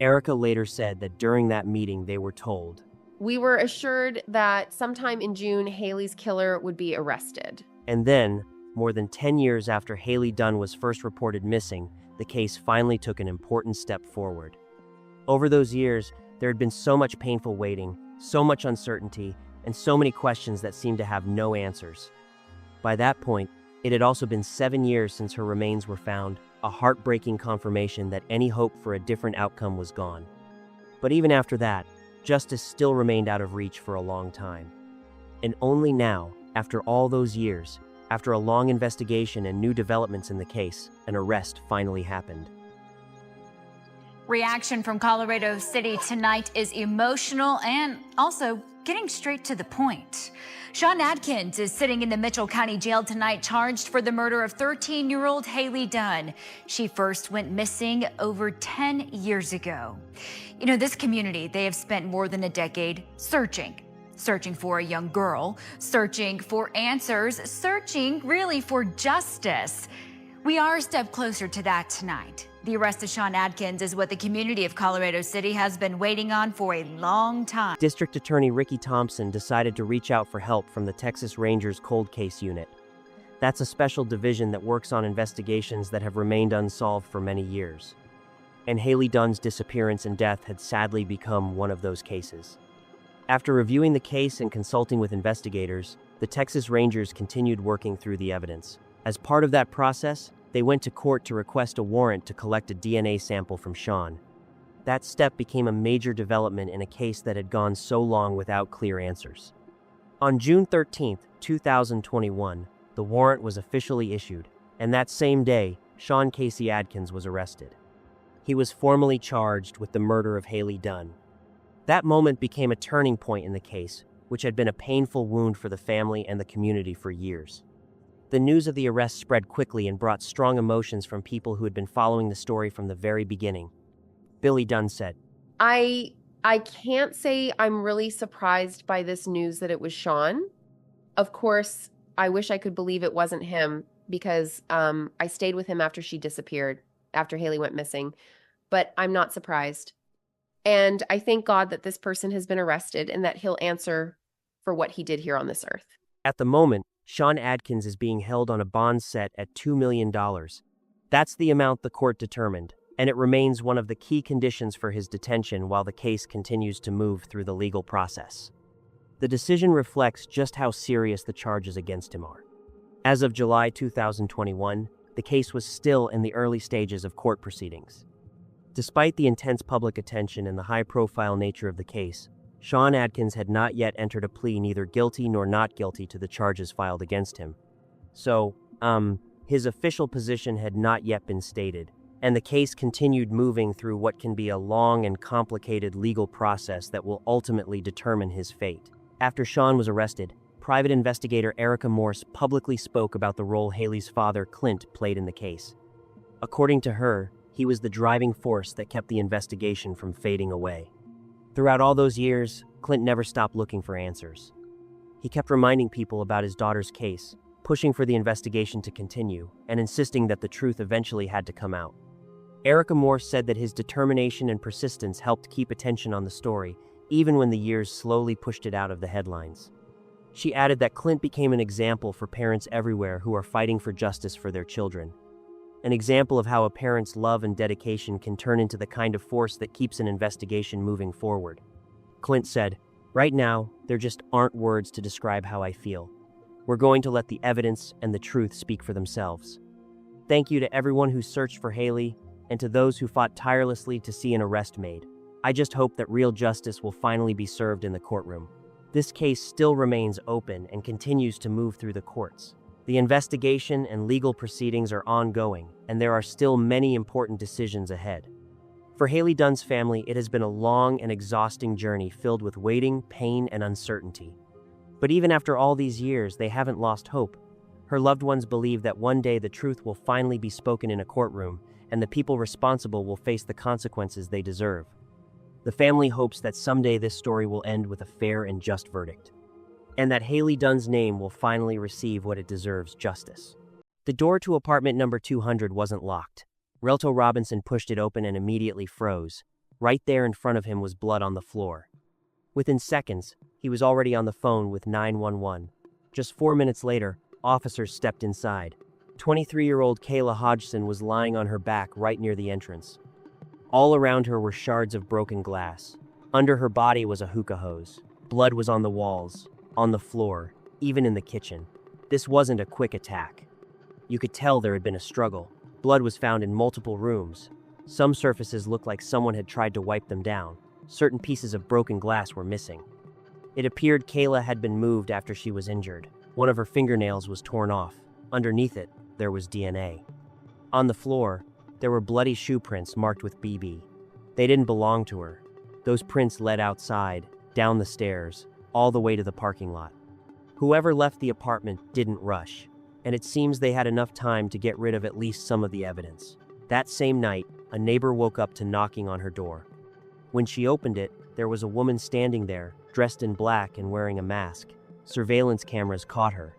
Erica later said that during that meeting they were told, "We were assured that sometime in June, Haley's killer would be arrested." And then, more than 10 years after Haley Dunn was first reported missing, the case finally took an important step forward. Over those years, there had been so much painful waiting, So much uncertainty, and so many questions that seemed to have no answers. By that point, it had also been 7 years since her remains were found, a heartbreaking confirmation that any hope for a different outcome was gone. But even after that, justice still remained out of reach for a long time. And only now, after all those years, after a long investigation and new developments in the case, an arrest finally happened. Reaction from Colorado City tonight is emotional and also getting straight to the point. Sean Adkins is sitting in the Mitchell County Jail tonight, charged for the murder of 13-year-old Haley Dunn. She first went missing over 10 years ago. You know, this community, they have spent more than a decade searching for a young girl, searching for answers, searching really for justice. We are a step closer to that tonight. The arrest of Sean Adkins is what the community of Colorado City has been waiting on for a long time. District Attorney Ricky Thompson decided to reach out for help from the Texas Rangers Cold Case Unit. That's a special division that works on investigations that have remained unsolved for many years. And Haley Dunn's disappearance and death had sadly become one of those cases. After reviewing the case and consulting with investigators, the Texas Rangers continued working through the evidence. As part of that process, they went to court to request a warrant to collect a DNA sample from Sean. That step became a major development in a case that had gone so long without clear answers. On June 13, 2021, the warrant was officially issued, and that same day, Sean Casey Adkins was arrested. He was formally charged with the murder of Haley Dunn. That moment became a turning point in the case, which had been a painful wound for the family and the community for years. The news of the arrest spread quickly and brought strong emotions from people who had been following the story from the very beginning. Billy Dunn said, I can't say I'm really surprised by this news that it was Sean. Of course, I wish I could believe it wasn't him because I stayed with him after she disappeared, after Haley went missing. But I'm not surprised. And I thank God that this person has been arrested and that he'll answer for what he did here on this earth. At the moment, Sean Adkins is being held on a bond set at $2 million. That's the amount the court determined, and it remains one of the key conditions for his detention while the case continues to move through the legal process. The decision reflects just how serious the charges against him are. As of July 2021, the case was still in the early stages of court proceedings. Despite the intense public attention and the high-profile nature of the case, Sean Adkins had not yet entered a plea neither guilty nor not guilty to the charges filed against him. So, his official position had not yet been stated, and the case continued moving through what can be a long and complicated legal process that will ultimately determine his fate. After Sean was arrested, private investigator Erica Morse publicly spoke about the role Haley's father, Clint, played in the case. According to her, he was the driving force that kept the investigation from fading away. Throughout all those years, Clint never stopped looking for answers. He kept reminding people about his daughter's case, pushing for the investigation to continue, and insisting that the truth eventually had to come out. Erica Morse said that his determination and persistence helped keep attention on the story, even when the years slowly pushed it out of the headlines. She added that Clint became an example for parents everywhere who are fighting for justice for their children. An example of how a parent's love and dedication can turn into the kind of force that keeps an investigation moving forward. Clint said, "Right now, there just aren't words to describe how I feel. We're going to let the evidence and the truth speak for themselves. Thank you to everyone who searched for Haley and to those who fought tirelessly to see an arrest made. I just hope that real justice will finally be served in the courtroom." This case still remains open and continues to move through the courts. The investigation and legal proceedings are ongoing, and there are still many important decisions ahead. For Haley Dunn's family, it has been a long and exhausting journey filled with waiting, pain, and uncertainty. But even after all these years, they haven't lost hope. Her loved ones believe that one day the truth will finally be spoken in a courtroom, and the people responsible will face the consequences they deserve. The family hopes that someday this story will end with a fair and just verdict, and that Haley Dunn's name will finally receive what it deserves, justice. The door to apartment number 200 wasn't locked. Relto Robinson pushed it open and immediately froze. Right there in front of him was blood on the floor. Within seconds, he was already on the phone with 911. Just 4 minutes later, officers stepped inside. 23-year-old Kayla Hodgson was lying on her back right near the entrance. All around her were shards of broken glass. Under her body was a hookah hose. Blood was on the walls, on the floor, even in the kitchen. This wasn't a quick attack. You could tell there had been a struggle. Blood was found in multiple rooms. Some surfaces looked like someone had tried to wipe them down. Certain pieces of broken glass were missing. It appeared Kayla had been moved after she was injured. One of her fingernails was torn off. Underneath it, there was DNA. On the floor, there were bloody shoe prints marked with BB. They didn't belong to her. Those prints led outside, down the stairs, all the way to the parking lot. Whoever left the apartment didn't rush, and it seems they had enough time to get rid of at least some of the evidence. That same night, a neighbor woke up to knocking on her door. When she opened it, there was a woman standing there, dressed in black and wearing a mask. Surveillance cameras caught her.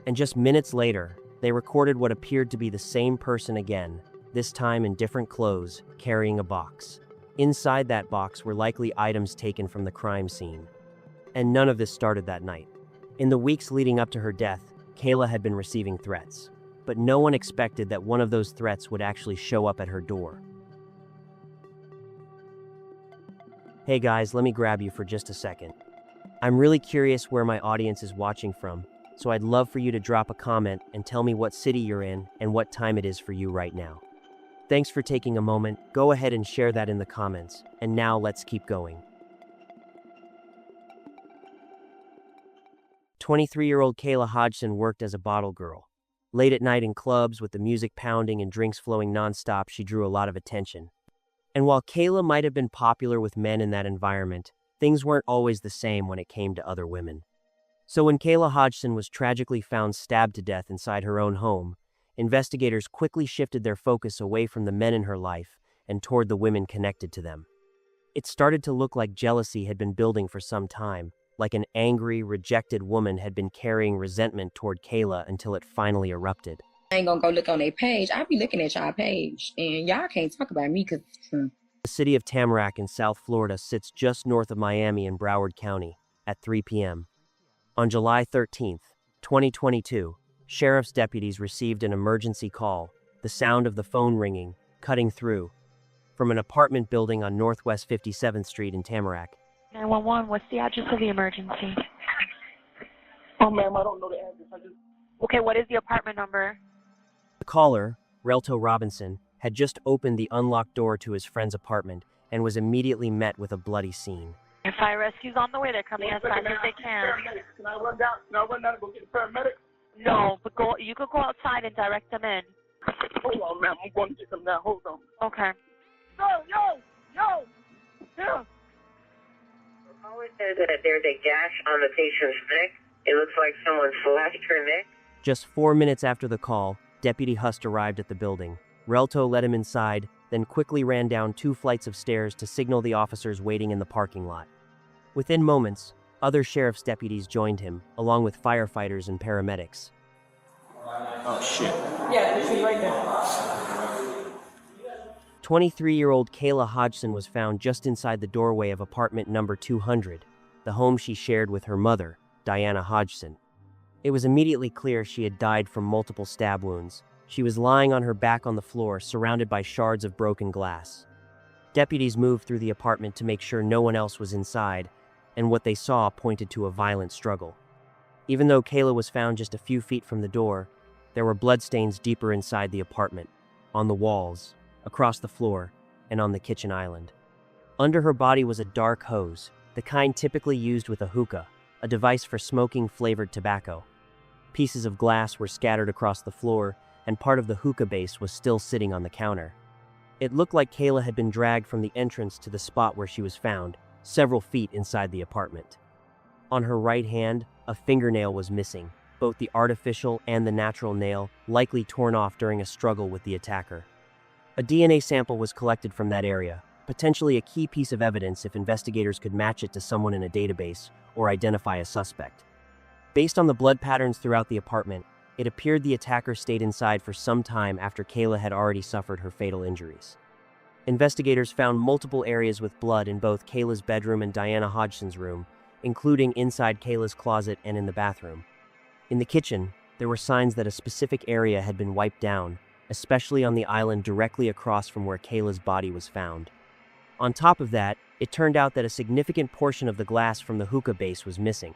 And just minutes later, they recorded what appeared to be the same person again, this time in different clothes, carrying a box. Inside that box were likely items taken from the crime scene. And none of this started that night. In the weeks leading up to her death, Kayla had been receiving threats. But no one expected that one of those threats would actually show up at her door. Hey guys, let me grab you for just a second. I'm really curious where my audience is watching from, so I'd love for you to drop a comment and tell me what city you're in and what time it is for you right now. Thanks for taking a moment. Go ahead and share that in the comments. And now let's keep going. 23-year-old Kayla Hodgson worked as a bottle girl. Late at night in clubs with the music pounding and drinks flowing nonstop, she drew a lot of attention. And while Kayla might have been popular with men in that environment, things weren't always the same when it came to other women. So when Kayla Hodgson was tragically found stabbed to death inside her own home, investigators quickly shifted their focus away from the men in her life and toward the women connected to them. It started to look like jealousy had been building for some time, like an angry, rejected woman had been carrying resentment toward Kayla until it finally erupted. I ain't gonna go look on their page. I be looking at y'all page, and y'all can't talk about me because... The city of Tamarack in South Florida sits just north of Miami in Broward County at 3 p.m. On July 13th, 2022, sheriff's deputies received an emergency call, the sound of the phone ringing, cutting through, from an apartment building on Northwest 57th Street in Tamarack. 911, what's the address of the emergency? Oh, ma'am, I don't know the address. Okay, what is the apartment number? The caller, Relto Robinson, had just opened the unlocked door to his friend's apartment and was immediately met with a bloody scene. Fire rescue's on the way. They're coming as fast as they can. Can I run down? Can I run down and go get the paramedics? No, but you could go outside and direct them in. Hold on, ma'am. I'm going to get them now. Hold on. Okay. Yo! The caller says that there's a gash on the patient's neck. It looks like someone slashed her neck. Just 4 minutes after the call, Deputy Hust arrived at the building. Relto led him inside, then quickly ran down 2 flights of stairs to signal the officers waiting in the parking lot. Within moments, other sheriff's deputies joined him, along with firefighters and paramedics. Oh, shit. Yeah, this is right there. 23-year-old Kayla Hodgson was found just inside the doorway of apartment number 200, the home she shared with her mother, Diana Hodgson. It was immediately clear she had died from multiple stab wounds. She was lying on her back on the floor, surrounded by shards of broken glass. Deputies moved through the apartment to make sure no one else was inside, and what they saw pointed to a violent struggle. Even though Kayla was found just a few feet from the door, there were bloodstains deeper inside the apartment, on the walls, across the floor, and on the kitchen island. Under her body was a dark hose, the kind typically used with a hookah, a device for smoking flavored tobacco. Pieces of glass were scattered across the floor, and part of the hookah base was still sitting on the counter. It looked like Kayla had been dragged from the entrance to the spot where she was found, several feet inside the apartment. On her right hand, a fingernail was missing, both the artificial and the natural nail, likely torn off during a struggle with the attacker. A DNA sample was collected from that area, potentially a key piece of evidence if investigators could match it to someone in a database or identify a suspect. Based on the blood patterns throughout the apartment, it appeared the attacker stayed inside for some time after Kayla had already suffered her fatal injuries. Investigators found multiple areas with blood in both Kayla's bedroom and Diana Hodgson's room, including inside Kayla's closet and in the bathroom. In the kitchen, there were signs that a specific area had been wiped down, especially on the island directly across from where Kayla's body was found. On top of that, It turned out that a significant portion of the glass from the hookah base was missing.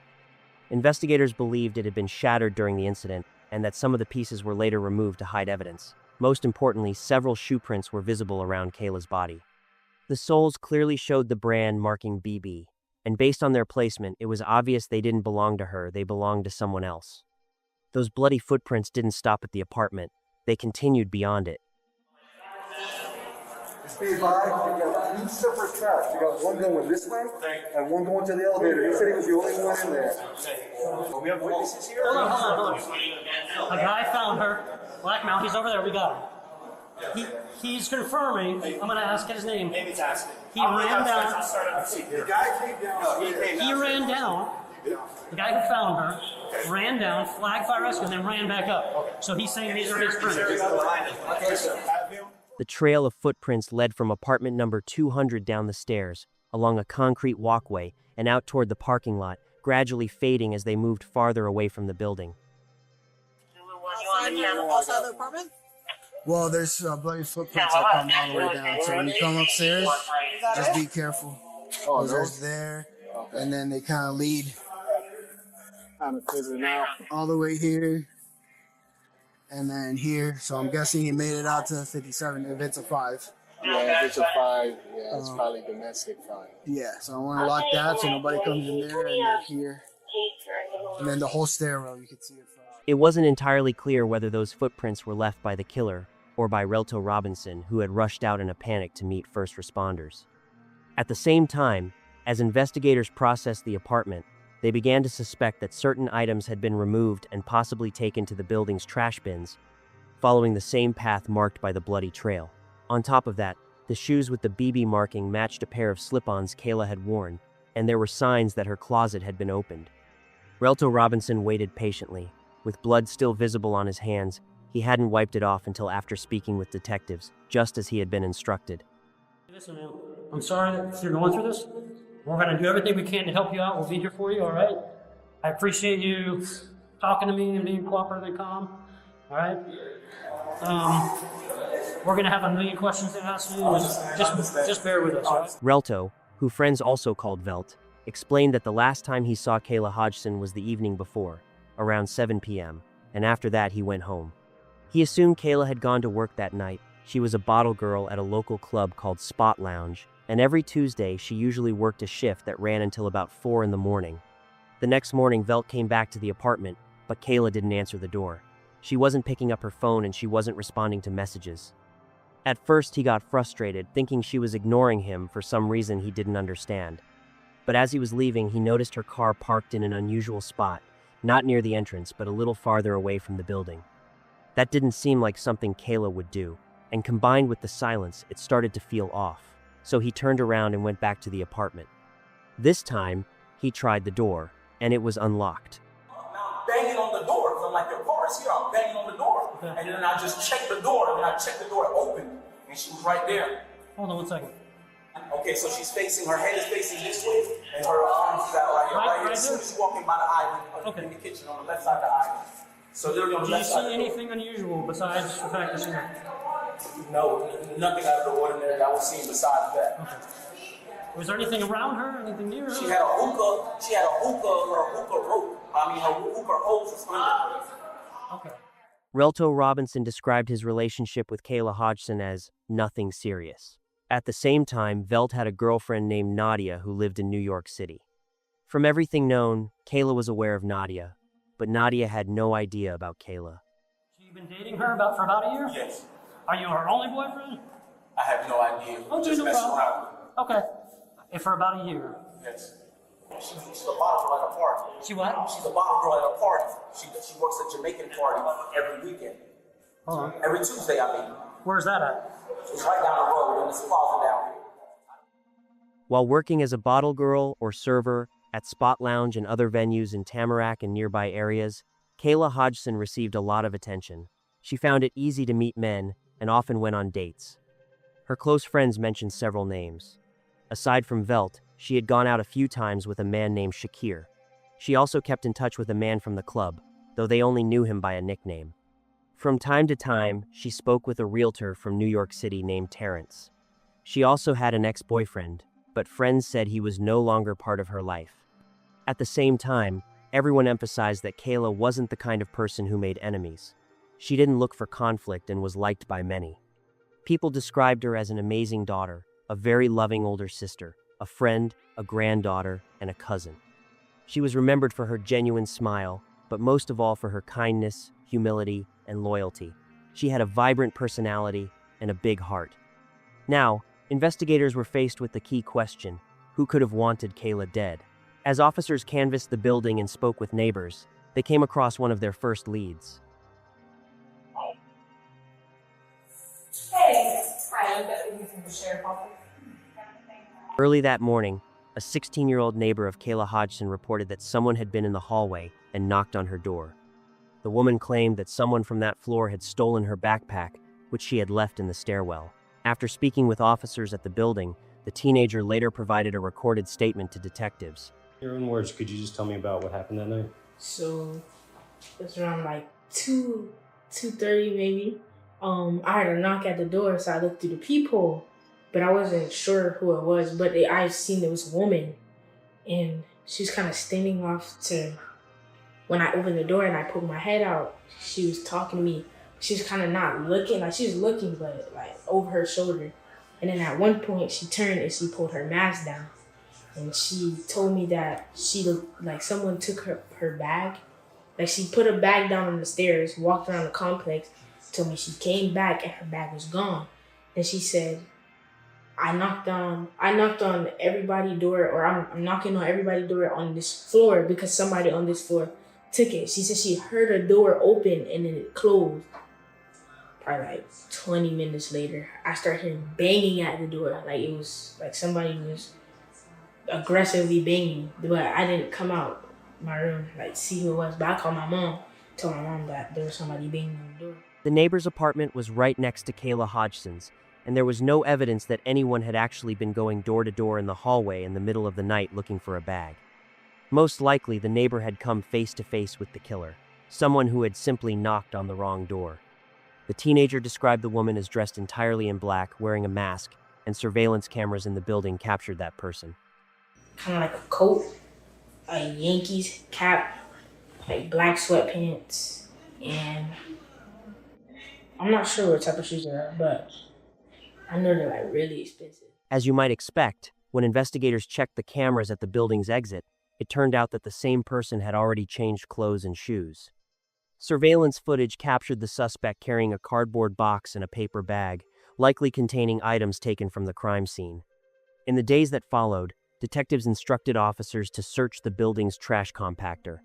Investigators believed it had been shattered during the incident and that some of the pieces were later removed to hide evidence. Most importantly, several shoe prints were visible around Kayla's body. The soles clearly showed the brand marking BB, and based on their placement, it was obvious they didn't belong to her, they belonged to someone else. Those bloody footprints didn't stop at the apartment, they continued beyond it. Steve, you got 2 separate tracks. You got one going this way and one going to the elevator. He said he was the only one in there. We have witnesses here? Hold on. A guy found her. Black mount, he's over there, we got him. He's confirming, I'm going to ask his name. He ran down. The guy came down. He ran down. The guy who found her ran down, flagged fire rescue, and then ran back up. So he's saying these are his prints. The trail of footprints led from apartment number 200 down the stairs, along a concrete walkway, and out toward the parking lot, gradually fading as they moved farther away from the building. Outside the apartment? Well, there's bloody footprints that come all the way down. So when you come upstairs, just be careful. Oh, there's there, and then they kind of lead kind of fizzling out all the way here, and then here. So I'm guessing he made it out to 57 if it's a 5. Yeah, if it's a 5, yeah, it's probably domestic 5. Yeah, so I want to lock that so nobody comes in there, and then here. And then the whole stairwell, you can see it from. It wasn't entirely clear whether those footprints were left by the killer or by Relto Robinson, who had rushed out in a panic to meet first responders. At the same time, as investigators processed the apartment, they began to suspect that certain items had been removed and possibly taken to the building's trash bins, following the same path marked by the bloody trail. On top of that, the shoes with the BB marking matched a pair of slip-ons Kayla had worn, and there were signs that her closet had been opened. Relto Robinson waited patiently. With blood still visible on his hands, he hadn't wiped it off until after speaking with detectives, just as he had been instructed. Listen, man, I'm sorry that you're going through this. We're going to do everything we can to help you out. We'll be here for you, all right? I appreciate you talking to me and being cooperative and calm, all right? We're going to have a million questions to ask you. Just bear with us, all right? Relto, who friends also called Velt, explained that the last time he saw Kayla Hodgson was the evening before, around 7 p.m., and after that he went home. He assumed Kayla had gone to work that night. She was a bottle girl at a local club called Spot Lounge, and every Tuesday she usually worked a shift that ran until about 4 in the morning. The next morning, Velt came back to the apartment, but Kayla didn't answer the door. She wasn't picking up her phone and she wasn't responding to messages. At first he got frustrated, thinking she was ignoring him for some reason he didn't understand. But as he was leaving, he noticed her car parked in an unusual spot, not near the entrance, but a little farther away from the building. That didn't seem like something Kayla would do, and combined with the silence, it started to feel off. So he turned around and went back to the apartment. This time, he tried the door, and it was unlocked. Now I'm banging on the door, because I'm like, your car is here, I'm banging on the door. Okay. And then I just checked the door, and I checked the door open, and she was right there. Hold on 1 second. Okay, so she's facing, her head is facing this way, and her arms is out right here. As soon as she's walking by the island, in the kitchen on the left side of the island. So literally on the left side. Do you see anything unusual besides the fact that she's here? No, nothing out of the ordinary that was seen besides that. Okay. Was there anything around her? Anything near her? She had a hookah. Her hookah rope. Her hookah hose was under her. Okay. Relto Robinson described his relationship with Kayla Hodgson as nothing serious. At the same time, Velt had a girlfriend named Nadia who lived in New York City. From everything known, Kayla was aware of Nadia, but Nadia had no idea about Kayla. You've been dating her for about a year? Yes. Are you her only boyfriend? I have no idea. Okay, Just no messing problem. around. Okay. And for about a year? Yes. She's a bottle girl at a party. She what? She's a bottle girl at a party. She works at Jamaican party every weekend. Every Tuesday, I mean. Where's that at? It's right down the road in this closet down here. While working as a bottle girl or server at Spot Lounge and other venues in Tamarack and nearby areas, Kayla Hodgson received a lot of attention. She found it easy to meet men and often went on dates. Her close friends mentioned several names. Aside from Velt, she had gone out a few times with a man named Shakir. She also kept in touch with a man from the club, though they only knew him by a nickname. From time to time, she spoke with a realtor from New York City named Terrence. She also had an ex-boyfriend, but friends said he was no longer part of her life. At the same time, everyone emphasized that Kayla wasn't the kind of person who made enemies. She didn't look for conflict and was liked by many. People described her as an amazing daughter, a very loving older sister, a friend, a granddaughter, and a cousin. She was remembered for her genuine smile, but most of all for her kindness, humility, and loyalty. She had a vibrant personality and a big heart. Now, investigators were faced with the key question: who could have wanted Kayla dead? As officers canvassed the building and spoke with neighbors, they came across one of their first leads. Early that morning, a 16-year-old neighbor of Kayla Hodgson reported that someone had been in the hallway and knocked on her door. The woman claimed that someone from that floor had stolen her backpack, which she had left in the stairwell. After speaking with officers at the building, the teenager later provided a recorded statement to detectives. In your own words, could you just tell me about what happened that night? So it was around like 2:30 maybe. I heard a knock at the door, so I looked through the peephole, but I wasn't sure who it was. But I seen there was a woman, and she was kind of standing off to. When I opened the door and I poked my head out, she was talking to me. She was kind of not looking, like she was looking, but like over her shoulder. And then at one point she turned and she pulled her mask down. And she told me that she looked like someone took her bag. Like she put a bag down on the stairs, walked around the complex, told me she came back and her bag was gone. And she said, I knocked on everybody's door, or I'm knocking on everybody's door on this floor because somebody on this floor took it. She said she heard a door open and then it closed. Probably like 20 minutes later, I started hearing banging at the door. Like it was like somebody was aggressively banging, but I didn't come out my room, like see who it was. But I called my mom, told my mom that there was somebody banging on the door. The neighbor's apartment was right next to Kayla Hodgson's, and there was no evidence that anyone had actually been going door to door in the hallway in the middle of the night looking for a bag. Most likely, the neighbor had come face to face with the killer, someone who had simply knocked on the wrong door. The teenager described the woman as dressed entirely in black, wearing a mask, and surveillance cameras in the building captured that person. Kind of like a coat, a Yankees cap, like black sweatpants, and I'm not sure what type of shoes they are, but I know they're like really expensive. As you might expect, when investigators checked the cameras at the building's exit, it turned out that the same person had already changed clothes and shoes. Surveillance footage captured the suspect carrying a cardboard box and a paper bag, likely containing items taken from the crime scene. In the days that followed, detectives instructed officers to search the building's trash compactor.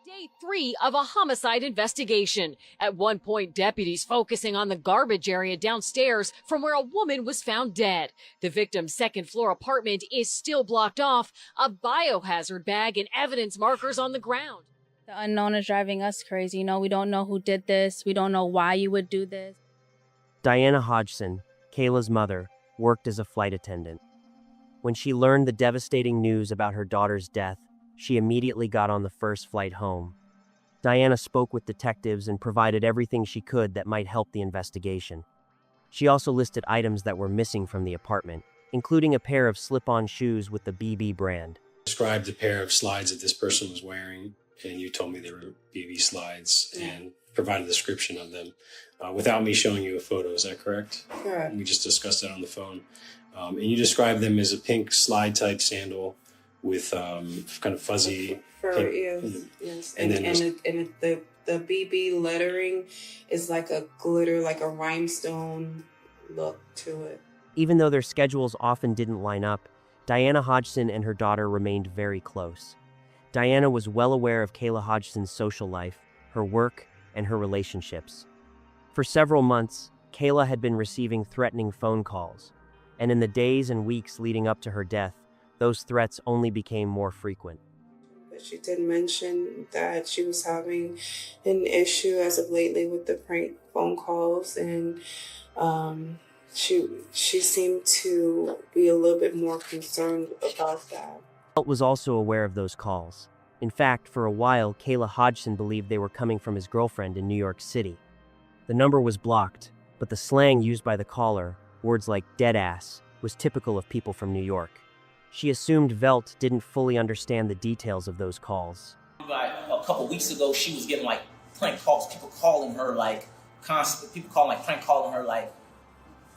Day 3 of a homicide investigation. At one point, deputies focusing on the garbage area downstairs from where a woman was found dead. The victim's second-floor apartment is still blocked off, a biohazard bag and evidence markers on the ground. The unknown is driving us crazy. You know, we don't know who did this. We don't know why you would do this. Diana Hodgson, Kayla's mother, worked as a flight attendant. When she learned the devastating news about her daughter's death, she immediately got on the first flight home. Diana spoke with detectives and provided everything she could that might help the investigation. She also listed items that were missing from the apartment, including a pair of slip-on shoes with the BB brand. Described the pair of slides that this person was wearing, and you told me they were BB slides, and provided a description of them without me showing you a photo. Is that correct? Correct. We just discussed that on the phone. And you described them as a pink slide-type sandal with kind of fuzzy pink. Yes. And the BB lettering is like a glitter, like a rhinestone look to it. Even though their schedules often didn't line up, Diana Hodgson and her daughter remained very close. Diana was well aware of Kayla Hodgson's social life, her work, and her relationships. For several months, Kayla had been receiving threatening phone calls, and in the days and weeks leading up to her death, those threats only became more frequent. She did mention that she was having an issue as of lately with the prank phone calls, and she seemed to be a little bit more concerned about that. Was also aware of those calls. In fact, for a while, Kayla Hodgson believed they were coming from his girlfriend in New York City. The number was blocked, but the slang used by the caller, words like dead ass, was typical of people from New York. She assumed Velt didn't fully understand the details of those calls. Like a couple weeks ago, she was getting like prank calls. People calling her like constant. People calling like prank calling her like,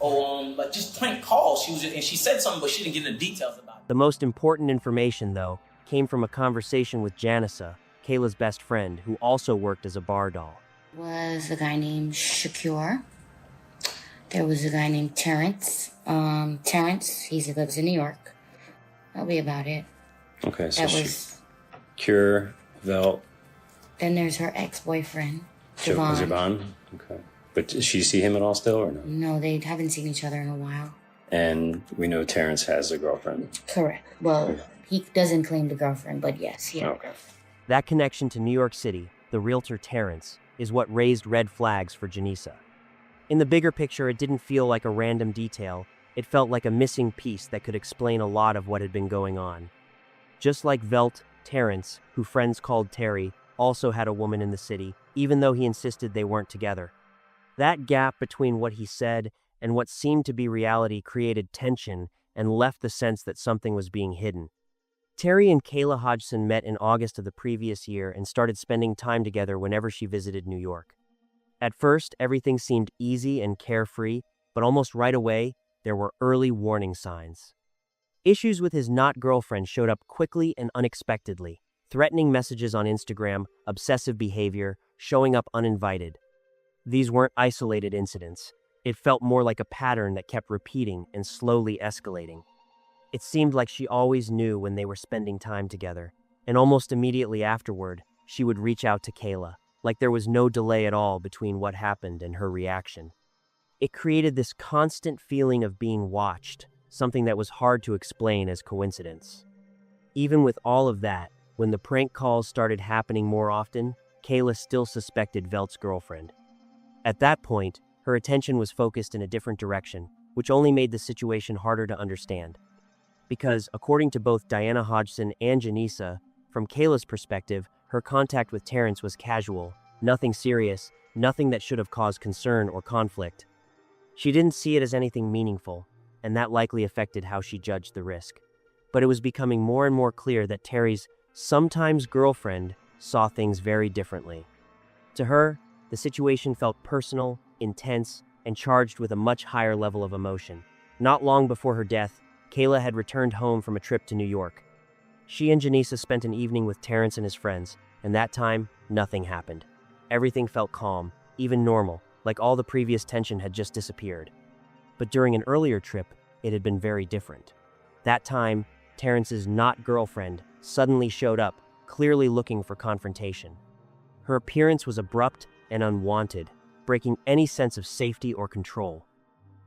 like just prank calls. And she said something, but she didn't get into details about it. The most important information, though, came from a conversation with Janissa, Kayla's best friend, who also worked as a bar doll. Was a guy named Shakur. There was a guy named Terrence. Terrence, he lives in New York. That'll be about it. Okay, so that was Cure, Velt. Then there's her ex-boyfriend, Javon. Okay. But does she see him at all still or no? No, they haven't seen each other in a while. And we know Terrence has a girlfriend. Correct. Well, he doesn't claim the girlfriend, but yes, yeah. Okay. That connection to New York City, the realtor Terrence, is what raised red flags for Janissa. In the bigger picture, it didn't feel like a random detail. It felt like a missing piece that could explain a lot of what had been going on. Just like Velt, Terrence, who friends called Terry, also had a woman in the city, even though he insisted they weren't together. That gap between what he said and what seemed to be reality created tension and left the sense that something was being hidden. Terry and Kayla Hodgson met in August of the previous year and started spending time together whenever she visited New York. At first, everything seemed easy and carefree, but almost right away, there were early warning signs. Issues with his not-girlfriend showed up quickly and unexpectedly. Threatening messages on Instagram, obsessive behavior, showing up uninvited. These weren't isolated incidents. It felt more like a pattern that kept repeating and slowly escalating. It seemed like she always knew when they were spending time together, and almost immediately afterward, she would reach out to Kayla, like there was no delay at all between what happened and her reaction. It created this constant feeling of being watched, something that was hard to explain as coincidence. Even with all of that, when the prank calls started happening more often, Kayla still suspected Velt's girlfriend. At that point, her attention was focused in a different direction, which only made the situation harder to understand. Because, according to both Diana Hodgson and Janissa, from Kayla's perspective, her contact with Terrence was casual, nothing serious, nothing that should have caused concern or conflict. She didn't see it as anything meaningful, and that likely affected how she judged the risk. But it was becoming more and more clear that Terry's sometimes girlfriend saw things very differently. To her, the situation felt personal, intense, and charged with a much higher level of emotion. Not long before her death, Kayla had returned home from a trip to New York. She and Janissa spent an evening with Terrence and his friends, and that time, nothing happened. Everything felt calm, even normal, like all the previous tension had just disappeared. But during an earlier trip, it had been very different. That time, Terrence's not-girlfriend suddenly showed up, clearly looking for confrontation. Her appearance was abrupt and unwanted, breaking any sense of safety or control.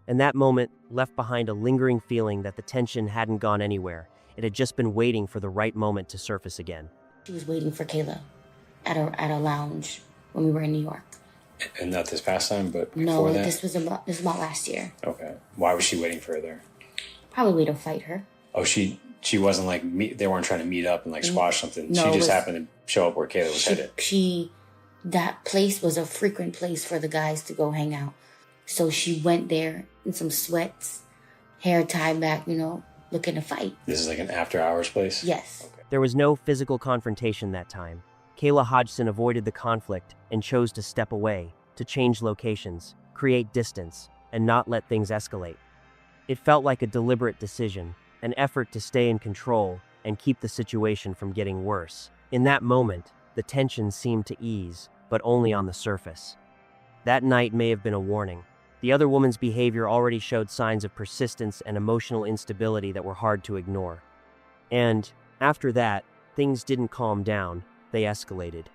And that moment left behind a lingering feeling that the tension hadn't gone anywhere. It had just been waiting for the right moment to surface again. She was waiting for Kayla at a lounge when we were in New York. And not this past time, but before No, that? this was about last year. Okay. Why was she waiting for her there? Probably to fight her. Oh, she wasn't like, they weren't trying to meet up and like squash something. No, she it just was- happened to show up where Kayla was headed. That place was a frequent place for the guys to go hang out. So she went there in some sweats, hair tied back, looking to fight. This is like an after hours place? Yes. Okay. There was no physical confrontation that time. Kayla Hodgson avoided the conflict and chose to step away, to change locations, create distance, and not let things escalate. It felt like a deliberate decision, an effort to stay in control and keep the situation from getting worse. In that moment, the tension seemed to ease, but only on the surface. That night may have been a warning. The other woman's behavior already showed signs of persistence and emotional instability that were hard to ignore. And, after that, things didn't calm down, they escalated.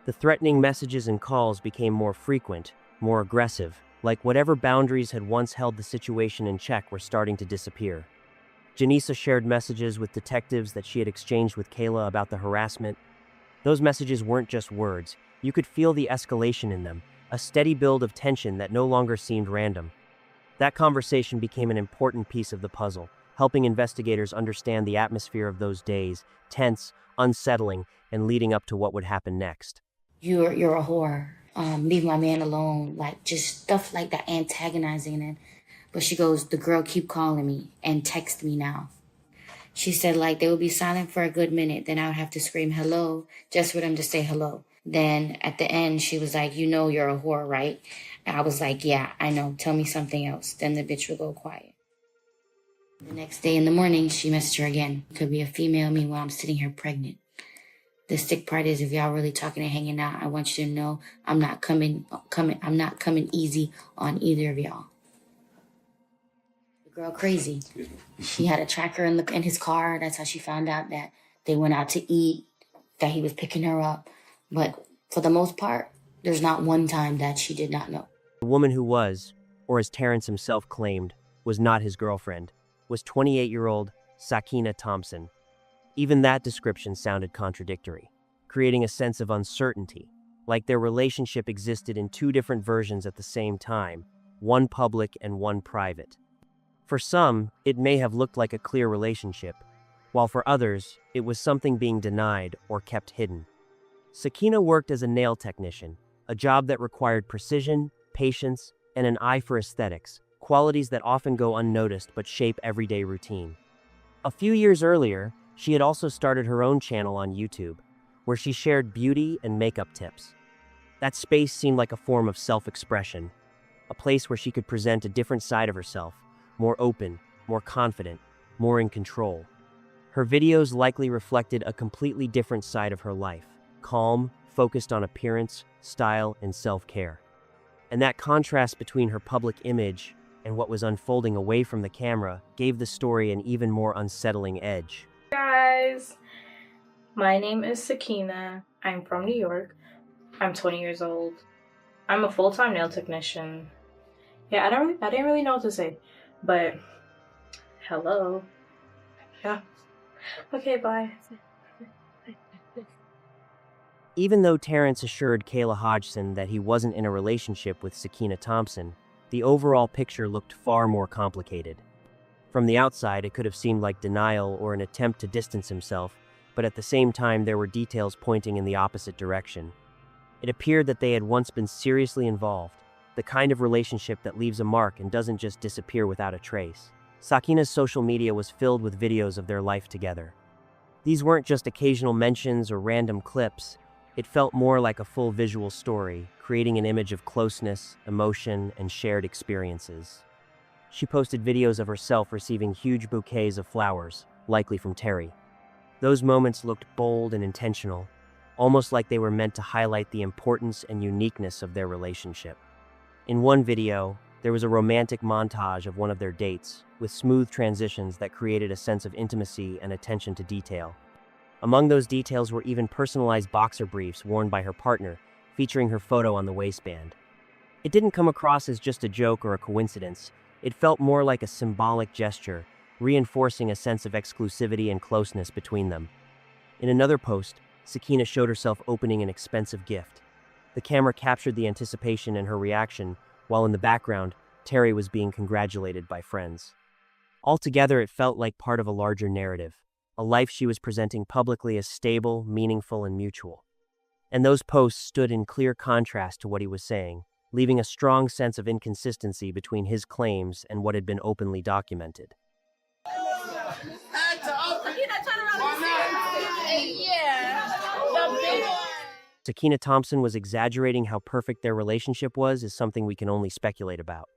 The threatening messages and calls became more frequent, more aggressive, like whatever boundaries had once held the situation in check were starting to disappear. Janissa shared messages with detectives that she had exchanged with Kayla about the harassment. Those messages weren't just words. You could feel the escalation in them, a steady build of tension that no longer seemed random. That conversation became an important piece of the puzzle, helping investigators understand the atmosphere of those days, tense, unsettling, and leading up to what would happen next. You're a whore. Leave my man alone. Like, just stuff like that, antagonizing. And But she goes, the girl keep calling me and text me now. She said, like, they would be silent for a good minute. Then I would have to scream hello just for them to say hello. Then at the end, she was like, you know you're a whore, right? And I was like, yeah, I know. Tell me something else. Then the bitch would go quiet. The next day in the morning, she messaged her again. Could be a female. Meanwhile, I'm sitting here pregnant. The sick part is, if y'all really talking and hanging out, I want you to know I'm not coming easy on either of y'all. The girl crazy. She had a tracker in his car. That's how she found out that they went out to eat, that he was picking her up. But for the most part, there's not one time that she did not know. The woman who was, or as Terrence himself claimed, was not his girlfriend, was 28-year-old Sakina Thompson. Even that description sounded contradictory, creating a sense of uncertainty, like their relationship existed in two different versions at the same time, one public and one private. For some, it may have looked like a clear relationship, while for others, it was something being denied or kept hidden. Sakina worked as a nail technician, a job that required precision, patience, and an eye for aesthetics, qualities that often go unnoticed but shape everyday routine. A few years earlier, she had also started her own channel on YouTube, where she shared beauty and makeup tips. That space seemed like a form of self-expression, a place where she could present a different side of herself, more open, more confident, more in control. Her videos likely reflected a completely different side of her life, calm, focused on appearance, style, and self-care. And that contrast between her public image and what was unfolding away from the camera gave the story an even more unsettling edge. Guys, my name is Sakina. I'm from New York. I'm 20 years old. I'm a full-time nail technician. Yeah, I didn't really know what to say, but hello. Yeah. Okay, bye. Even though Terrence assured Kayla Hodgson that he wasn't in a relationship with Sakina Thompson, the overall picture looked far more complicated. From the outside, it could have seemed like denial or an attempt to distance himself, but at the same time, there were details pointing in the opposite direction. It appeared that they had once been seriously involved, the kind of relationship that leaves a mark and doesn't just disappear without a trace. Sakina's social media was filled with videos of their life together. These weren't just occasional mentions or random clips. It felt more like a full visual story, creating an image of closeness, emotion, and shared experiences. She posted videos of herself receiving huge bouquets of flowers, likely from Terry. Those moments looked bold and intentional, almost like they were meant to highlight the importance and uniqueness of their relationship. In one video, there was a romantic montage of one of their dates, with smooth transitions that created a sense of intimacy and attention to detail. Among those details were even personalized boxer briefs worn by her partner, featuring her photo on the waistband. It didn't come across as just a joke or a coincidence. It felt more like a symbolic gesture, reinforcing a sense of exclusivity and closeness between them. In another post, Sakina showed herself opening an expensive gift. The camera captured the anticipation and her reaction, while in the background, Terry was being congratulated by friends. Altogether, it felt like part of a larger narrative, a life she was presenting publicly as stable, meaningful, and mutual. And those posts stood in clear contrast to what he was saying, leaving a strong sense of inconsistency between his claims and what had been openly documented. Sakina Thompson was exaggerating how perfect their relationship was is something we can only speculate about.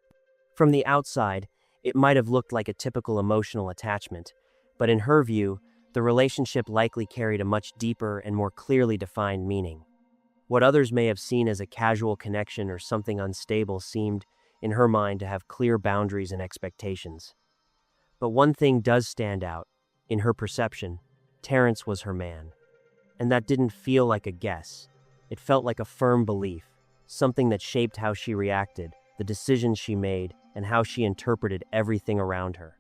From the outside, it might have looked like a typical emotional attachment, but in her view, the relationship likely carried a much deeper and more clearly defined meaning. What others may have seen as a casual connection or something unstable seemed, in her mind, to have clear boundaries and expectations. But one thing does stand out. In her perception, Terrence was her man. And that didn't feel like a guess. It felt like a firm belief, something that shaped how she reacted, the decisions she made, and how she interpreted everything around her.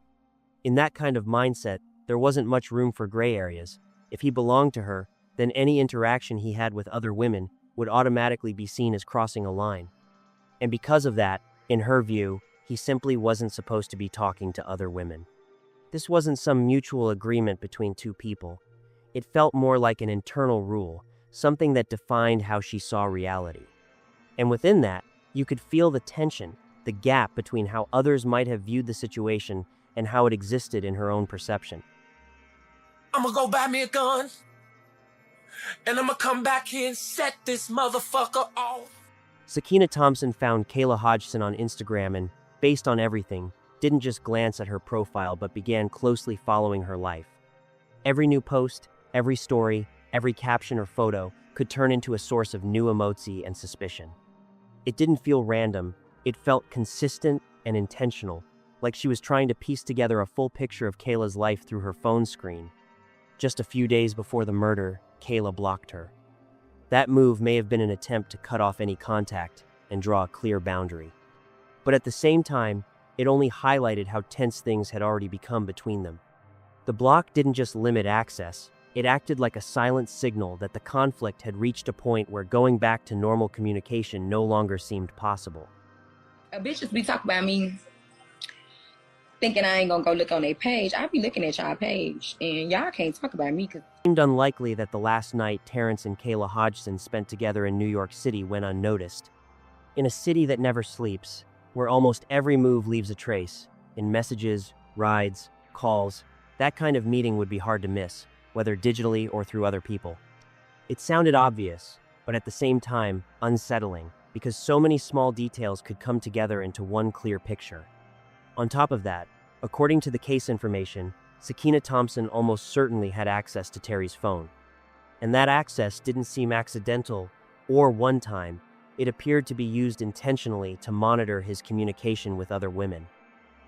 In that kind of mindset, there wasn't much room for gray areas. If he belonged to her, then any interaction he had with other women would automatically be seen as crossing a line. And because of that, in her view, he simply wasn't supposed to be talking to other women. This wasn't some mutual agreement between two people. It felt more like an internal rule, something that defined how she saw reality. And within that, you could feel the tension, the gap between how others might have viewed the situation and how it existed in her own perception. I'ma go buy me a gun, and I'ma come back here and set this motherfucker off. Sakina Thompson found Kayla Hodgson on Instagram and, based on everything, didn't just glance at her profile but began closely following her life. Every new post, every story, every caption or photo could turn into a source of new emotion and suspicion. It didn't feel random, it felt consistent and intentional, like she was trying to piece together a full picture of Kayla's life through her phone screen. Just a few days before the murder, Kayla blocked her. That move may have been an attempt to cut off any contact and draw a clear boundary. But at the same time, it only highlighted how tense things had already become between them. The block didn't just limit access, it acted like a silent signal that the conflict had reached a point where going back to normal communication no longer seemed possible. Bitches be talking about me thinking I ain't gonna go look on their page. I be looking at y'all page, and y'all can't talk about me. It seemed unlikely that the last night Terrence and Kayla Hodgson spent together in New York City went unnoticed. In a city that never sleeps, where almost every move leaves a trace, in messages, rides, calls, that kind of meeting would be hard to miss, whether digitally or through other people. It sounded obvious, but at the same time, unsettling, because so many small details could come together into one clear picture. On top of that, according to the case information, Sakina Thompson almost certainly had access to Terry's phone. And that access didn't seem accidental or one-time. It appeared to be used intentionally to monitor his communication with other women.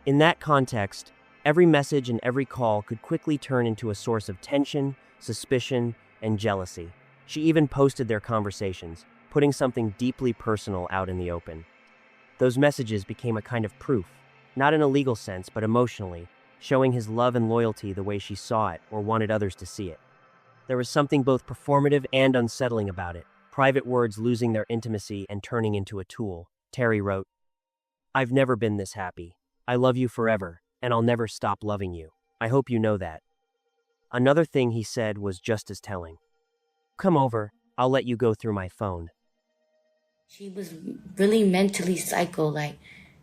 In that context, every message and every call could quickly turn into a source of tension, suspicion, and jealousy. She even posted their conversations, putting something deeply personal out in the open. Those messages became a kind of proof, not in a legal sense, but emotionally, showing his love and loyalty the way she saw it or wanted others to see it. There was something both performative and unsettling about it, private words losing their intimacy and turning into a tool. Terry wrote, "I've never been this happy. I love you forever, and I'll never stop loving you. I hope you know that." Another thing he said was just as telling. "Come over, I'll let you go through my phone." She was really mentally psycho. Like,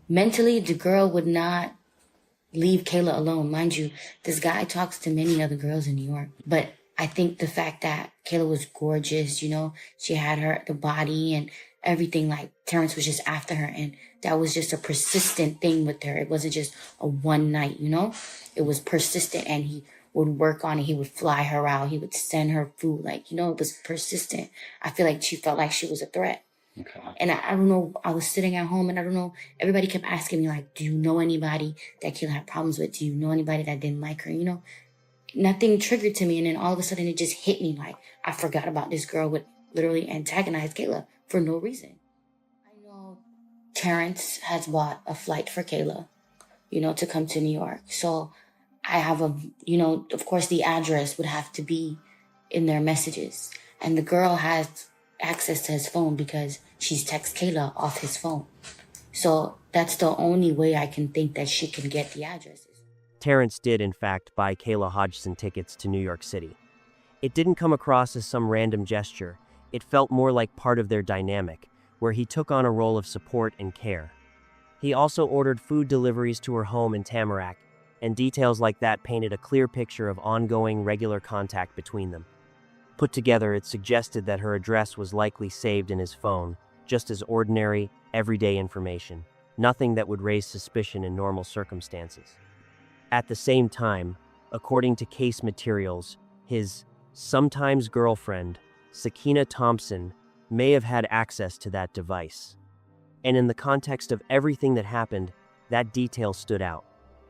mentally, the girl would not leave Kayla alone. Mind you, this guy talks to many other girls in New York. But I think the fact that Kayla was gorgeous, you know, she had the body and everything, like Terrence was just after her. And that was just a persistent thing with her. It wasn't just a one night, you know, it was persistent, and he would work on it. He would fly her out. He would send her food. Like, you know, it was persistent. I feel like she felt like she was a threat. Okay. And I don't know, I was sitting at home and I don't know, everybody kept asking me, like, do you know anybody that Kayla had problems with? Do you know anybody that didn't like her? You know, nothing triggered to me. And then all of a sudden it just hit me, like, I forgot about this girl would literally antagonize Kayla for no reason. I know Terrence has bought a flight for Kayla, you know, to come to New York. So I have you know, of course the address would have to be in their messages. And the girl has access to his phone because she's text Kayla off his phone. So that's the only way I can think that she can get the addresses. Terrence did, in fact, buy Kayla Hodgson tickets to New York City. It didn't come across as some random gesture. It felt more like part of their dynamic, where he took on a role of support and care. He also ordered food deliveries to her home in Tamarack, and details like that painted a clear picture of ongoing, regular contact between them. Put together, it suggested that her address was likely saved in his phone, just as ordinary, everyday information, nothing that would raise suspicion in normal circumstances. At the same time, according to case materials, his sometimes girlfriend, Sakina Thompson, may have had access to that device. And in the context of everything that happened, that detail stood out.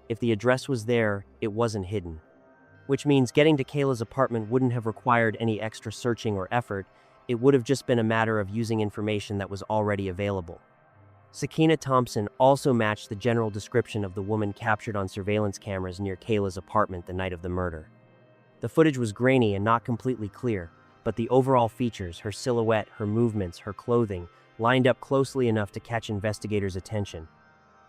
If the address was there, it wasn't hidden. Which means getting to Kayla's apartment wouldn't have required any extra searching or effort. It would have just been a matter of using information that was already available. Sakina Thompson also matched the general description of the woman captured on surveillance cameras near Kayla's apartment the night of the murder. The footage was grainy and not completely clear, but the overall features, her silhouette, her movements, her clothing, lined up closely enough to catch investigators' attention.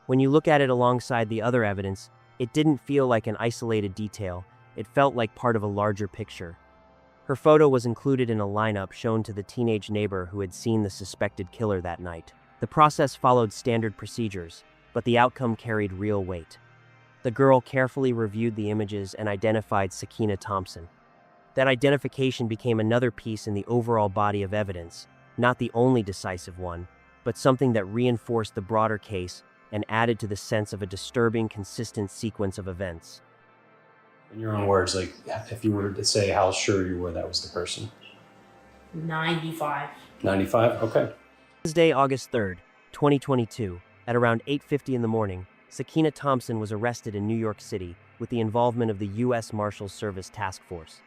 When you look at it alongside the other evidence, it didn't feel like an isolated detail. It felt like part of a larger picture. Her photo was included in a lineup shown to the teenage neighbor who had seen the suspected killer that night. The process followed standard procedures, but the outcome carried real weight. The girl carefully reviewed the images and identified Sakina Thompson. That identification became another piece in the overall body of evidence, not the only decisive one, but something that reinforced the broader case and added to the sense of a disturbing, consistent sequence of events. In your own words, like, if you were to say how sure you were that was the person. 95. 95? Okay. Wednesday, August 3rd, 2022, at around 8:50 in the morning, Sakina Thompson was arrested in New York City with the involvement of the U.S. Marshals Service Task Force.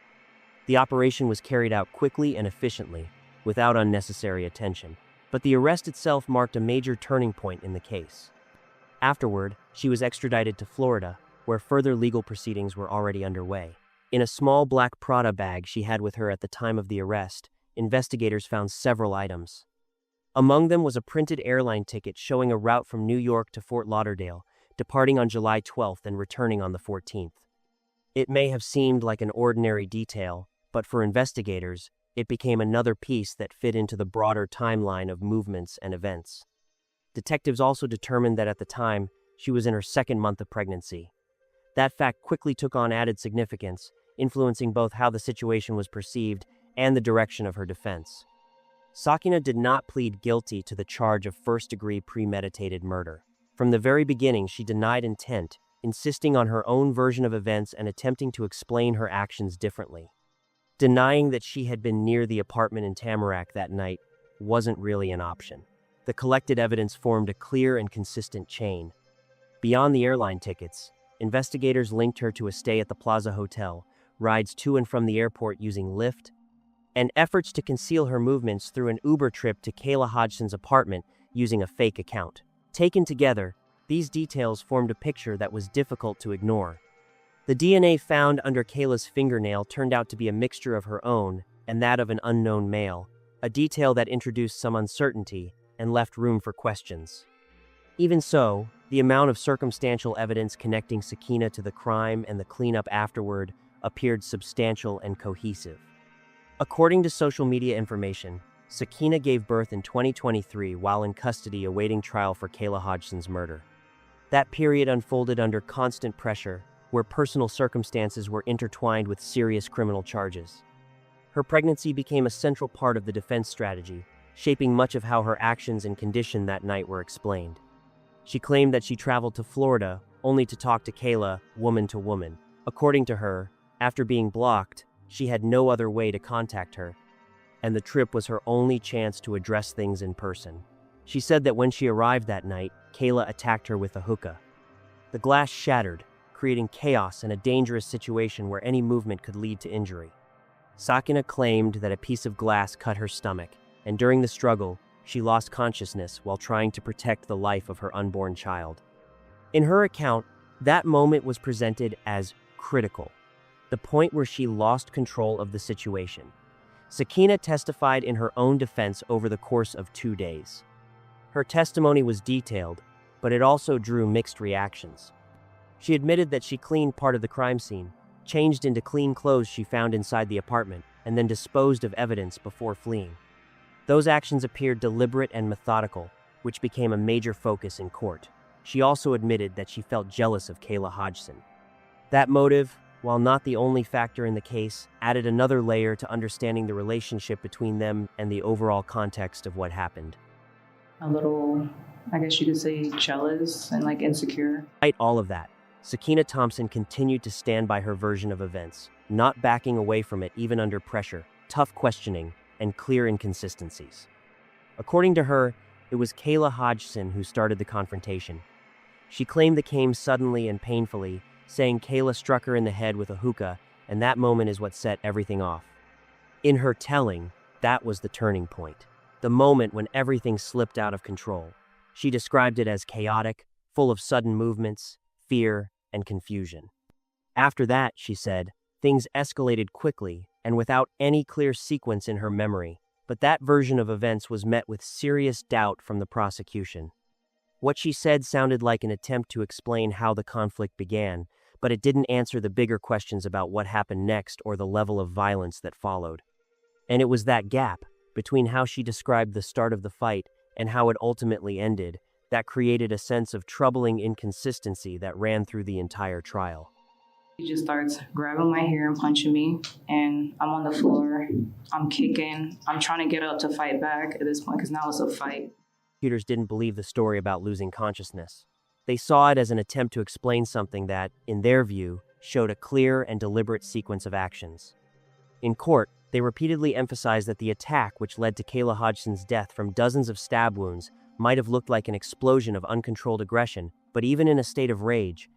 The operation was carried out quickly and efficiently, without unnecessary attention, but the arrest itself marked a major turning point in the case. Afterward, she was extradited to Florida, where further legal proceedings were already underway. In a small black Prada bag she had with her at the time of the arrest, investigators found several items. Among them was a printed airline ticket showing a route from New York to Fort Lauderdale, departing on July 12th and returning on the 14th. It may have seemed like an ordinary detail, but for investigators, it became another piece that fit into the broader timeline of movements and events. Detectives also determined that at the time, she was in her second month of pregnancy. That fact quickly took on added significance, influencing both how the situation was perceived and the direction of her defense. Sakina did not plead guilty to the charge of first-degree premeditated murder. From the very beginning, she denied intent, insisting on her own version of events and attempting to explain her actions differently. Denying that she had been near the apartment in Tamarack that night wasn't really an option. The collected evidence formed a clear and consistent chain. Beyond the airline tickets, investigators linked her to a stay at the Plaza Hotel, rides to and from the airport using Lyft, and efforts to conceal her movements through an Uber trip to Kayla Hodgson's apartment using a fake account. Taken together, these details formed a picture that was difficult to ignore. The DNA found under Kayla's fingernail turned out to be a mixture of her own and that of an unknown male, a detail that introduced some uncertainty and left room for questions. Even so, the amount of circumstantial evidence connecting Sakina to the crime and the cleanup afterward appeared substantial and cohesive. According to social media information, Sakina gave birth in 2023 while in custody awaiting trial for Kayla Hodgson's murder. That period unfolded under constant pressure, where personal circumstances were intertwined with serious criminal charges. Her pregnancy became a central part of the defense strategy, shaping much of how her actions and condition that night were explained. She claimed that she traveled to Florida only to talk to Kayla, woman to woman. According to her, after being blocked, she had no other way to contact her, and the trip was her only chance to address things in person. She said that when she arrived that night, Kayla attacked her with a hookah. The glass shattered, creating chaos and a dangerous situation where any movement could lead to injury. Sakina claimed that a piece of glass cut her stomach, and during the struggle, she lost consciousness while trying to protect the life of her unborn child. In her account, that moment was presented as critical, the point where she lost control of the situation. Sakina testified in her own defense over the course of 2 days. Her testimony was detailed, but it also drew mixed reactions. She admitted that she cleaned part of the crime scene, changed into clean clothes she found inside the apartment, and then disposed of evidence before fleeing. Those actions appeared deliberate and methodical, which became a major focus in court. She also admitted that she felt jealous of Kayla Hodgson. That motive, while not the only factor in the case, added another layer to understanding the relationship between them and the overall context of what happened. A little, I guess you could say, jealous and insecure. Despite all of that, Sakina Thompson continued to stand by her version of events, not backing away from it even under pressure, tough questioning, and clear inconsistencies. According to her, it was Kayla Hodgson who started the confrontation. She claimed it came suddenly and painfully, saying Kayla struck her in the head with a hookah, and that moment is what set everything off. In her telling, that was the turning point, the moment when everything slipped out of control. She described it as chaotic, full of sudden movements, fear, and confusion. After that, she said, things escalated quickly and without any clear sequence in her memory, but that version of events was met with serious doubt from the prosecution. What she said sounded like an attempt to explain how the conflict began, but it didn't answer the bigger questions about what happened next or the level of violence that followed. And it was that gap between how she described the start of the fight and how it ultimately ended, that created a sense of troubling inconsistency that ran through the entire trial. He just starts grabbing my hair and punching me, and I'm on the floor. I'm kicking. I'm trying to get up to fight back at this point because now it's a fight. Prosecutors didn't believe the story about losing consciousness. They saw it as an attempt to explain something that, in their view, showed a clear and deliberate sequence of actions. In court, they repeatedly emphasized that the attack, which led to Kayla Hodgson's death from dozens of stab wounds, might have looked like an explosion of uncontrolled aggression, but even in a state of rage,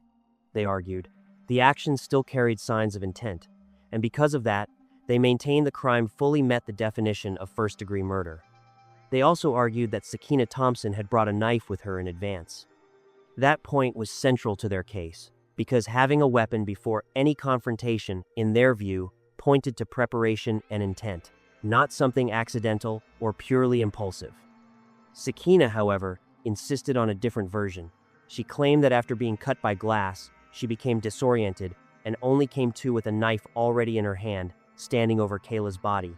they argued, the actions still carried signs of intent, and because of that, they maintained the crime fully met the definition of first-degree murder. They also argued that Sakina Thompson had brought a knife with her in advance. That point was central to their case, because having a weapon before any confrontation, in their view, pointed to preparation and intent, not something accidental or purely impulsive. Sakina, however, insisted on a different version. She claimed that after being cut by glass, she became disoriented and only came to with a knife already in her hand, standing over Kayla's body.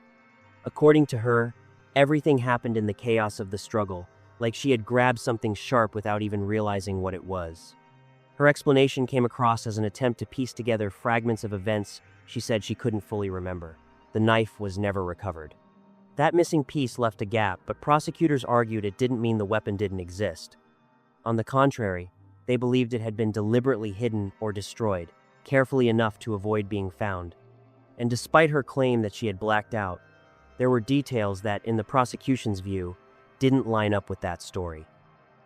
According to her, everything happened in the chaos of the struggle, like she had grabbed something sharp without even realizing what it was. Her explanation came across as an attempt to piece together fragments of events she said she couldn't fully remember. The knife was never recovered. That missing piece left a gap, but prosecutors argued it didn't mean the weapon didn't exist. On the contrary, they believed it had been deliberately hidden or destroyed, carefully enough to avoid being found. And despite her claim that she had blacked out, there were details that, in the prosecution's view, didn't line up with that story.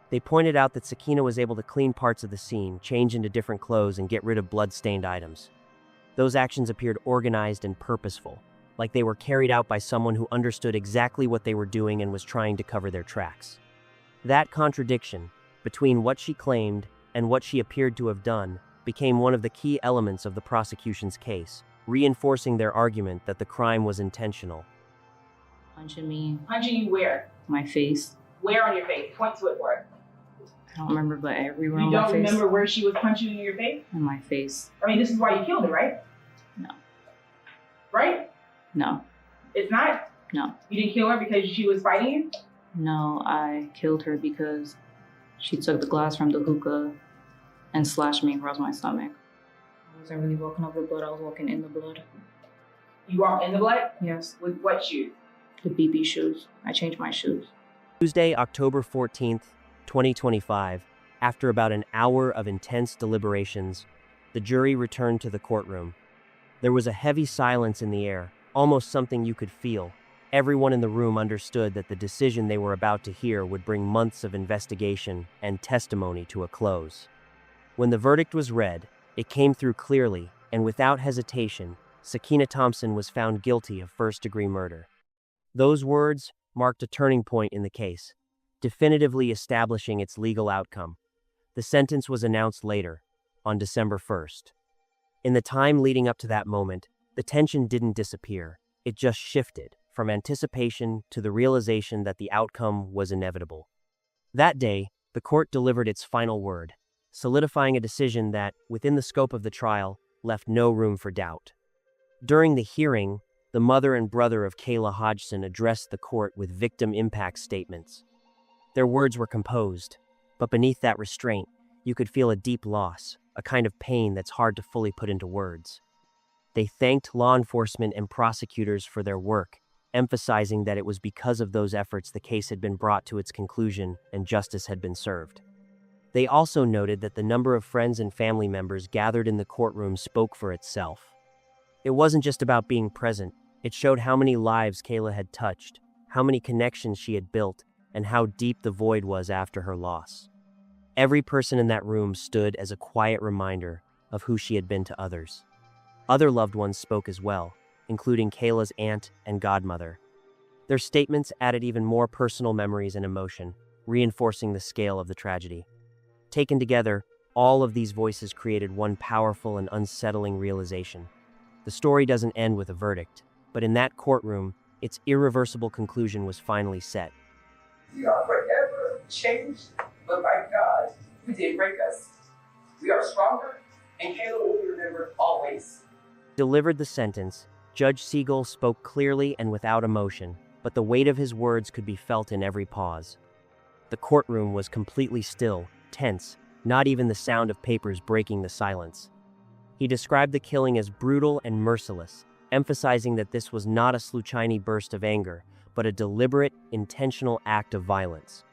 They pointed out that Sakina was able to clean parts of the scene, change into different clothes, and get rid of blood-stained items. Those actions appeared organized and purposeful, like they were carried out by someone who understood exactly what they were doing and was trying to cover their tracks. That contradiction between what she claimed and what she appeared to have done became one of the key elements of the prosecution's case, reinforcing their argument that the crime was intentional. Punching me. Punching you where? My face. Where on your face? Point to it for it. I don't remember, but everywhere You on my face. don't remember where she was punching you in your face? In my face. I mean, this is why you killed her, right? No. Right? No. It's not? No. You didn't kill her because she was fighting you? No, I killed her because she took the glass from the hookah and slashed me across my stomach. I wasn't really walking over the blood, I was walking in the blood. You walked in the blood? Yes. With what shoes? The BB shoes. I changed my shoes. Tuesday, October 14th, 2025, after about an hour of intense deliberations, the jury returned to the courtroom. There was a heavy silence in the air, almost something you could feel. Everyone in the room understood that the decision they were about to hear would bring months of investigation and testimony to a close. When the verdict was read, it came through clearly, and without hesitation, Sakina Thompson was found guilty of first-degree murder. Those words marked a turning point in the case, definitively establishing its legal outcome. The sentence was announced later, on December 1st. In the time leading up to that moment, the tension didn't disappear. It just shifted from anticipation to the realization that the outcome was inevitable. That day, the court delivered its final word, solidifying a decision that, within the scope of the trial, left no room for doubt. During the hearing, the mother and brother of Kayla Hodgson addressed the court with victim impact statements. Their words were composed, but beneath that restraint, you could feel a deep loss, a kind of pain that's hard to fully put into words. They thanked law enforcement and prosecutors for their work, emphasizing that it was because of those efforts the case had been brought to its conclusion and justice had been served. They also noted that the number of friends and family members gathered in the courtroom spoke for itself. It wasn't just about being present, it showed how many lives Kayla had touched, how many connections she had built, and how deep the void was after her loss. Every person in that room stood as a quiet reminder of who she had been to others. Other loved ones spoke as well, including Kayla's aunt and godmother. Their statements added even more personal memories and emotion, reinforcing the scale of the tragedy. Taken together, all of these voices created one powerful and unsettling realization. The story doesn't end with a verdict, but in that courtroom, its irreversible conclusion was finally set. We are forever changed, but by God, who did break us. We are stronger, and Kayla will be remembered always. Delivered the sentence, Judge Siegel spoke clearly and without emotion, but the weight of his words could be felt in every pause. The courtroom was completely still, tense, not even the sound of papers breaking the silence. He described the killing as brutal and merciless, emphasizing that this was not a sluchiny burst of anger, but a deliberate, intentional act of violence.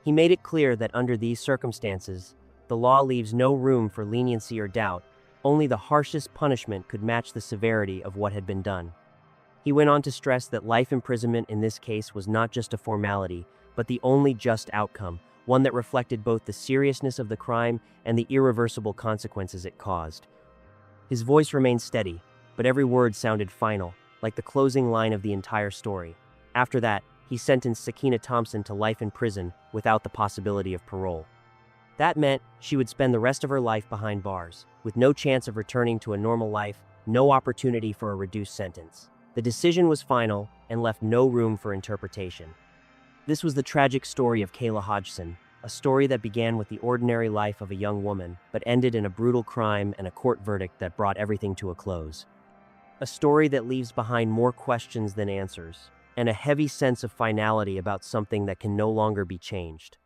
He made it clear that under these circumstances, the law leaves no room for leniency or doubt. Only the harshest punishment could match the severity of what had been done. He went on to stress that life imprisonment in this case was not just a formality, but the only just outcome, one that reflected both the seriousness of the crime and the irreversible consequences it caused. His voice remained steady, but every word sounded final, like the closing line of the entire story. After that, he sentenced Sakina Thompson to life in prison without the possibility of parole. That meant she would spend the rest of her life behind bars, with no chance of returning to a normal life, no opportunity for a reduced sentence. The decision was final and left no room for interpretation. This was the tragic story of Kayla Hodgson, a story that began with the ordinary life of a young woman, but ended in a brutal crime and a court verdict that brought everything to a close. A story that leaves behind more questions than answers, and a heavy sense of finality about something that can no longer be changed.